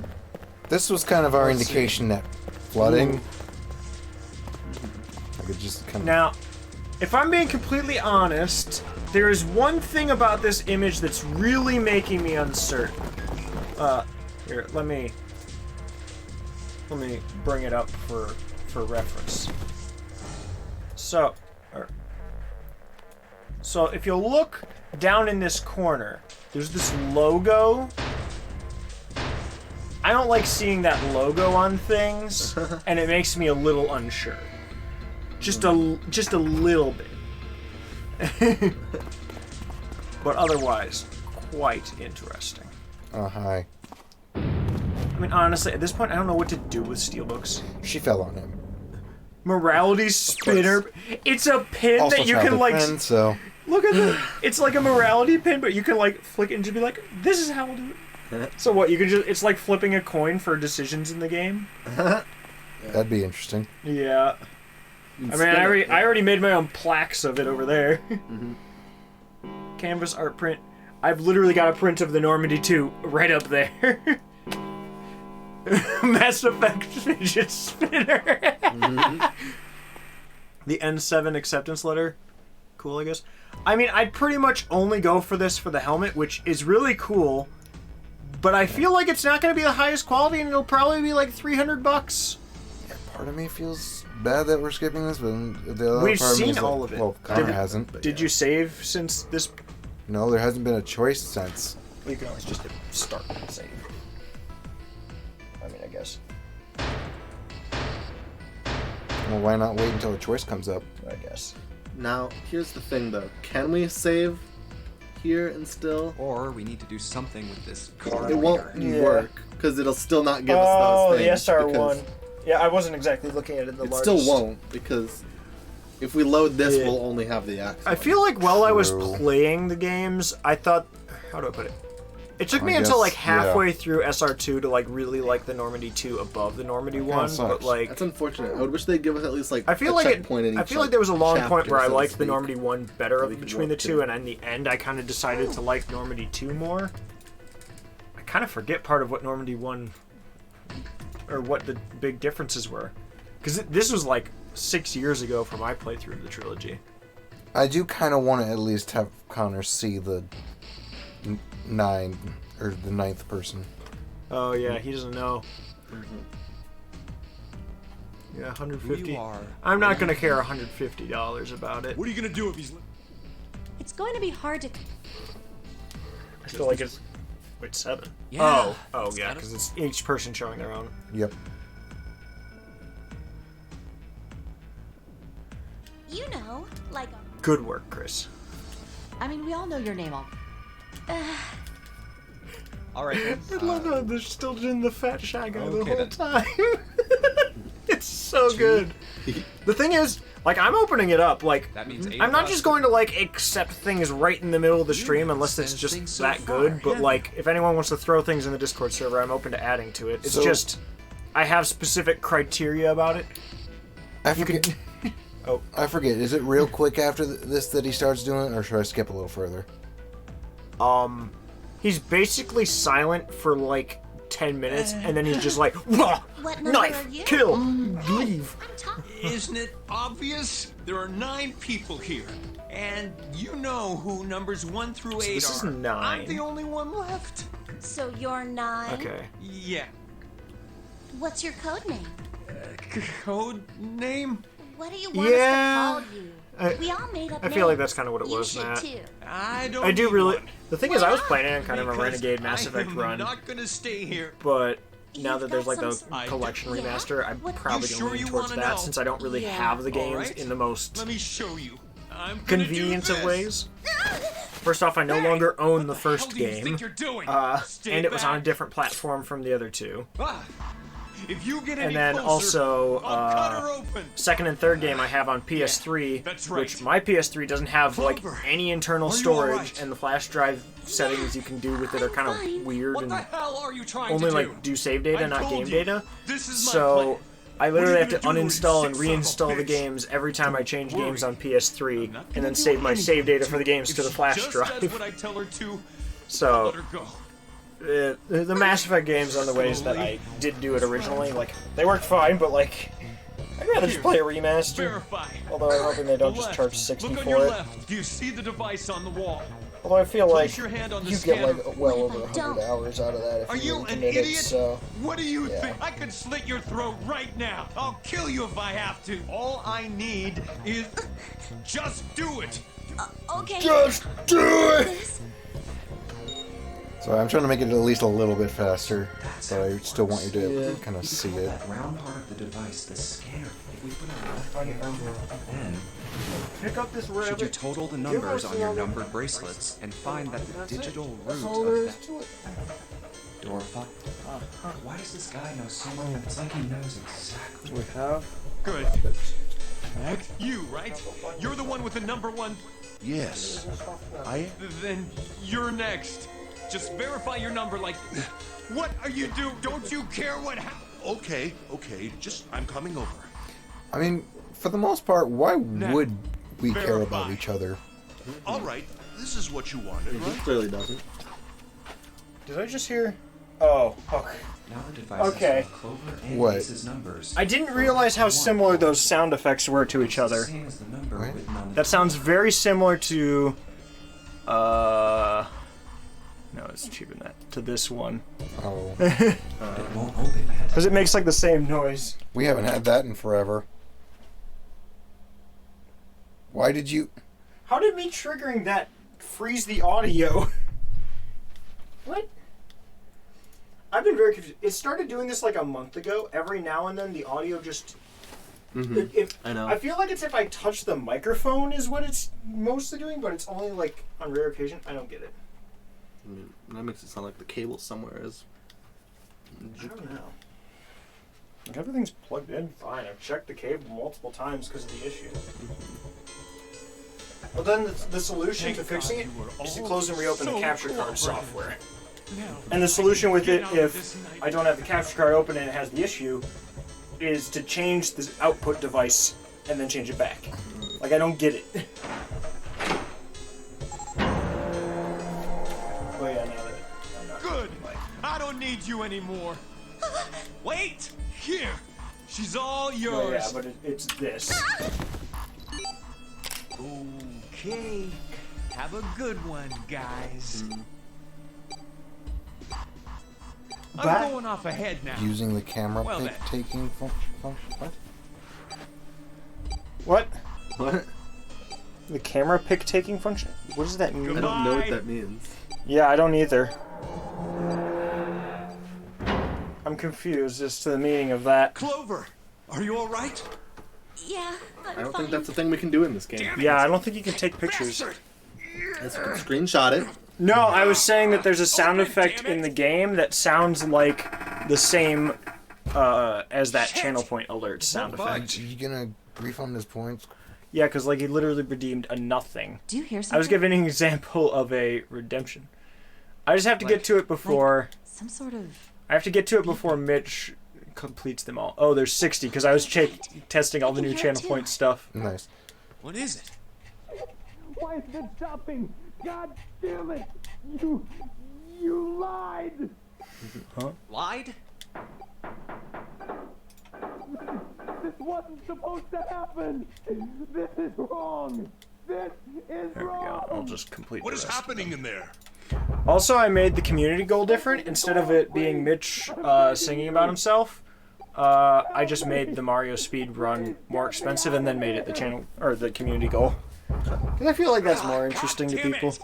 this was kind of our indication that flooding. I could just kind of. Now, if I'm being completely honest, there is one thing about this image that's really making me uncertain. Here, let me bring it up for reference. So if you look down in this corner, there's this logo I don't like seeing that logo on things, and it makes me a little unsure. Just a little bit. But otherwise, quite interesting. Oh, hi. I mean, honestly, at this point, I don't know what to do with steelbooks. She fell on him. Morality spinner. It's a pin Also that you can, like... friend, so... Look at that. It's like a morality pin, but you can, like, flick it and just be like, this is how we'll do it. So what, you can just... It's like flipping a coin for decisions in the game. That'd be interesting. Yeah. I mean, I already made my own plaques of it over there. Canvas art print. I've literally got a print of the Normandy 2 right up there. Mass Effect fidget spinner. The N7 acceptance letter. Cool, I guess. I mean, I'd pretty much only go for this for the helmet, which is really cool. But I feel like it's not going to be the highest quality, and it'll probably be like $300. Yeah, part of me feels bad that we're skipping this, but the other We've part of me seen is all like, of it. Well, Connor hasn't. Did you save since this? No, there hasn't been a choice since. Well, you can always just hit start and save. I mean, I guess. Well, why not wait until the choice comes up? I guess. Now, here's the thing though. Can we save here and still? Or we need to do something with this card. It won't Yeah. work because it'll still not give us Oh, those the things. SR1. because Yeah, I wasn't exactly looking at it in the It largest. still won't because if we load this, Yeah. we'll only have the X. I feel like while I was True. playing the games, I thought, how do I put it? It took me I until guess, like halfway yeah. through SR2 to like really like the Normandy 2 above the Normandy 1, sucks. but like That's unfortunate. I would wish they'd give us at least like I feel a like checkpoint in I each, feel like there was a long point where I chapter, so to liked the speak. Normandy 1 better So we can between the work to two, it. and in the end I kind of decided to like Normandy 2 more. I kind of forget part of what Normandy 1 or what the big differences were, because this was like 6 years ago for my playthrough of the trilogy. I do kind of want to at least have Connor see the 9 or the 9th person. Oh yeah, he doesn't know. Yeah, Who 150. you are. I'm not gonna care $150 about it. What are you gonna do if he's? It's going to be hard to. I feel like it's wait 7. Yeah, Oh it's yeah, gotta- because it's each person showing their own. Yep. You know, like Good work, Chris. I mean, we all know your name. All right. Then. I love how they're still doing the fat shy guy the Okay, whole then. time. It's so good. The thing is, like, I'm opening it up. Like, That means 8 I'm not of just us. going to like accept things right in the middle of the stream unless it's said just things so that far, good. But haven't like, if anyone wants to throw things in the Discord server, I'm open to adding to it. It's So- just I have specific criteria about it. I forget. I forget. Is it real quick after this that he starts doing it, or should I skip a little further? He's basically silent for like 10 minutes, and then he's just like, "Wah! what number Knife, are you? kill, leave." I'm talking. Isn't it obvious? There are 9 people here. And you know who numbers 1 through 8 this is are. 9. I'm the only one left. So you're 9. Okay. Yeah. What's your code name? Code name? What do you want Yeah. us to call you? I- We all made up I feel like names. that's kind of what it You was, should Matt. too. I don't I do need really. one. The thing is, I was planning on kind of a Because Renegade Mass Effect I am run, not gonna stay here. but now You've that there's got like some- the I- collection Yeah? remaster, I'm What- probably You going sure to lean you towards wanna that know? since I don't really Yeah. have the All games right. in the most Let me show you. I'm gonna convenient do of this. ways. First off, I no longer own the What the hell first do you game, think you're doing? Stay and it was on a back. different platform from the other two. Ah, if you get any And then closer, also, I'll cut her open. second and third game I have on PS3, that's right. which my PS3 doesn't have like Clover, any internal are you storage, alright? and the flash drive settings you can do with it are kind fine. of weird What and the hell are you trying only to like do save data, I not told game you, data. this is my So plan. I literally What have are to you gonna do, uninstall you and sick son of a reinstall the bitch? games every time I change Don't games worry. on PS3, I'm not and gonna then do save my anything save data to for the games If to the she flash just drive. does what I tell her to, So let her go. the Mass Effect games on the ways that I did do it originally, like they worked fine, but like I'd rather just play a remaster. Verify. Although I'm hoping they don't just Left. charge 60 Look on for your it. left. Do you see the device on the wall? Although I feel like Place your hand on the You scanner. get like well over Don't. 100 hours out of that if Are you're you an committed. idiot? So What do you yeah. think? I could slit your throat right now. I'll kill you if I have to. All I need is just do it. Okay. Just do it! This- So I'm trying to make it at least a little bit faster, but I still want you to kind of see it. That round part of the device, the scanner. If we put a left number, then pick up this should you total the numbers on your numbered bracelets and find that the digital root of that door file. Why does this guy know so much? It's like he knows exactly. We have. Good. Next, you, right? You're the one with the number 1. Yes. I. Then you're next. Just verify your number like. What are you doing? Don't you care what happens? Okay. Just I'm coming over. I mean, for the most part, why would we care about each other? All right. This is what you wanted, He right? clearly doesn't. Did I just hear? Oh, okay. Now the device Okay. has Clover and What? Lisa's numbers. I didn't realize how similar those sound effects were to each other. Same as the number written on the That sounds very similar to, no, it's cheaper than that. To this one. Oh. It won't open. Because it makes like the same noise. We haven't had that in forever. Why did you... How did me triggering that freeze the audio? What? I've been very confused. It started doing this like a month ago. Every now and then the audio just... I know. I feel like it's if I touch the microphone is what it's mostly doing, but it's only like on rare occasion. I don't get it. I mean, that makes it sound like the cable somewhere is. I don't know. Like everything's plugged in fine. I've checked the cable multiple times because of the issue. Well, then the solution to fixing it is to close and reopen the capture card software. And the solution with it, if I don't have the capture card open and it has the issue, is to change the output device and then change it back. Like, I don't get it. Oh yeah, now that I'm not Good. I don't need you anymore. Wait. Here. She's all yours. Oh yeah, but it's this. Okay. Have a good one, guys. I'm going off ahead now. Using the camera Well pic then. taking function? What? What? The camera pic taking function? What does that mean? I don't know what that means. Yeah, I don't either. I'm confused as to the meaning of that. Clover, are you all right? Yeah, I don't think that's a thing we can do in this game. Yeah, I don't think you can take pictures. Let's screenshot it. No, I was saying that there's a sound effect in the game that sounds like the same as that channel point alert sound effect. Are you gonna refund his points? Yeah, because like he literally redeemed a nothing. Do you hear something? I was giving an example of a redemption. I just have to get to it before. Some sort of... I have to get to it before Mitch completes them all. Oh, there's 60 because I was testing all the new channel point stuff. Nice. What is it? Why is it stopping? God damn it! You lied! Huh? Lied? This wasn't supposed to happen! This is wrong! This is There we go. I'll just complete What the is rest. happening in there? Also, I made the community goal different. Instead of it being Mitch singing about himself, I just made the Mario speed run more expensive and then made it the channel or the community goal. Because I feel like that's more interesting to people.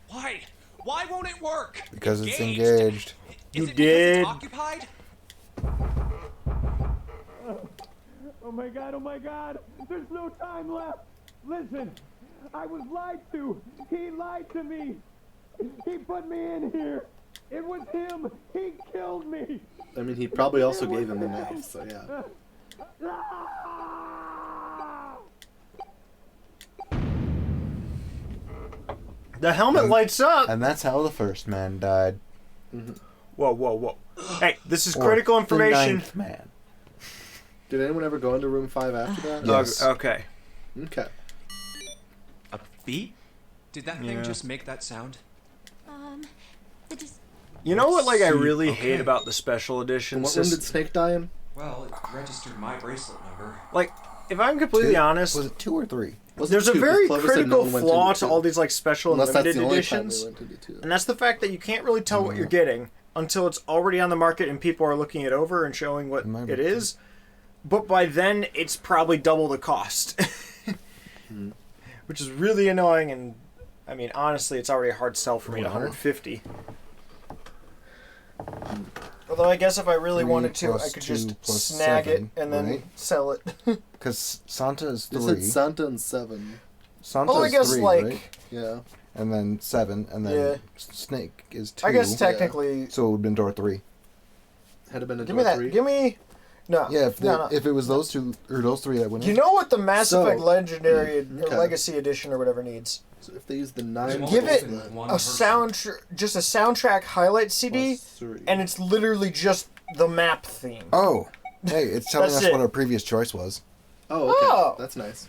Why? Why won't it work? Because it's engaged. You Is it because did. it's occupied? Oh my god, there's no time left! Listen, I was lied to! He lied to me! He put me in here! It was him! He killed me! I mean, he probably also gave him the knife, so yeah. The helmet lights up. And that's how the first man died. Whoa, whoa, whoa! Hey, this is Or critical the information. ninth man. Did anyone ever go into room 5 after that? Yes. Okay. Okay. A beat? Did that thing Yeah. just make that sound? The dis- You know what? Like, I See, really okay. hate about the special editions. What room did Snake die in? Well, it registered my bracelet number. Like, if I'm completely Two? honest, Was it 2 or 3? there's a very Clover said critical no one went flaw into to two. all these like special and Unless that's limited the only time editions, they went into two. and that's the fact that you can't really tell what you're getting until it's already on the market and people are looking it over and showing what Might be it is. But by then, it's probably double the cost, which is really annoying and I mean, honestly, it's already a hard sell for me at 150. Although I guess if I really 3 wanted to, I plus could 2 just plus snag 7, it and then right? sell it. Because Santa is You 3. said Santa and 7. Santa Oh, I is guess, 3, like- right? Yeah. And then 7, and then Yeah. Snake is 2. I guess technically. So it would have been door 3. Had it been a Give me door that. 3? Give me. No. Yeah, if, no, no. if it was those 2 or those 3 that went in. You know what the Mass So- Effect Legendary Okay. or Legacy Edition or whatever needs? So if they use the 9... Give it a just a soundtrack highlight CD, Plus 3. and it's literally just the map theme. Oh, hey, it's telling That's us it. what our previous choice was. Oh, okay. Oh. That's nice.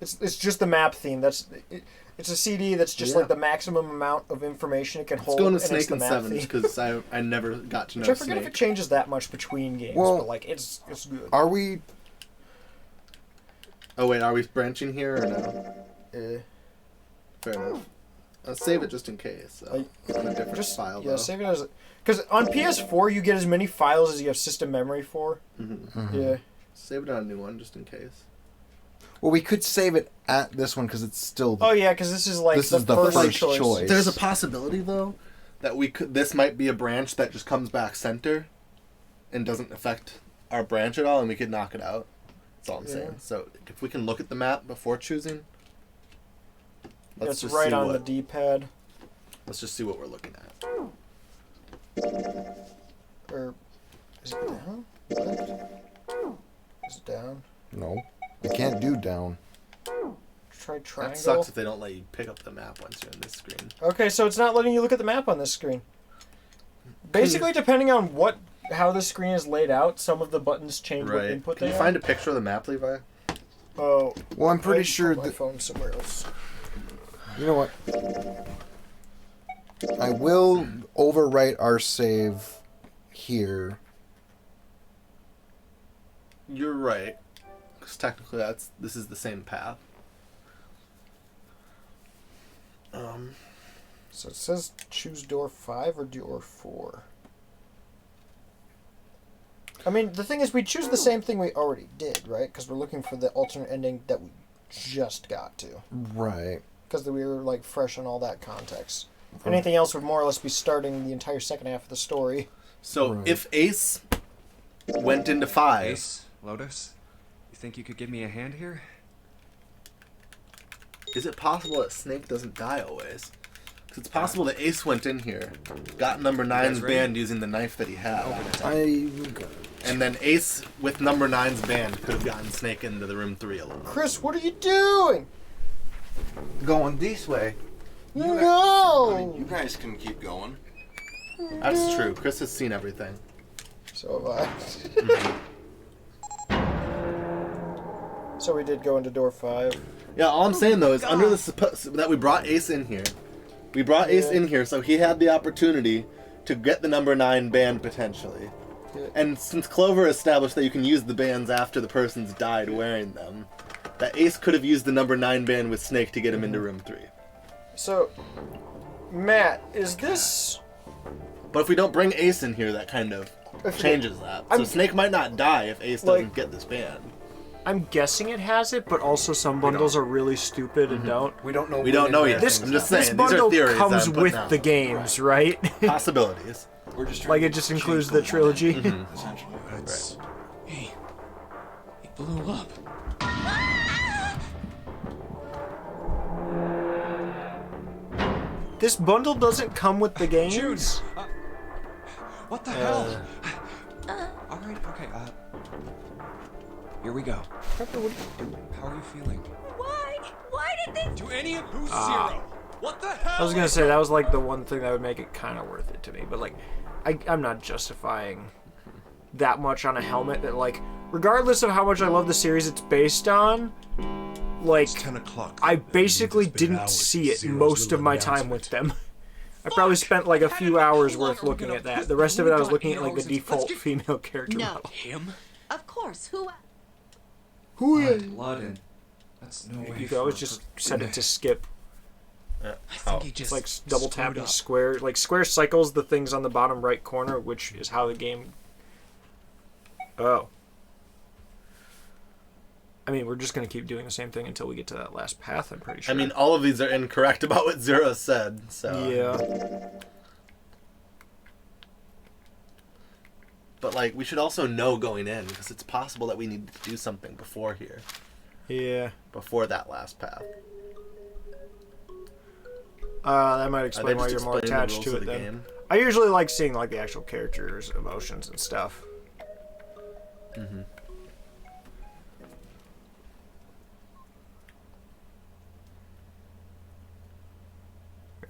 It's just the map theme. It's a CD that's just Yeah. like the maximum amount of information it can Let's hold. go into and it's Snake the and map 7 theme. because I never got to know Which I forget Snake. if it changes that much between games, Well, but like it's good. Are we... Oh wait, are we branching here or no? Fair enough. I'll save it just in case. So. It's on a different file Yeah, though. save it as because on PS4 you get as many files as you have system memory for. Mm-hmm. Yeah. Save it on a new one just in case. Well, we could save it at this one because it's still... Oh yeah, because this is like This the is the first, first choice. choice. There's a possibility though that we could. This might be a branch that just comes back center, and doesn't affect our branch at all, and we could knock it out. That's all I'm Yeah. saying. So if we can look at the map before choosing, let's It's just right see on what, the D-pad. Let's just see what we're looking at. Or is it down? Left? Is it down? No. I can't do down. Try triangle. That sucks if they don't let you pick up the map once you're in this screen. Okay, so it's not letting you look at the map on this screen. Basically, depending on how the screen is laid out, some of the buttons change what Right. input Can they you find a picture of the map, Levi? Oh. Well, I'm pretty I sure put my that... phone somewhere else. You know what? I will overwrite our save here. You're right, because technically this is the same path. So it says choose door 5 or door 4. I mean, the thing is, we choose the same thing we already did, right? Because we're looking for the alternate ending that we just got to. Right. Because we were like fresh on all that context. Anything else would more or less be starting the entire second half of the story. So if Ace went into 5, Ace, Lotus, you think you could give me a hand here? is it possible that Snake doesn't die always? Because it's possible that Ace went in here, got number 9's ready? band using the knife that he had, I... and then Ace with number 9's band could have gotten Snake into the room 3 alone. Chris, what are you doing? Going this way. No! You guys can keep going. That's true. Chris has seen everything. So have I. So we did go into door 5. Yeah, all I'm saying though is under the that we brought Ace in here. We brought Ace in here so he had the opportunity to get the number 9 band potentially. Yeah. And since Clover established that you can use the bands after the person's died wearing them, that Ace could have used the number 9 band with Snake to get him into room 3. So, Matt, is this... But if we don't bring Ace in here, that kind of changes that. So Snake might not die if Ace doesn't get this band. I'm guessing it has it, but also some bundles are really stupid and don't. We don't know. We don't know yet. I'm just saying. This These bundle are theories comes I'm putting with out. the games, right? Possibilities. We're just like it just includes the trilogy. Essentially. That's... Hey, he blew up. This bundle doesn't come with the games. What the hell? All right, okay. Here we go. Pepper, what are you doing? How are you feeling? Why did they... Do any of who's zero? What the hell? I was gonna say that was like the one thing that would make it kind of worth it to me, but like, I'm not justifying that much on a helmet that like, regardless of how much I love the series it's based on, like, 10 o'clock. I basically didn't see it most of my time with them. I probably spent like a few hours worth looking at that. The rest of it I was looking at like the default female character No. model. Him? Of course. Who? Blood and... That's no way. You can always just set it to skip. I think he It's just like double screwed tapping up. square. Like square cycles the things on the bottom right corner, which is how the game. Oh. I mean, we're just gonna keep doing the same thing until we get to that last path. I'm pretty sure. I mean, all of these are incorrect about what Zero said. So yeah. But like, we should also know going in because it's possible that we need to do something before here. Yeah. Before that last path. That might explain just why you're more explaining the attached to rules it of the then. game. I usually like seeing like the actual characters' emotions and stuff. Mm-hmm.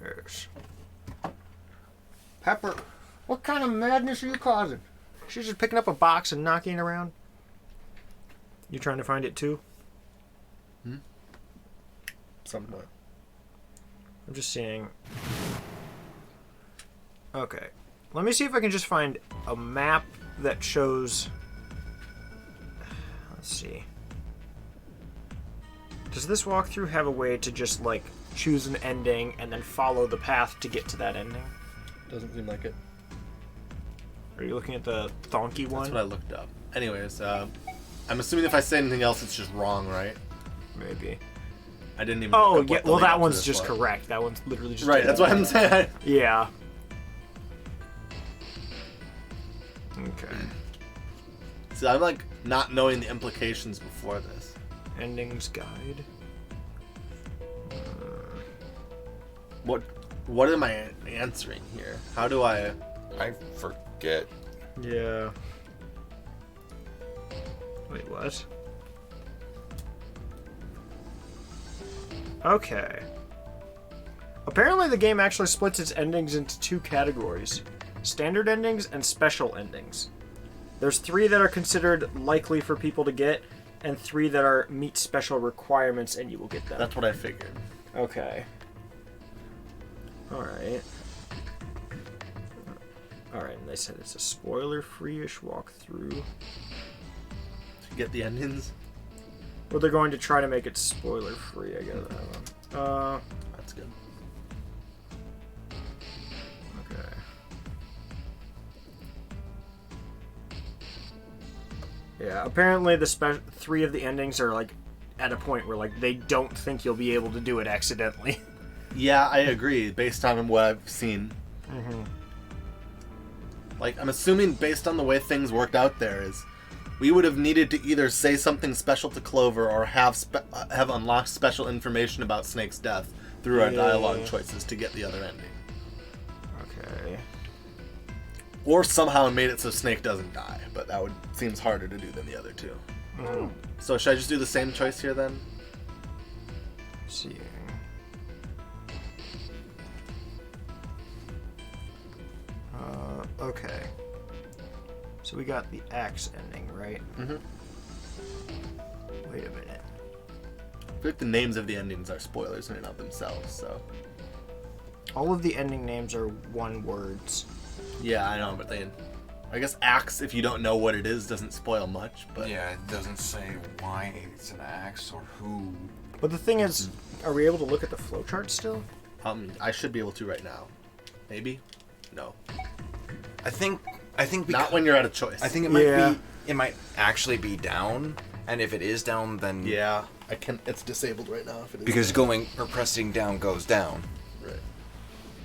Yes. Pepper, what kind of madness are you causing? She's just picking up a box and knocking it around. You trying to find it too? Somewhat. I'm just seeing. Okay. Let me see if I can just find a map that shows. Let's see. Does this walkthrough have a way to just, like, choose an ending and then follow the path to get to that ending? Doesn't seem like it. Are you looking at the Thonky one? That's what I looked up. Anyways, I'm assuming if I say anything else, it's just wrong, right? Maybe. I didn't even. Oh, look up yeah. what the Well, lead up that to one's this just was. correct. That one's literally just Right, that's what I'm saying. Yeah. Okay. So I'm like not knowing the implications before this. Endings guide. What am I answering here? How do I forget. Yeah. Wait, what? Okay. Apparently the game actually splits its endings into two categories. Standard endings and special endings. There's 3 that are considered likely for people to get, and 3 that are meet special requirements and you will get them. That's what I figured. Okay. Alright. Alright, and they said it's a spoiler-free-ish walkthrough. To get the endings? Well, they're going to try to make it spoiler-free, I guess. That's good. Okay. Yeah, apparently the 3 of the endings are, like, at a point where, like, they don't think you'll be able to do it accidentally. Yeah, I agree, based on what I've seen. Mm-hmm. Like, I'm assuming based on the way things worked out there is we would have needed to either say something special to Clover or have unlocked special information about Snake's death through our dialogue choices to get the other ending. Okay. Or somehow made it so Snake doesn't die, but that seems harder to do than the other 2. Mm. So should I just do the same choice here then? Seeing. Okay. So we got the axe ending, right? Mm-hmm. Wait a minute. I feel like the names of the endings are spoilers in and of themselves, so. All of the ending names are one words. Yeah, I know, but I guess axe, if you don't know what it is, doesn't spoil much, but. Yeah, it doesn't say why it's an axe or who. But the thing is, are we able to look at the flowchart still? I should be able to right now. Maybe? No. I think not when you're out of choice. I think it might be. It might actually be down, and if it is down, then yeah, I can. It's disabled right now. If it is because down. going or pressing down goes down. Right.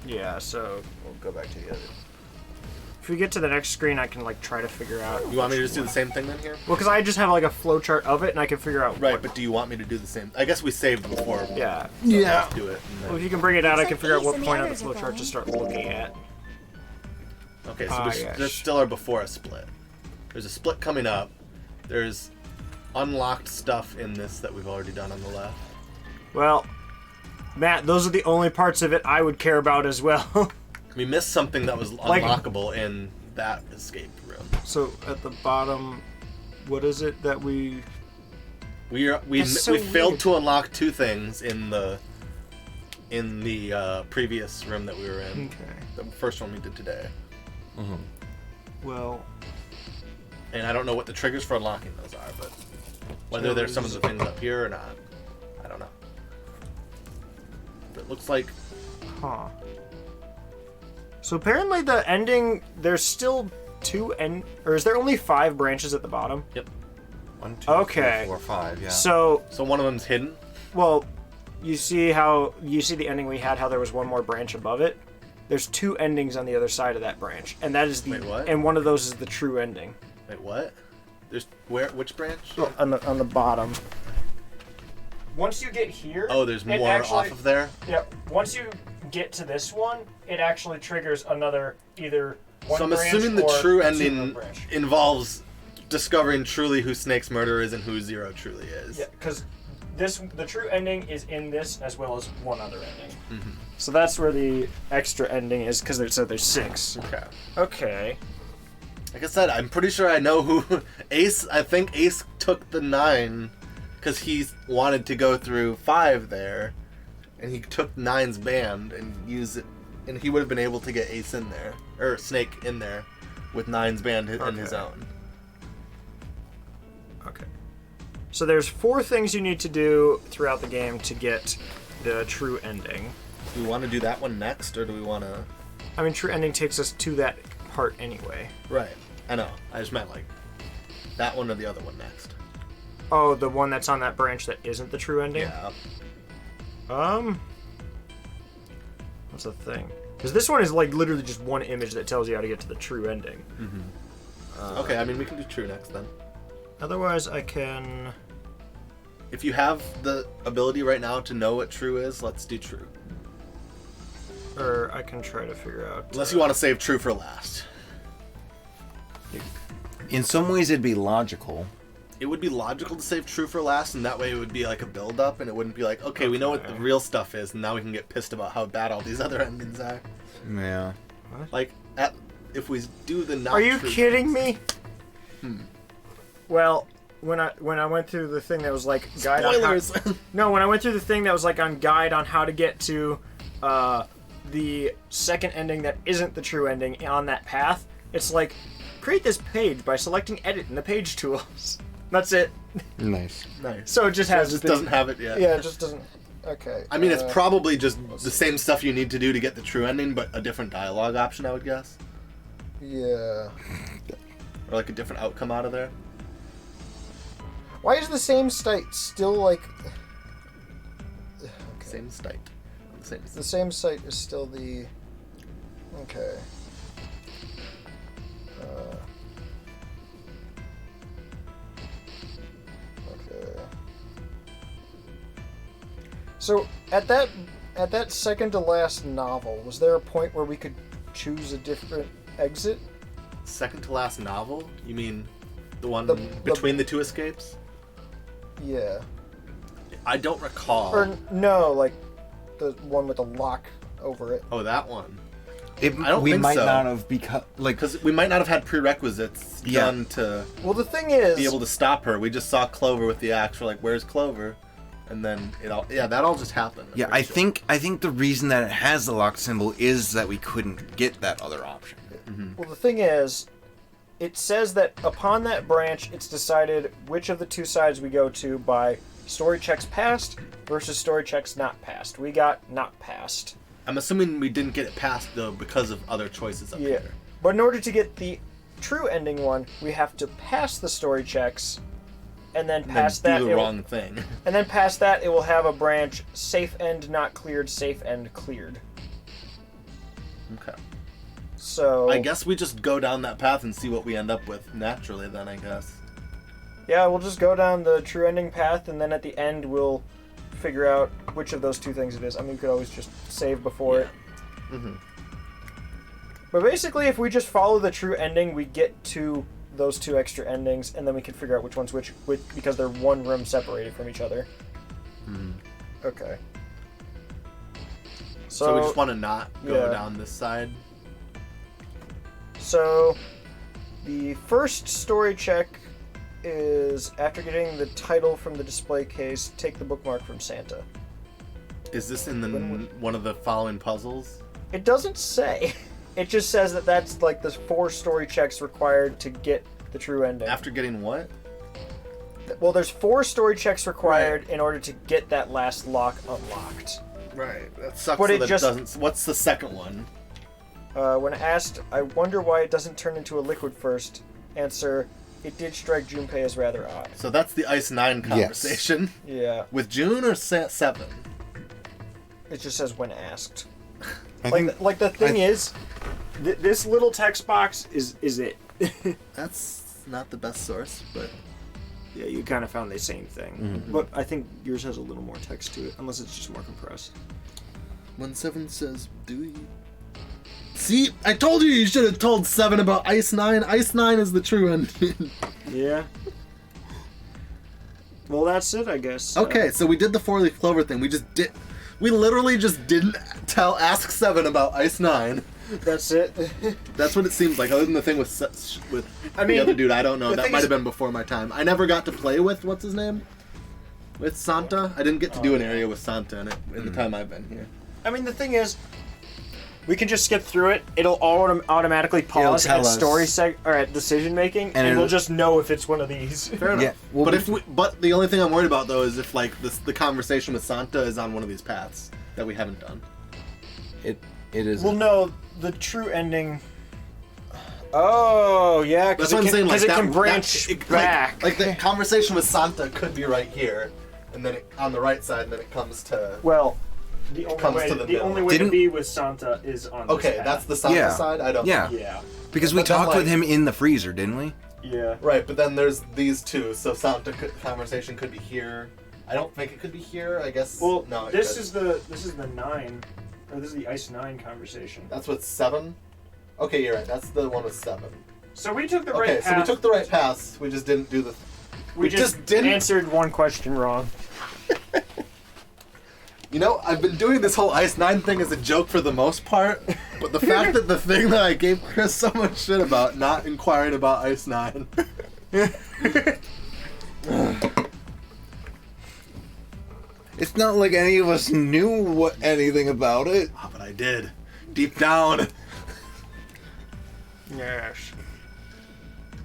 Yeah. So we'll go back to the other. If we get to the next screen, I can like try to figure out. You want me to just do the same thing then here? Well, because I just have like a flowchart of it, and I can figure out. Right, but do you want me to do the same? I guess we saved before. Yeah. So let's do it. Well, if you can bring it out, I can figure out what point on the flowchart to start looking at. Okay, so there still are before a split. There's a split coming up. There's unlocked stuff in this that we've already done on the left. Well, Matt, those are the only parts of it I would care about as well. We missed something that was unlockable in that escape room. So at the bottom, what is it that we failed to unlock 2 things in the previous room that we were in. Okay. The first one we did today. Mm-hmm. Well, and I don't know what the triggers for unlocking those are, but whether there's some of the things up here or not, I don't know. But it looks like. Huh. So apparently the ending, there's still 2 or is there only 5 branches at the bottom? Yep. 1, 2, Okay. 3, 4, 5. Yeah. So one of them's hidden. Well, you see the ending we had, how there was one more branch above it. There's 2 endings on the other side of that branch, and that is the Wait, what? and one of those is the true ending. Wait, what? There's which branch? On the bottom. Once you get here, Oh, there's it more actually- off of there. Yep. Once you get to this one, it actually triggers another either one So I'm branch assuming the or true 2 ending branch. involves discovering truly who Snake's murderer is and who Zero truly is. Yeah, because the true ending is in this as well as one other ending. Mm-hmm. So that's where the extra ending is, because there's 6. Okay. Okay. Like I said, I'm pretty sure I know who Ace. I think Ace took the 9 because he wanted to go through 5 there, and he took 9's band and used it, and he would have been able to get Ace in there or Snake in there with 9's band in his own. Okay. So there's 4 things you need to do throughout the game to get the true ending. Do we want to do that one next, or do we want to? I mean, true ending takes us to that part anyway. Right. I know. I just meant like that one or the other one next. Oh, the one that's on that branch that isn't the true ending? Yeah. What's the thing? Because this one is like literally just one image that tells you how to get to the true ending. Mm-hmm. Okay, I mean we can do true next then. Otherwise, I can. If you have the ability right now to know what true is, let's do true. Or I can try to figure out. Unless you want to save true for last. In some ways, it'd be logical. It would be logical to save true for last, and that way it would be like a build-up, and it wouldn't be like, okay, we know what the real stuff is, and now we can get pissed about how bad all these other endings are. Yeah. Like, if we do the not Are you true kidding me? Hmm. Well, when I went through the thing that was like guide Spoilers! on how, no, when I went through the thing that was like on guide on how to get to the second ending that isn't the true ending on that path, it's like create this page by selecting edit in the page tools. That's it. Nice. Nice. So it just has. It just doesn't have it yet. Yeah, it just doesn't. Okay. I mean, it's probably just the same stuff you need to do to get the true ending, but a different dialogue option, I would guess. Yeah. Or like a different outcome out of there. Why is the same site still like? Okay. Same site. The same site is still the. Okay. Okay. So at that second to last novel, was there a point where we could choose a different exit? Second to last novel? You mean the one between the two escapes? Yeah. I don't recall. Or no, like the one with the lock over it. Oh, that one. I don't think might so. not have because we might not have had prerequisites done to. Well, the thing is, be able to stop her. We just saw Clover with the axe. We're like, "Where's Clover?" And then that all just happened. Yeah, I think the reason that it has the lock symbol is that we couldn't get that other option. Mm-hmm. Well, the thing is, it says that upon that branch, it's decided which of the two sides we go to by story checks passed versus story checks not passed. We got not passed. I'm assuming we didn't get it passed though because of other choices up here. But in order to get the true ending one, we have to pass the story checks, and then past that do the it will- wrong thing. And then past that, it will have a branch: safe end not cleared, safe end cleared. Okay. So I guess we just go down that path and see what we end up with naturally. Then I guess. yeah, we'll just go down the true ending path, and then at the end we'll figure out which of those two things it is. I mean, we could always just save before it. Mm-hmm. But basically, if we just follow the true ending, we get to those two extra endings, and then we can figure out which one's which because they're one room separated from each other. Mm-hmm. Okay. So we just want to not go yeah. down this side. So the first story check is after getting the title from the display case, take the bookmark from Santa. Is this in the one of the following puzzles? It doesn't say. It just says that that's like the 4 story checks required to get the true ending. After getting what? Well, there's 4 story checks required in order to get that last lock unlocked. Right. That sucks. But So it that just- doesn't. What's the second one? When asked, I wonder why it doesn't turn into a liquid first. Answer, it did strike Junpei as rather odd. So that's the Ice 9 conversation. Yeah. With June or 7? It just says when asked. Like the thing is, this little text box is it. That's not the best source, but yeah, you kind of found the same thing. Mhm. But I think yours has a little more text to it, unless it's just more compressed. When 7 says, do you? See, I told you should have told 7 about Ice 9. Ice 9 is the true ending. Yeah. Well, that's it, I guess. Okay, so we did the 4-leaf clover thing. We literally just didn't ask 7 about Ice 9. That's it. That's what it seems like. Other than the thing with the other dude, I don't know. That might have been before my time. I never got to play with what's his name, with Santa. I didn't get to do an area with Santa in the time I've been here. I mean, the thing is, we can just skip through it. It'll automatically pause tell at us. story or at decision making, and we'll just know if it's one of these. Fair enough. But the only thing I'm worried about though is if like the conversation with Santa is on one of these paths that we haven't done. It is. Well, no, the true ending. Oh yeah, That's what I'm saying. Like it that, can branch back. Like the conversation with Santa could be right here, and then on the right side, and then it comes to. Well, the only way to Didn't- be with Santa is on. Okay, this path. that's the Santa side. I don't. Yeah. Yeah. Because we But then, talked with like- him in the freezer, didn't we? Yeah. Right, but then there's these two, so Santa conversation could be here. I don't think it could be here. I guess. Well, no. this is the 9, or this is the Ice 9 conversation. That's with 7. Okay, you're right. That's the one with 7. So we took the Okay, right path. so we took the right path. We just didn't do the. We just didn't answered one question wrong. You know, I've been doing this whole Ice 9 thing as a joke for the most part, but the fact that the thing that I gave Chris so much shit about, not inquiring about Ice 9. It's not like any of us knew anything about it. Oh, but I did. Deep down. Yes.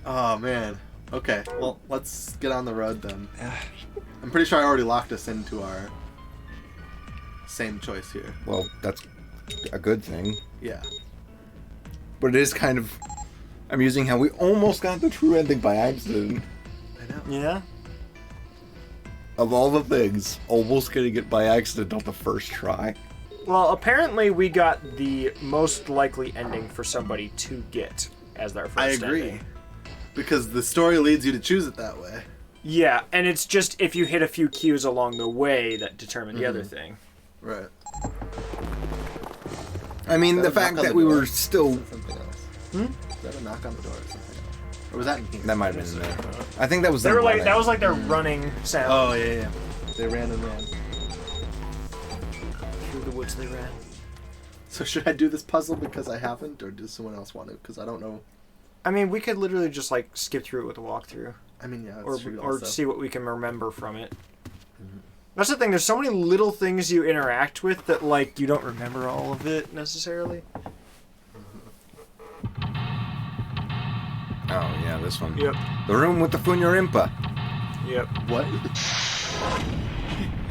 Oh, man. Okay, well, let's get on the road then. I'm pretty sure I already locked us into our same choice here. Well, that's a good thing. Yeah. But it is kind of amusing how we almost got the true ending by accident. I know. Yeah. Of all the things, almost getting it by accident on the first try. Well, apparently we got the most likely ending for somebody to get as their first I agree. ending. Because the story leads you to choose it that way. Yeah, and it's just if you hit a few cues along the way that determine the other thing. Right. I mean, Is the that a fact knock on that the we door? were still... Something else. Is that a knock on the door or something else? Or was that in here? That might have been in there. I think that was They them were like running. that was like their running sound. Oh, yeah. They ran and ran. Through the woods they ran. So should I do this puzzle because I haven't, or does someone else want to? Because I don't know. I mean, we could literally just like skip through it with a walkthrough. I mean, yeah, that's or true or also. see what we can remember from it. That's the thing. There's so many little things you interact with that like you don't remember all of it necessarily. Oh, yeah, this one. Yep. The room with the Funyarimpa. Yep. What?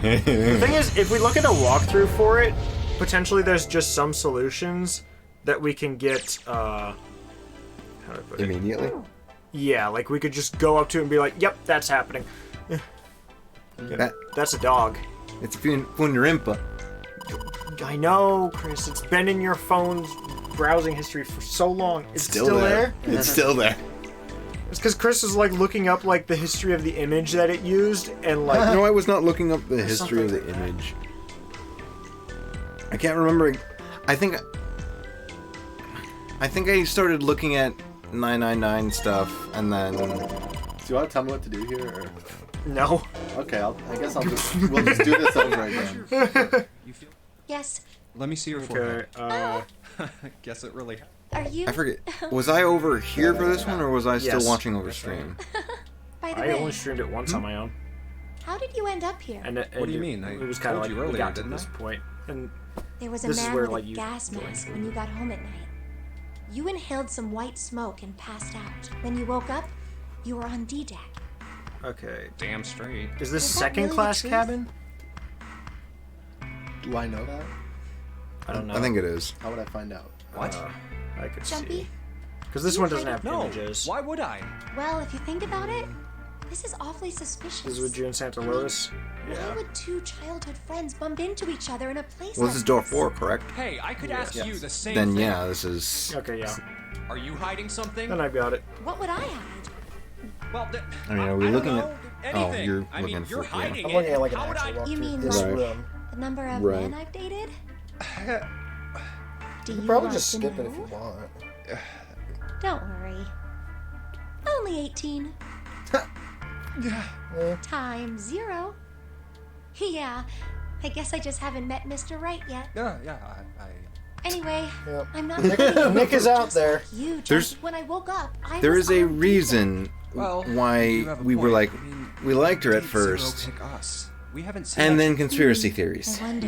The thing is, if we look at a walkthrough for it, potentially there's just some solutions that we can get. How do I put it? Immediately? Yeah, like we could just go up to it and be like, "Yep, that's happening." That's a dog. It's Funyarimpa. I know, Chris. It's been in your phone's browsing history for so long. It's still there. It's still there. It's because Chris is like looking up like the history of the image that it used, and like No, I was not looking up the history of the image. I can't remember. I think I started looking at 999 stuff, and then. Do you want to tell me what to do here? Or? No. Okay, I guess we'll just do this over again. Yes. Let me see your Okay. forehead. Guess it really. Are you? I forget. Was I over here for this one, or was I still Yes. watching over stream? By the I way, only streamed it once on my own. how did you end up here? And What do you mean? It was kind of told like you we earlier, got to didn't this I? point, and There was a this is man where with like a you gas joined mask me. when you got home at night. You inhaled some white smoke and passed out. When you woke up, you were on D-Deck. Okay. Damn straight. Is this Is that second really the class truth? cabin? Do I know that? I don't know. I think it is. How would I find out? What? I could Jumpy, see. Because this one doesn't have images. Why would I? Well, if you think about it, this is awfully suspicious. This is with June Santa Lois. Why would two childhood friends bump into each other in a place Well, like this is door 4, correct? Hey, I could ask you the same Then thing. yeah, this is. Okay, yeah. Are you hiding something? Then I got it. What would I hide? Well, I mean, are we looking at? anything. Oh, you're I mean, looking you're for. hiding I'm looking at like an How would actual walkthrough. You mean This like room. the number of Right. men I've dated? Do You you probably want just to skip it know? if you want. Don't worry. Only 18. Time 0. Yeah, I guess I just haven't met Mr. Right yet. Yeah. Anyway, Yep. I'm not. Nick is out there. You There's- just when I woke up, I There was is a on reason Well, why you have a we were point. like, I mean, we liked her at Did Zero first, pick us? We haven't seen and much- then conspiracy theories. I wonder.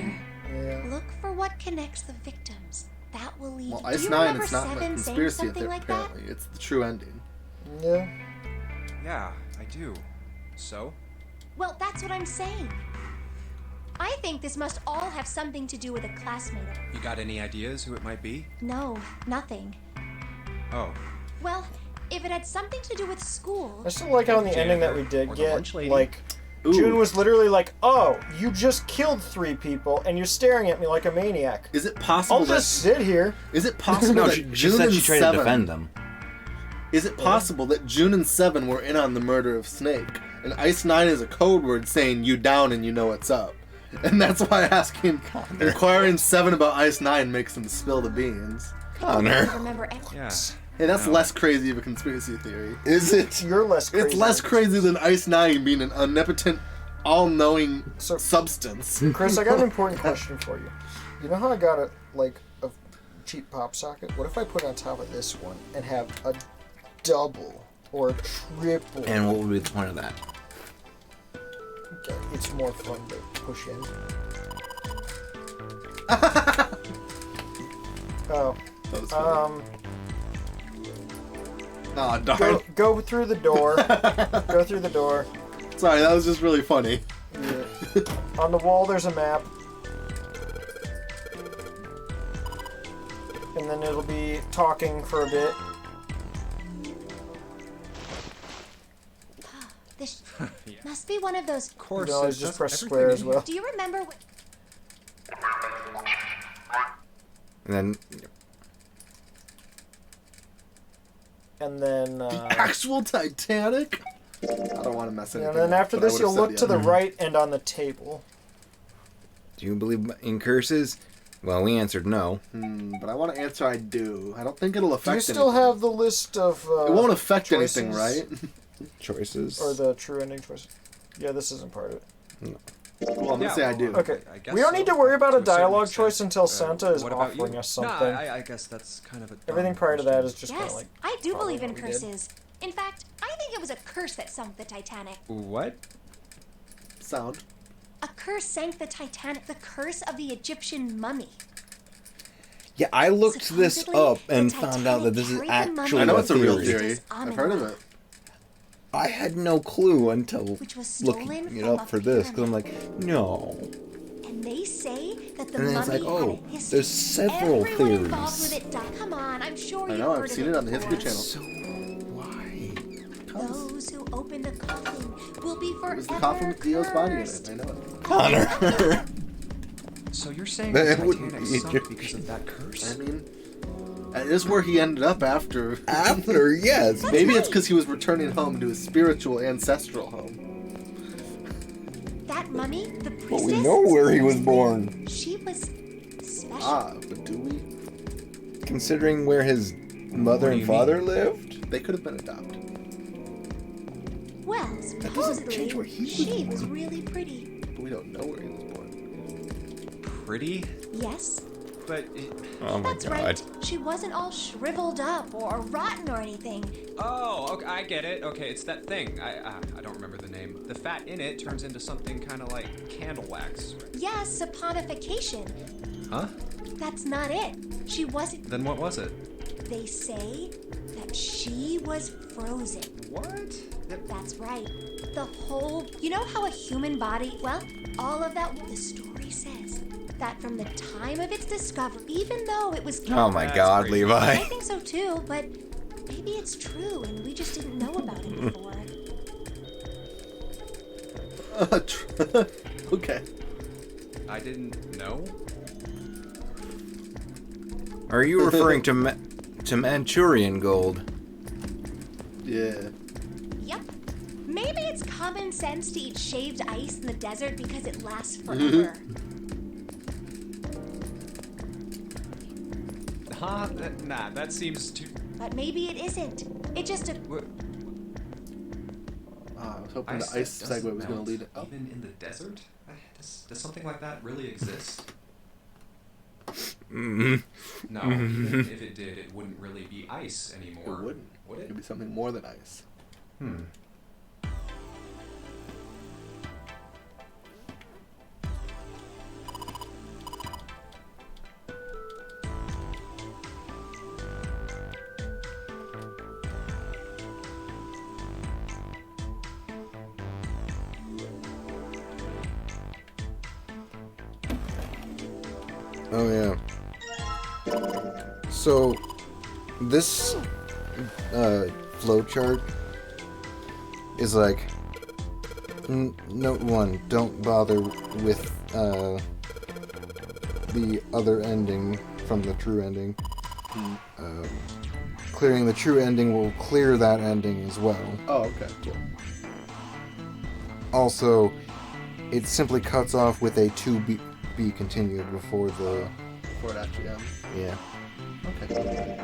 Yeah. Look for what connects the victims. That will lead. Well, Do Ice you 9, remember it's not like Seven saying conspiracy something theory, like that? apparently. It's the true ending. Yeah. Yeah, I do. So? Well, that's what I'm saying. I think this must all have something to do with a classmate of. You got any ideas who it might be? No, nothing. Oh. Well, if it had something to do with school. I still like how in the ending that we did Or the get, lunch lady. like, June was literally like, "Oh, you just killed 3 people, and you're staring at me like a maniac. Is it possible I'll that... just sit here." Is it possible No, that she June said and she tried 7... to defend them. Is it possible that June and 7 were in on the murder of Snake, and Ice 9 is a code word saying you down and you know what's up? And that's why asking, inquiring 7 about Ice 9 makes him spill the beans. I Connor. remember X. Yeah. Hey, that's less crazy of a conspiracy theory. Is it? You're less crazy. It's less crazy than Ice 9 being an omnipotent, all-knowing substance. Chris, I got an important question for you. You know how I got a cheap pop socket? What if I put it on top of this one and have a double or a triple? And what would be the point of that? Okay, it's more fun to push in. Oh. That was funny. Aw, darn. Go through the door. Go through the door. Sorry, that was just really funny. Yeah. On the wall, there's a map. And then it'll be talking for a bit. This must be one of those. Of course. No, it it's just does press everything square in as here. well. Do you remember what? And then The actual Titanic? I don't want to mess anything And then up, after but I this, would've you'll said look to the end. right and on the table. do you believe in curses? Well, we answered no. But I want to answer I do. I don't think it'll Do affect you still anything. have the list of It won't affect choices? anything, right? Choices. Or the true ending choices? Yeah, this isn't part of it. Well, I'm going to say I do. Okay. I guess We don't so, need to worry about to a a certain dialogue extent. choice until Santa is What about offering you? us No, something. I guess that's kind of a. Everything prior to that is just kind of Yes, like. I do following believe in what we did. curses. In fact, I think it was a curse that sunk the Titanic. What? Sound. A curse sank the Titanic. The curse of the Egyptian mummy. Yeah, I looked this Supposedly, up and the found out that this is Titanic carried the actually I know a it's a real theory. theory. I've heard of it. I had no clue until Which was stolen looking it from up a for this, because I'm like, no. And they say that the And then mummy it's like, oh, had a history. there's several Everyone involved theories. with it died. Come on, I'm sure I you've know, heard I've of seen it on the History before. Channel. So, why? Those who open the coffin will be forever It was the coffin with Theo's body in cursed. it. I know it. Connor. So you're saying That the wouldn't Titanic be sunk Egyptian. because of that curse? I mean, that is where he ended up after. After, yes. Maybe it's because he was returning home to his spiritual ancestral home. That mummy, the priestess. But we know where he was born. She was special. Ah, but do we? Considering where his mother What do and you father mean? lived? They could have been adopted. Well, That doesn't change where supposedly, he she was really pretty. But we don't know where he was born. Pretty? Yes, But it, Oh my that's god. right. She wasn't all shriveled up or rotten or anything. oh, okay, I get it. Okay, it's that thing. I don't remember the name. The fat in it turns into something kind of like candle wax. Yes, saponification. Huh? That's not it. She wasn't. Then what was it? They say that she was frozen. What? That's right. The whole. You know how a human body. Well, all of that. The story says that from the time of its discovery, even though it was. Oh my god, Levi. I think so too, but Maybe it's true and we just didn't know about it before. Okay. I didn't know? Are you referring to Manchurian gold? Yeah. Yep. Maybe it's common sense to eat shaved ice in the desert because it lasts forever. Huh? Nah, that seems too... But maybe it isn't. It just... I was hoping Ice the ice that doesn't segue was going melt to lead it up. Even in the desert? Does something like that really exist? No, even if it did, it wouldn't really be ice anymore. It wouldn't. Would it? It'd be something more than ice. Oh yeah. So this flowchart is like note 1, don't bother with the other ending from the true ending. Clearing the true ending will clear that ending as well. Oh, okay, cool. Also, it simply cuts off with a to be continued before the... Before it actually ends? Yeah. Okay.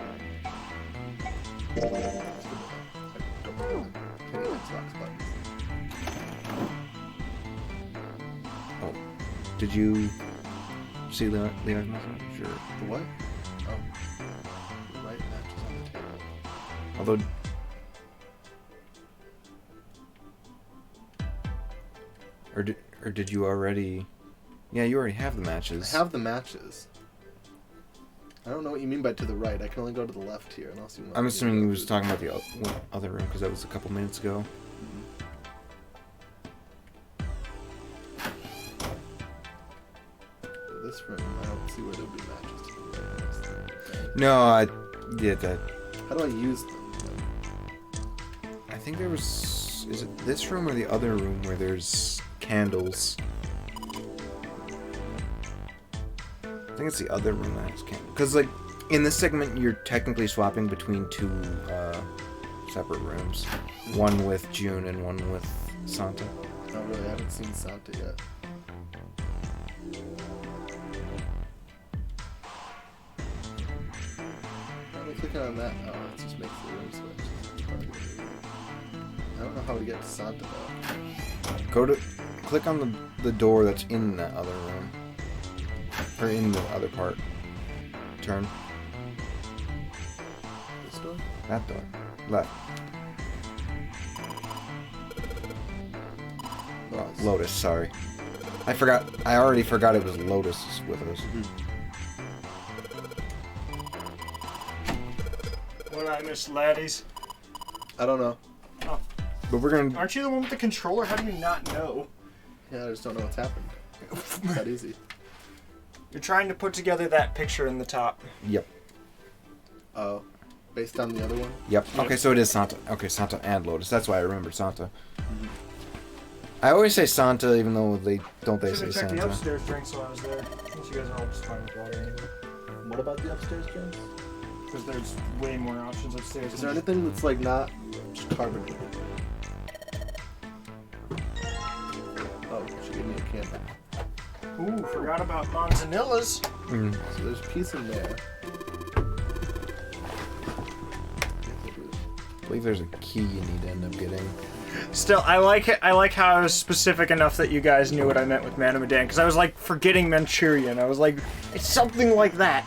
Oh, did you see Leon's message? Sure. The what? Oh. Right matches on the table. Although... Or did you already... Yeah, you already have the matches. I have the matches. I don't know what you mean by to the right. I can only go to the left here, and I'll see. I'm assuming he was talking about the other room, because that was a couple minutes ago. This room, I don't see where there'll be matches to the right. No, I did that. How do I use them? I think there was... Is it this room or the other room where there's candles? I think it's the other room that has candles. Because, like, in this segment, you're technically swapping between two separate rooms. One with June and one with Santa. No, really, I haven't seen Santa yet. I'm clicking on that. Oh, it just makes the room switch. I don't know how to get to Santa though. Click on the door that's in that other room. Or in the other part. Turn. This door? That door. Left. Lotus. Lotus, sorry. I already forgot it was Lotus with us. What I miss, laddies? I don't know. Oh. But we're gonna... Aren't you the one with the controller? How do you not know? Yeah, I just don't know what's happened. It's that easy. You're trying to put together that picture in the top. Yep. Oh. Based on the other one? Yep. Okay, so it is Santa. Okay, Santa and Lotus. That's why I remembered Santa. I always say Santa, even though they say Should've checked Santa. the upstairs drinks while I was there. Since you guys are all just fine with water anyway. What about the upstairs drinks? Because there's way more options upstairs. Is there anything that's like not just carbonated? Oh, she gave me a can back. Ooh, forgot about Manzanillas. So there's a piece in there. I believe there's a key you need to end up getting. Still, I like it. I like how I was specific enough that you guys knew what I meant with Man of Medan, because I was like forgetting Manchurian. I was like, it's something like that.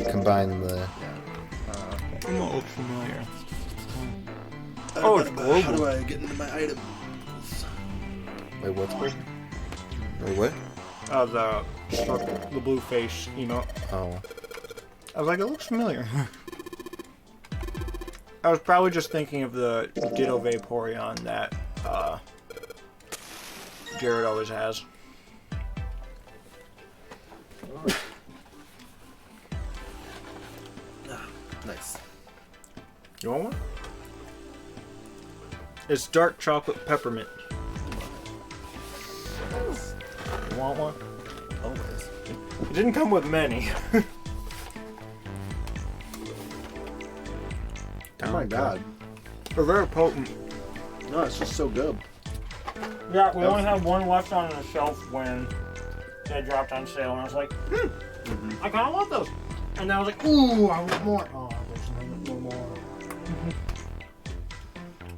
Combine the... I'm old familiar. Oh, it's global. How do I get into my items? Wait, what's good? Wait, what? The blue face emote. Oh. I was like, it looks familiar. I was probably just thinking of the Ditto Vaporeon that Jared always has. Nice. You want one? It's dark chocolate peppermint. You want one? Always. It didn't come with many. Oh my god. They're very potent. No, it's just so good. Yeah, we only had one left on the shelf when they dropped on sale, and I was like, I kind of want those. And then I was like, ooh, I want more. Oh, there's no more.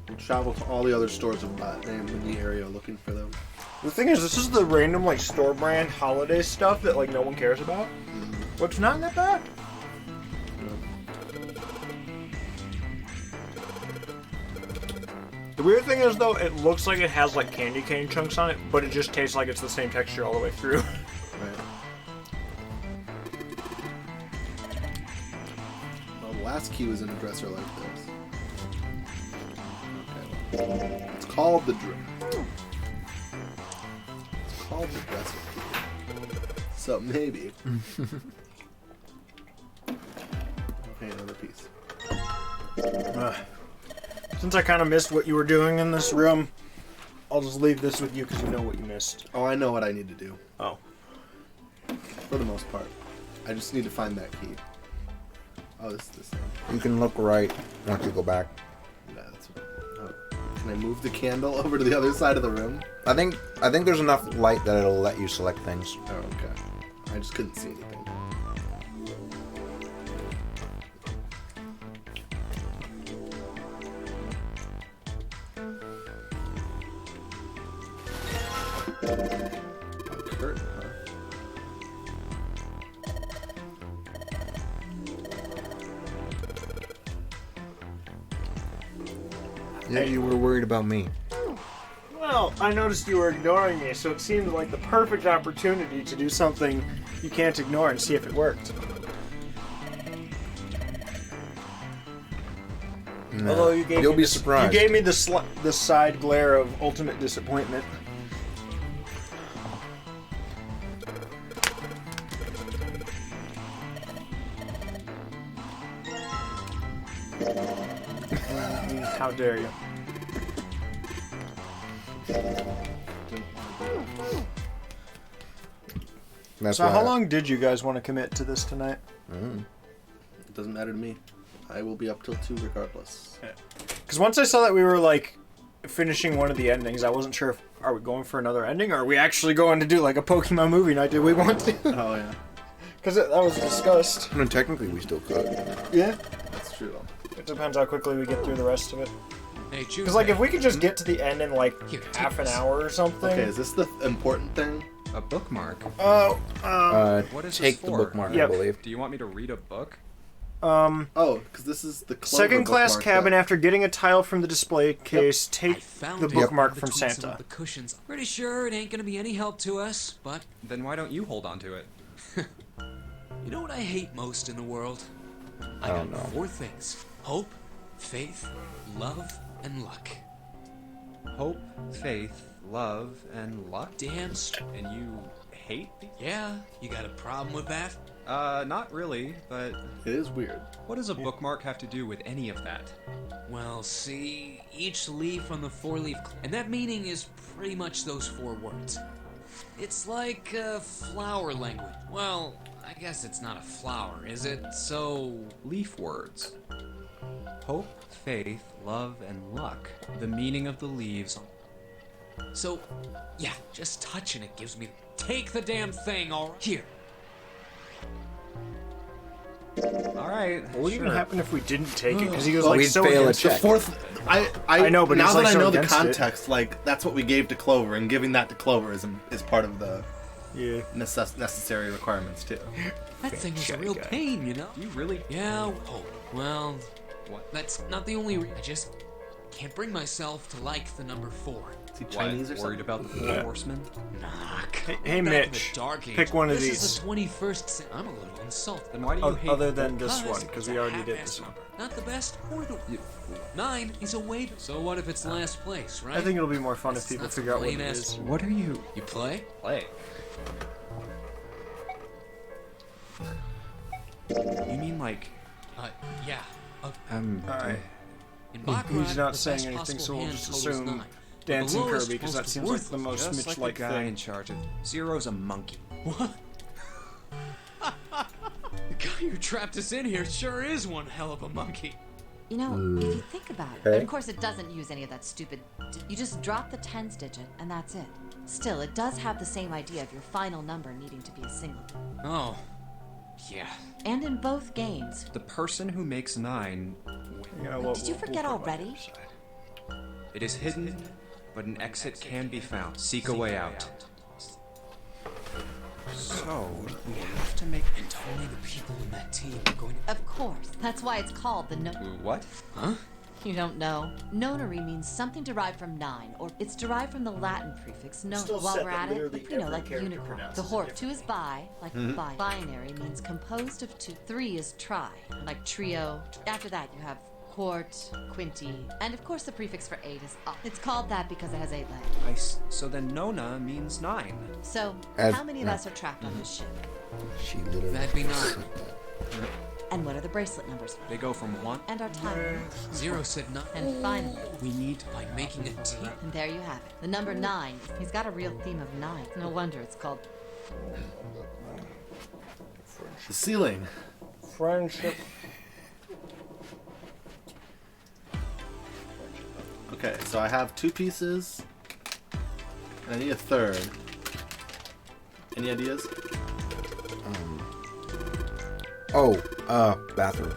We'll travel to all the other stores of that name in the area looking for them. The thing is, this is the random like store brand holiday stuff that like no one cares about. But it's not that bad. The weird thing is though, it looks like it has like candy cane chunks on it, but it just tastes like it's the same texture all the way through. Right. Well, the last key was in a dresser like this. Okay. It's called the It's called the dresser key. So maybe. Okay, another piece. Since I kind of missed what you were doing in this room, I'll just leave this with you because you know what you missed. Oh, I know what I need to do. Oh. For the most part. I just need to find that key. Oh, this is this thing. You can look right once you go back. Yeah, that's what, oh. Can I move the candle over to the other side of the room? I think there's enough light that it'll let you select things. Oh, okay. I just couldn't see anything. Curtain, huh? Yeah, you were worried about me. Well, I noticed you were ignoring me, so it seemed like the perfect opportunity to do something you can't ignore and see if it worked. No. Although you gave You'll me be the- surprised. You gave me the side glare of ultimate disappointment. How dare you? That's so why how long did you guys want to commit to this tonight? It doesn't matter to me. I will be up till 2 regardless. Because once I saw that we were like finishing one of the endings, I wasn't sure if are we going for another ending or are we actually going to do like a Pokemon movie night? Did we want to? Oh yeah. Because that was discussed. I mean, technically, we still could. Yeah. That's true. It depends how quickly we get through the rest of it. Hey, Because like if we could just get to the end in like half an hour or something. Okay, is this the important thing? A bookmark? Oh, what is take this the for? bookmark, Yep. I believe. Do you want me to read a book? Oh, because this is the Clover Second class bookmark cabin. that- After getting a tile from the display case, take the it bookmark from between some Santa. of the cushions. Pretty sure it ain't gonna be any help to us, but Then why don't you hold on to it? you know what I hate most in the world? I don't got know. 4 things: hope, faith, love, and luck. Hope, faith, love, and luck? Damn straight. And you hate these? Yeah, you got a problem with that? Not really, but It is weird. what does a bookmark have to do with any of that? Well, see, each leaf on the 4-leaf, and that meaning is pretty much those 4 words. It's like flower language. Well, I guess it's not a flower, is it? So, Leaf words. Hope, faith, love, and luck. The meaning of the leaves. so, yeah, just touching it gives me. Take the damn thing, all right? Here. Alright, What would sure. even happen if we didn't take it? Because he was Well, like we'd so fail a against it. check. Fourth, I know, but now he's, that like, I so know the against it. context, like that's what we gave to Clover, and giving that to Clover is part of the Yeah. necessary requirements too. That thing was a real pain, you know? You really? Yeah, oh, well, What? that's not the only I just. Can't bring myself to like the number 4. Is he Chinese or Worried something? about the Four Horsemen? Nah, Hey, back in Mitch, the Dark pick Ages. one of this these. Is the 21st century. I'm a little insulted. Then why do you hate Other than this Because one, because it's we a already did half-assed this one. number. Not the best or the worst. 9 is a way. So what if it's last place, right? I think it'll be more fun if That's people not figure out what it plain-ass- is. What are you? You play? Play. You mean like? Yeah. Alright. In He's Baccarat, not the saying best anything, possible so we'll hand just totals assume 9. Dancing The lowest, Kirby, because that most seems like the worthless. most Just Mitch like the like guy thing. in charge of Zero's a monkey. What? The guy who trapped us in here sure is one hell of a monkey. You know, if you think about it, and of course it doesn't use any of that stupid. You just drop the tens digit, and that's it. Still, it does have the same idea of your final number needing to be a single. Oh. Yeah. And in both games. The person who makes 9. Did you forget already? It is hidden, but an exit can be found. Seek a way out. So, we have to make. And only the people in that team are going to. Of course. That's why it's called the no. What? Huh? You don't know? Nonary means something derived from 9, or it's derived from the Latin prefix non. Still While said we're that at it, literally you know, every like character unicorn. pronounces The it horp 2 is bi, like bi. Binary means composed of 2. 3 is tri, like trio. After that, you have quart, quinty, and of course the prefix for 8 is up. It's called that because it has 8 legs. So then Nona means 9. So, As- how many of us are trapped on this ship? She literally. That'd be 9. And what are the bracelet numbers? They go from 1. And our time. 0 said 9. And finally, We need. By making a team. and there you have it. The number 9. He's got a real theme of 9. No wonder it's called. The ceiling. Friendship. Okay, so I have 2 pieces. And I need a third. Any ideas? Bathroom.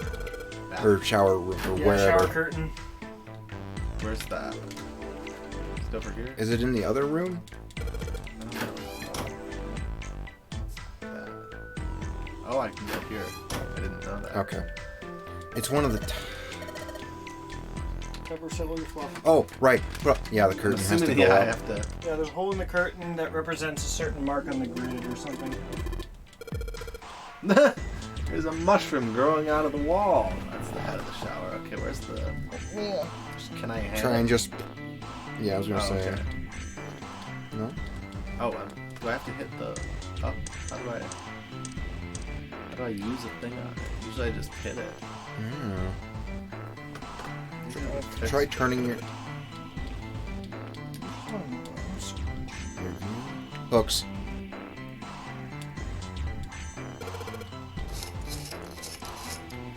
Or shower room, or Yeah, wherever. shower curtain. Where's that? Is it over here? Is it in the other room? Oh, I can go here. I didn't know that. Okay. It's one of the. Cover civil fluff. Oh, right. Well, yeah, the curtain has to go I up. have to. Yeah, there's a hole in the curtain that represents a certain mark on the grid or something. There's a mushroom growing out of the wall. That's the head of the shower. Okay, where's the? Can I handle? Try and just. Yeah, I was gonna Oh, say. okay. No. Oh, do I have to hit the up? How do I use a thing on it? Usually I just hit it. Try turning your hooks.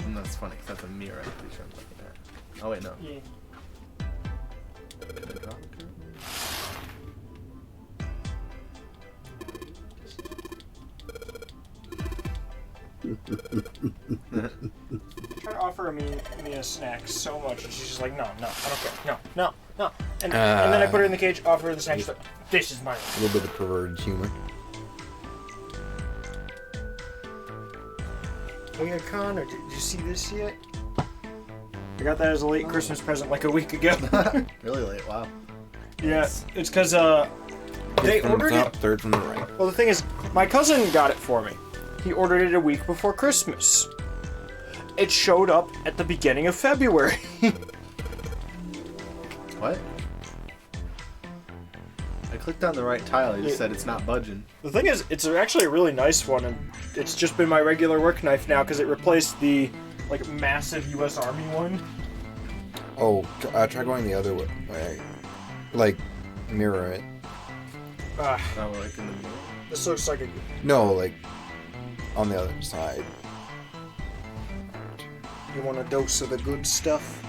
And that's funny, 'cause that's a mirror. I'm pretty sure I'm looking at. Oh wait, no. Yeah. Did I drop the curtain? Try to offer me a snack so much, and she's just like, no, I don't care, no. And then I put her in the cage, offer her the snack, she's like, this is mine. A little bit of perverted humor. Oh yeah, Connor, did you see this yet? I got that as a late Christmas present like a week ago. Really late, wow. Yeah, it's because they Fifth from ordered the top, it. third from the right. Well, the thing is, my cousin got it for me. He ordered it a week before Christmas. It showed up at the beginning of February. What? I clicked on the right tile, it just Yeah. said it's not budging. The thing is, it's actually a really nice one, and it's just been my regular work knife now because it replaced the like massive U.S. Army one. Oh, try going the other way. Like, mirror it. Ah, Oh, like in the middle. this looks like a. No, like, on the other side. You want a dose of the good stuff?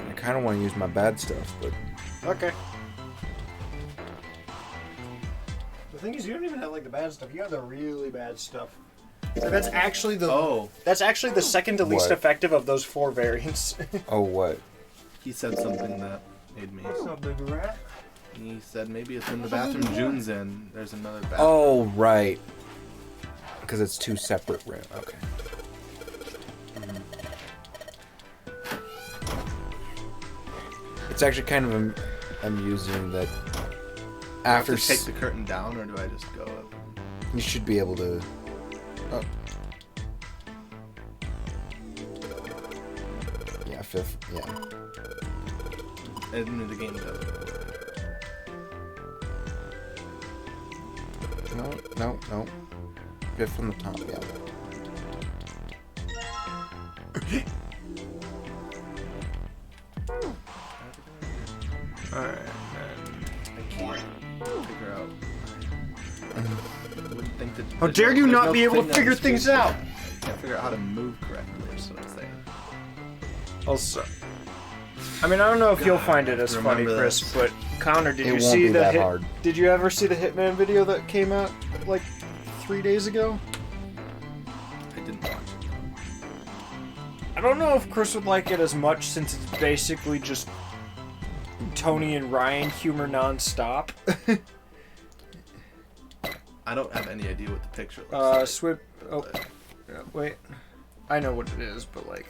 I kind of want to use my bad stuff, but Okay. The thing is, you don't even have like the bad stuff. You have the really bad stuff. And that's actually the. Oh. That's actually the second to least What? effective of those 4 variants. oh, what? He said something that made me. What's up, big rat? He said maybe it's in the bathroom June's in. There's another bathroom. Oh, right. Because it's 2 separate rooms. Okay. It's actually kind of amusing that after take the curtain down, or do I just go up? You should be able to. Oh. Yeah, 5th. Yeah. Into the game though. No. 5th from the top. Yeah. Alright, I can't figure out. I wouldn't think that. How dare you not be able to figure things out? I can't figure out how to move correctly, or so I'm saying. Also, I mean, I don't know if you'll find it as funny, Remember Chris, this. but Connor, did It you won't see be the that hard. Did you ever see the Hitman video that came out like 3 days ago? I didn't watch it. I don't know if Chris would like it as much since it's basically just Tony and Ryan humor non-stop. I don't have any idea what the picture looks like. Swip. Oh, yeah, wait. I know what it is, but like,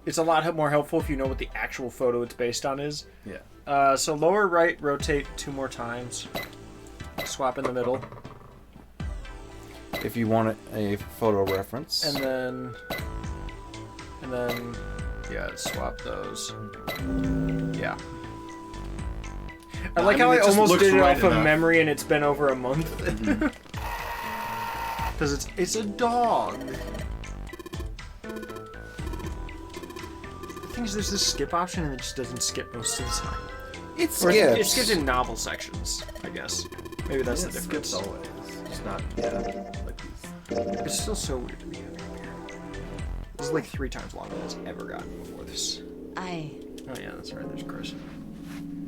it's a lot more helpful if you know what the actual photo it's based on is. Yeah. So lower right, rotate 2 more times. Swap in the middle. If you want a photo reference. And then, yeah, swap those. Yeah. I like how I it just almost looks did it right off of enough. memory and it's been over a month. Because it's a dog. The thing is, there's this skip option and it just doesn't skip most of the time. It Or it skips. skips in novel sections, I guess. Maybe that's the It difference. skips always. It's not like these. It's still so weird to me. This is like 3 times longer than it's ever gotten before this. Oh yeah, that's right. There's Chris.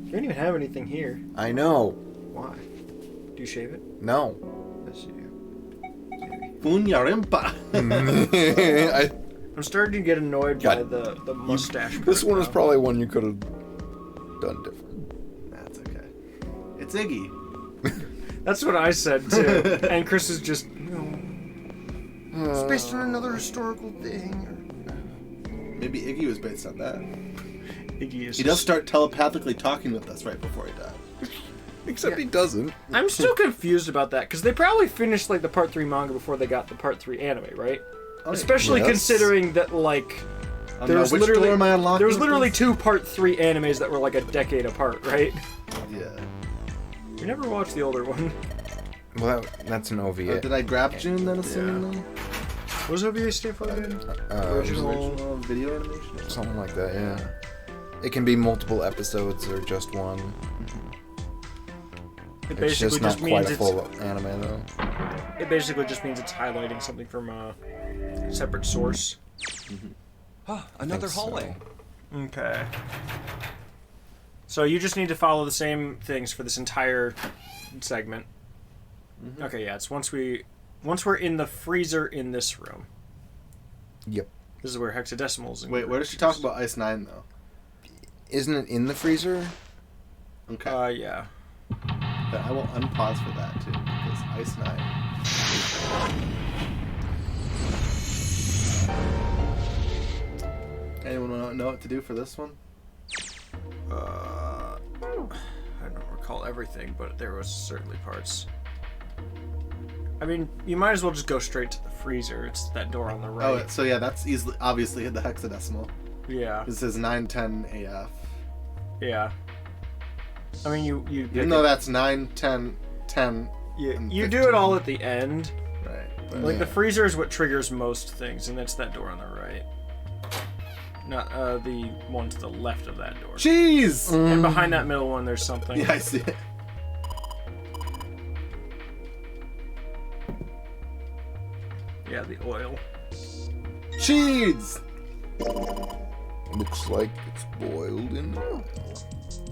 You don't even have anything here. I know. Why? Do you shave it? No. Yes, you do. Punyarimpa. I'm starting to get annoyed by the mustache. This part one is now. probably one you could have done different. That's okay. It's Iggy. That's what I said too. And Chris is just. It's based on another historical thing. Maybe Iggy was based on that. Iggy is. He does start telepathically talking with us right before he dies. Except he doesn't. I'm still confused about that because they probably finished like the Part 3 manga before they got the Part 3 anime, right? Oh, Especially yes. considering that like Oh, there no, was which literally door am I unlocking there was with literally this? 2 Part 3 animes that were like a decade apart, right? Yeah. You never watched the older one. Well, that's an OVA. Did I grab June then, assumingly? What was OVA stand for again? Original video animation? Something like that, yeah. It can be multiple episodes or just one. It It's basically just not just quite means a it's full anime, though. it basically just means it's highlighting something from a separate source. Ah, another so. hallway. Okay. So you just need to follow the same things for this entire segment. Okay, yeah, it's once we're in the freezer in this room. Yep. This is where hexadecimals. Wait, where does she talk about Ice 9 though? Isn't it in the freezer? Okay. Yeah. Then I will unpause for that too, because Ice 9. Anyone know what to do for this one? I don't recall everything, but there was certainly parts. I mean, you might as well just go straight to the freezer. It's that door on the right. Oh, so yeah, that's easily obviously the hexadecimal. Yeah. This is 910 AF. Yeah. I mean, you Even though that's 9, 10, 10. you and do 15. it all at the end. Right. But Like the freezer is what triggers most things, and that's that door on the right. Not the one to the left of that door. Jeez! And behind that middle one, there's something. Yeah, I see it. Yeah, the oil. Cheese! Looks like it's boiled in oil.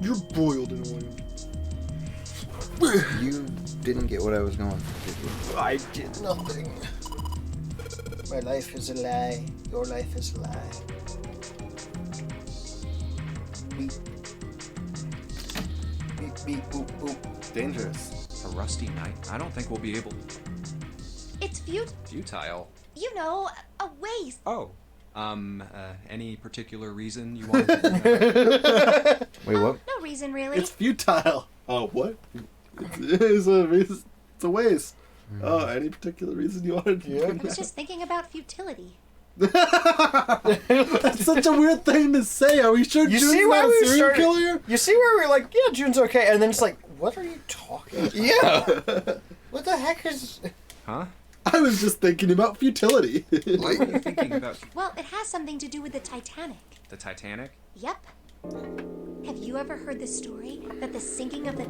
You're boiled in oil. You didn't get what I was going for, did you? I did nothing. My life is a lie. Your life is a lie. Beep. Beep, beep, boop, boop. Dangerous. A rusty knight? I don't think we'll be able. It's Futile. you know, a waste. Oh. Any particular reason you want to Wait, what? No reason, really. It's futile. Oh, what? It's a reason. It's a waste. Oh, any particular reason you wanted to do I was that? just thinking about futility. That's such a weird thing to say. Are we sure You June's see why not a we serial started? killer? You see where we're like, yeah, June's okay, and then it's like, what are you talking about? Yeah. What the heck is? Huh? I was just thinking about futility. What are you thinking about? Well, it has something to do with the Titanic. The Titanic? Yep. Have you ever heard the story that the sinking of the...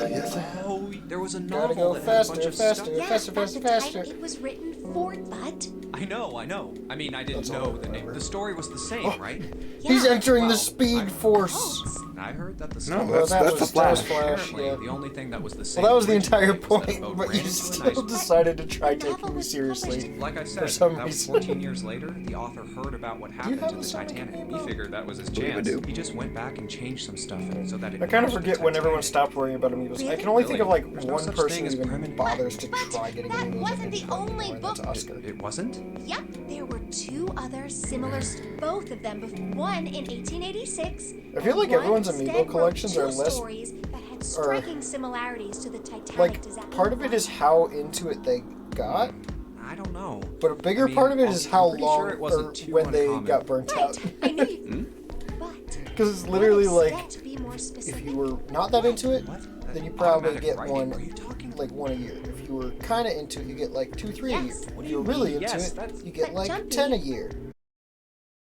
Yes, Oh, there was a Gotta novel go that had a bunch faster, of faster, stuff. Yeah, faster, that's faster, the title faster. it was written for, but... I know. I mean, I didn't know the name. The story was the same, right? He's Yeah. entering the Well, Speed Force. I heard that the No, story that's that the was Flash. Flash. Apparently, Yeah. the only thing that was the same. Well, that was the entire originally was that point, boat but ran you into an still iceberg. decided to try The novel taking me was seriously. Like I said, For some that was reason. 14 years later. The author heard about what happened have to a the Sonic Titanic. game, He though? figured that was his Believe I chance. do. He just went back and changed some stuff so that it I kind of matched the forget when everyone Titanic. stopped worrying about Amiibos. I can only think of like one person who even bothers to try getting that Amiibos. wasn't the only and that's book. Oscar. It wasn't? Yep, there were two other similar, both of them, one in 1886. I feel like and everyone's one Amiibo instead collections wrote are two less- stories that had striking similarities to the Titanic Like, disaster. part of it is how into it they got, I don't know. but a bigger I mean, part of it is I'm how pretty long sure it wasn't or too when they uncommon. got burnt out. I knew you. But Because it's literally like, instead, to be more specific, if you were not that into it, then you probably Automatic get writing? one, Are you talking? like one a year. If you were kind of into it, you get like 2, 3 a Yes. year. What If do you're you really mean? into Yes, it, that's- you get But like Jumpy- 10 a year.